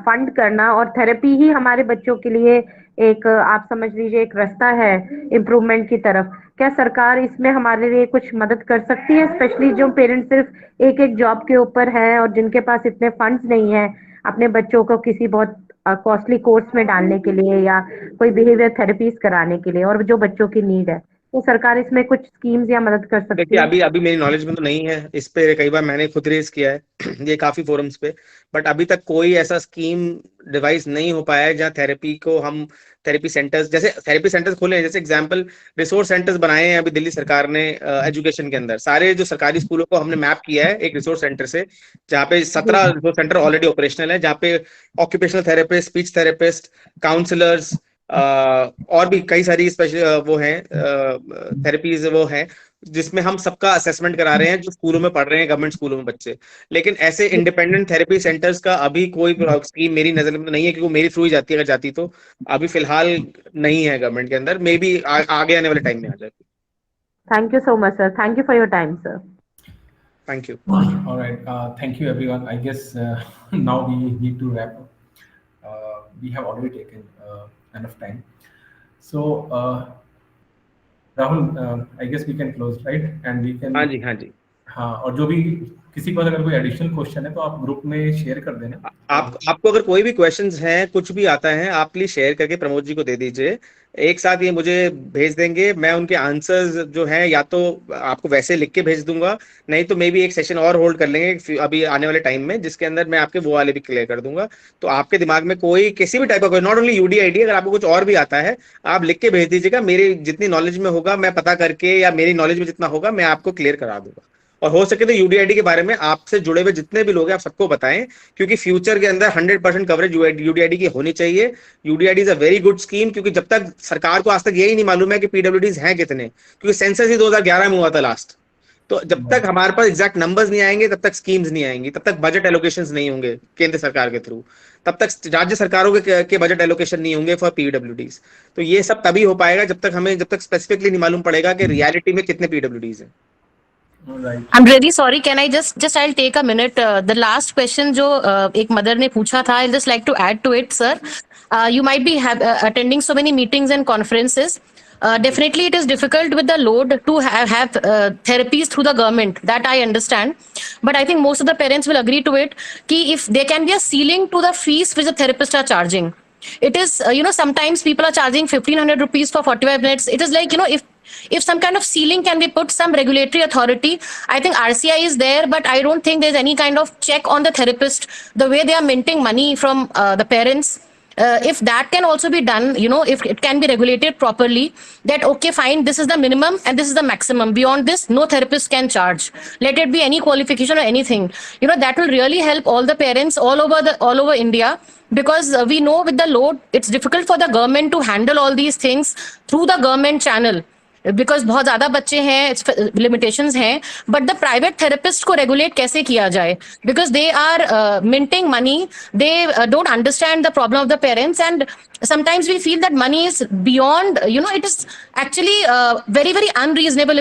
फंड करना, और थेरेपी ही हमारे बच्चों के लिए एक आप समझ लीजिए एक रास्ता है इम्प्रूवमेंट की तरफ, क्या सरकार इसमें हमारे लिए कुछ मदद कर सकती है? स्पेशली जो पेरेंट्स सिर्फ एक एक जॉब के ऊपर हैं और जिनके पास इतने फंड्स नहीं है अपने बच्चों को किसी बहुत कॉस्टली कोर्स में डालने के लिए या कोई बिहेवियर थेरेपीज कराने के लिए, और जो बच्चों की नीड है, तो सरकार इसमें कुछ स्कीम्स या मदद कर सकती देखिए, है? अभी अभी मेरी नॉलेज में तो नहीं है इस पे, कई बार मैंने खुद रेज किया है ये काफी फोरम्स पे, बट अभी तक कोई ऐसा स्कीम डिवाइस नहीं हो पाया है जहाँ थेरेपी को हम, थेरेपी सेंटर्स, जैसे थेरेपी सेंटर्स खोले हैं, जैसे एग्जांपल रिसोर्स सेंटर्स बनाए हैं अभी दिल्ली सरकार ने एजुकेशन के अंदर। सारे जो सरकारी स्कूलों को हमने मैप किया है एक रिसोर्स सेंटर से, जहाँ पे 17 रिसोर्स सेंटर ऑलरेडी ऑपरेशनल है, जहाँ पे occupational therapist, speech therapist, counsellors, और भी कई सारी स्पेशल वो हैं थेरेपीज वो हैं, जिसमें हम सबका असेसमेंट करा रहे हैं जो स्कूलों में पढ़ रहे हैं, गवर्नमेंट स्कूलों में बच्चे। लेकिन ऐसे इंडिपेंडेंट थेरेपी सेंटर्स का अभी कोई स्कीम मेरी नजर में नहीं है, क्योंकि मेरी थ्रू ही जाती है, अगर जाती तो अभी फिलहाल नहीं है गवर्नमेंट के अंदर, मे बी आगे आने वाले टाइम में आ जाएगी। Thank you so much, sir. Thank you for your time, sir. Thank you. All right. Thank you, everyone. I guess now we need to wrap up. We have already taken enough time. So, Rahul, I guess we can close, right? And we can. हाँ जी, हाँ जी। हाँ, और जो भी किसी को अगर कोई एडिशनल क्वेश्चन है तो आप ग्रुप में शेयर कर देना। आपको अगर कोई भी क्वेश्चंस हैं, कुछ भी आता है, आप प्लीज शेयर करके प्रमोद जी को दे दीजिए। एक साथ ये मुझे भेज देंगे, मैं उनके आंसर्स जो हैं या तो आपको वैसे लिख के भेज दूंगा, नहीं तो मे भी एक सेशन और होल्ड कर लेंगे अभी आने वाले टाइम में, जिसके अंदर मैं आपके वो वाले भी क्लियर कर दूंगा। तो आपके दिमाग में कोई किसी भी टाइप का, नॉट ओनली यूडीआईडी, अगर आपको कुछ और भी आता है आप लिख के भेज दीजिएगा। मेरी जितनी नॉलेज में होगा मैं पता करके, या मेरी नॉलेज में जितना होगा मैं आपको क्लियर करा दूंगा। और हो सके तो यूडीआईडी के बारे में आपसे जुड़े हुए जितने भी लोग हैं आप सबको बताएं, क्योंकि फ्यूचर के अंदर 100% कवरेज यूडीआईडी की होनी चाहिए। UDID is a very good scheme, क्योंकि जब तक सरकार को आज तक यही नहीं मालूम है कि पीडब्ल्यूडीज हैं कितने, क्योंकि सेंसस ही 2011 में हुआ था लास्ट। तो जब तक हमारे पास एग्जैक्ट नंबर्स नहीं आएंगे, तब तक स्कीम्स नहीं आएंगी, तब तक बजट एलोकेशंस नहीं होंगे केंद्र सरकार के थ्रू, तब तक राज्य सरकारों के बजट एलोकेशन नहीं होंगे फॉर पीडब्ल्यूडीज। तो ये सब तभी हो पाएगा जब तक स्पेसिफिकली नहीं मालूम पड़ेगा कि रियलिटी में कितने पीडब्ल्यूडीज हैं। I'm really sorry. Can I just I'll take a minute. The last question जो एक mother ने पूछा था, I'll just like to add to it, sir. You might be attending so many meetings and conferences. Definitely, it is difficult with the load to have therapies through the government. That I understand, but I think most of the parents will agree to it. Ki if there can be a ceiling to the fees which the therapists are charging, it is sometimes people are charging 1,500 rupees for 45 minutes. It is like if some kind of ceiling can be put, some regulatory authority. I think RCI is there, but I don't think there's any kind of check on the therapist, the way they are minting money from the parents. If that can also be done, if it can be regulated properly, that okay, fine, this is the minimum and this is the maximum. Beyond this, no therapist can charge. Let it be any qualification or anything. That will really help all the parents all over India, because we know with the load, it's difficult for the government to handle all these things through the government channel. Because बहुत ज्यादा बच्चे हैं, limitations हैं, but the private therapist को regulate कैसे किया जाए, because they are minting money, they don't understand the problem of the parents, and sometimes we feel that money is beyond, it is actually very very unreasonable.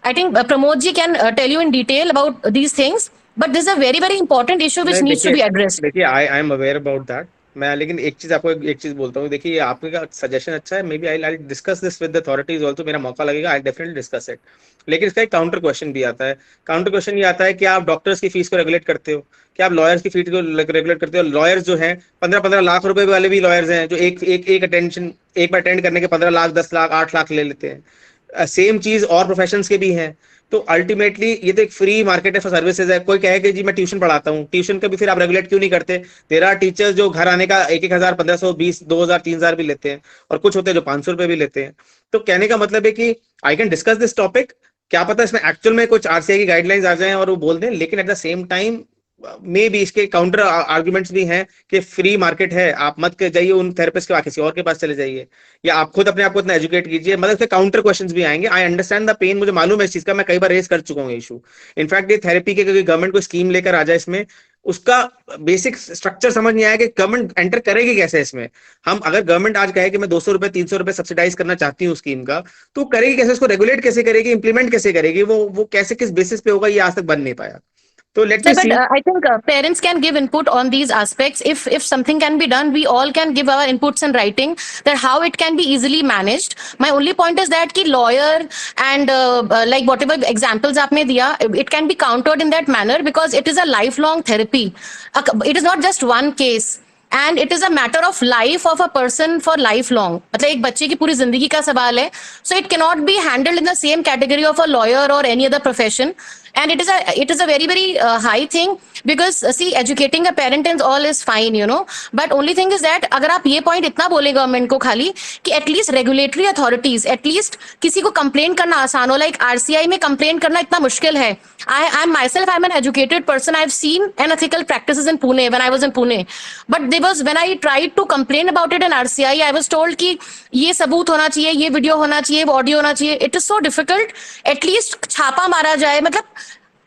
I think Pramod ji can tell you in detail about these things, but this is a very very important issue which needs to be addressed. देखिए, I am aware about that. मैं लेकिन एक चीज बोलता हूँ, देखिए आपका suggestion अच्छा है, maybe I discuss this with the authorities also, मेरा मौका लगेगा, आई डेफिनेटली डिस्कस इट। लेकिन इसका एक काउंटर क्वेश्चन भी आता है। काउंटर क्वेश्चन ये आता है कि आप डॉक्टर्स की फीस को रेगुलेट करते हो, क्या आप लॉयर्स की फीस को रेगुलेट करते हो? लॉयर्स जो हैं 15-15 लाख रुपए वाले भी लॉयर्स हैं, जो एक बार अटेंड करने के 15 लाख, 10 लाख, 8 लाख ले लेते हैं। सेम चीज और प्रोफेशंस के भी हैं। तो अल्टीमेटली ये तो एक फ्री मार्केट है फॉर सर्विसेज है। कोई कहे कि जी मैं ट्यूशन पढ़ाता हूँ, ट्यूशन का भी फिर आप रेगुलेट क्यों नहीं करते? देयर आर टीचर्स जो घर आने का 1,000, 1,500, 20, 2,000, 3,000 भी लेते हैं, और कुछ होते हैं जो 500 रुपए भी लेते हैं। तो कहने का मतलब है कि I can discuss this topic, क्या पता इसमें एक्चुअल में कुछ आरसीआई की गाइडलाइंस आ जाएं और वो बोल दें, लेकिन एट द सेम टाइम मे भी इसके काउंटर आर्गुमेंट्स भी हैं कि फ्री मार्केट है, आप मत जाइए उन थेरेपिस्ट के पास, किसी और के पास चले जाइए, या आप खुद अपने आप को इतना एजुकेट कीजिए। मतलब इसके काउंटर क्वेश्चंस भी आएंगे। आई अंडरस्टैंड द पेन, मुझे मालूम है इस चीज का, मैं कई बार रेज कर चुका हूँ इशू। इनफैक्ट ये थेरेपी के गवर्नमेंट को स्कीम लेकर आ जाए, इसमें उसका बेसिक स्ट्रक्चर समझ नहीं आया कि गवर्नमेंट एंटर करेगी कैसे इसमें। हम अगर गवर्नमेंट आज कहे कि मैं 200 रुपए 300 रुपए सब्सिडाइज करना चाहती हूँ स्कीम का, तो करेगी कैसे? उसको रेगुलेट कैसे करेगी? इंप्लीमेंट कैसे करेगी? वो कैसे, किस बेसिस पे होगा? ये आज तक बन नहीं पाया। So let me see. I think parents can give input on these aspects. If something can be done, we all can give our inputs in writing that how it can be easily managed. My only point is that ki lawyer and like whatever examples aapne diya, it can be countered in that manner, because it is a lifelong therapy. It is not just one case. And it is a matter of life of a person for lifelong. मतलब एक बच्चे की पूरी जिंदगी का सवाल है. So it cannot be handled in the same category of a lawyer or any other profession. And it is a very very high thing, because see, educating a parent and all is fine, but only thing is that अगर आप ये point इतना बोले government को खाली कि at least regulatory authorities, at least किसी को complain करना आसान हो, like RCI में complain करना इतना मुश्किल है. I'm an educated person. I've seen unethical practices in Pune when I was in Pune, but when I tried to complain about it in RCI, I was told कि ये सबूत होना चाहिए, ये वीडियो होना चाहिए, वो ऑडियो होना चाहिए. It is so difficult. At least छापा मारा जाए, मतलब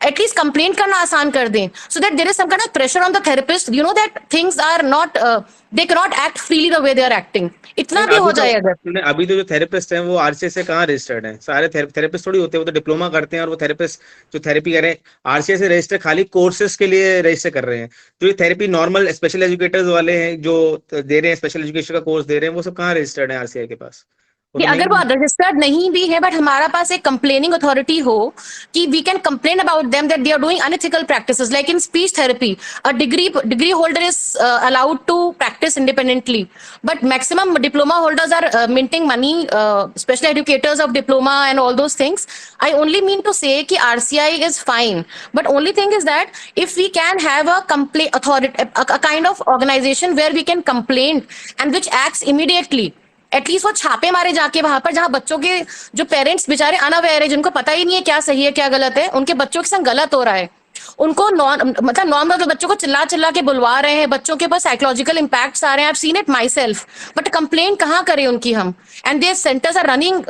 at least complain करना आसान कर दें, so that there is some kind of pressure on the therapist, that things are not they cannot act freely the way they are acting. इतना भी हो जाए अगर। अभी तो जो थेरेपिस्ट हैं वो आरसीआई से कहाँ रजिस्टर्ड हैं? सारे थेरेपिस्ट थोड़ी होते हैं, वो तो डिप्लोमा करते हैं, और वो थेरेपिस्ट जो थेरेपी कर रहे हैं आरसीआई से रजिस्टर खाली कोर्सेज के लिए रजिस्टर कर रहे हैं। जो ये थेरेपी नॉर्मल स्पेशल एजुकेटर्स वाले हैं जो दे रहे हैं, स्पेशल एजुकेशन का कोर्स दे रहे हैं, वो सब कहाँ रजिस्टर्ड है आरसीआई के पास? कि अगर वो रजिस्टर्ड नहीं भी है बट हमारा पास एक कंप्लेनिंग अथॉरिटी हो कि we can complain about them that they are doing unethical practices like in speech therapy a degree holder is allowed to practise independently but maximum diploma holders are minting money special educators of diploma and all those things I only mean to say कि RCI is fine but only thing is that if we can have a complaint authority a kind of organization where we can complain and which acts immediately at least वो छापे मारे जाके वहां पर जहां बच्चों के जो पेरेंट्स बेचारे अनअवेयर है जिनको पता ही नहीं है क्या सही है क्या गलत है उनके बच्चों के संग गलत हो रहा है उनको मतलब नॉर्मल बच्चों को चिल्ला चिल्ला के बुलवा रहे हैं बच्चों के ऊपर साइकोलॉजिकल इम्पैक्ट्स आ रहे हैं I have seen it myself but complaint कहाँ करें उनकी हम and their centres are running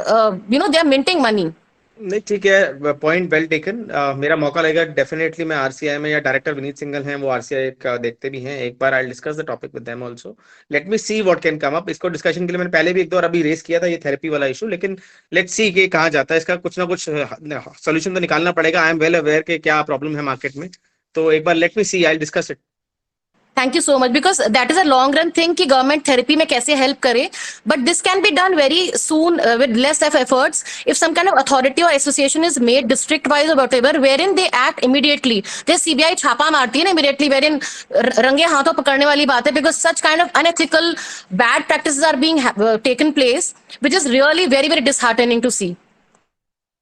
they are minting money नहीं ठीक है पॉइंट वेल टेकन मेरा मौका लगेगा डेफिनेटली मैं RCI में या डायरेक्टर विनीत सिंघल हैं वो RCI का देखते भी हैं एक बार I discuss the topic with them also let me see what can come up इसको डिस्कशन के लिए मैंने पहले भी एक दो बार अभी रेस किया था ये थेरेपी वाला इशू लेकिन लेट्स सी कि कहाँ जाता है इसका कुछ ना कुछ सोल्यूशन तो निकालना पड़ेगा आई एम वेल अवेयर कि क्या प्रॉब्लम है मार्केट में तो एक बार let me see I will discuss it Thank you so much because that is a long run thing कि government therapy में कैसे help करे but this can be done very soon with less of efforts if some kind of authority or association is made district wise or whatever wherein they act immediately जैसे CBI छापा मारती है ना immediately wherein रंगे हाथों पकड़ने वाली बात है because such kind of unethical bad practices are being taken place which is really very very disheartening to see.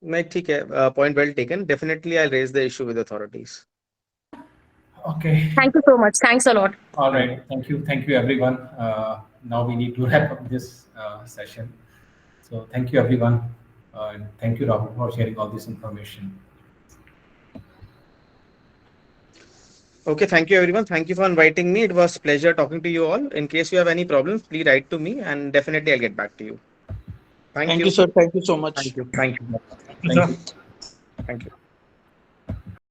नहीं ठीक है point well taken definitely I'll raise the issue with authorities. Okay. Thank you so much. Thanks a lot. All right. Thank you everyone. Now we need to wrap up this session. So thank you everyone. And thank you Rahul for sharing all this information. Okay, thank you everyone. Thank you for inviting me. It was pleasure talking to you all. In case you have any problems, please write to me and definitely I'll get back to you. Thank you. Thank you, sir. Thank you so much. Thank you. Thank you. Thank you. Thank you.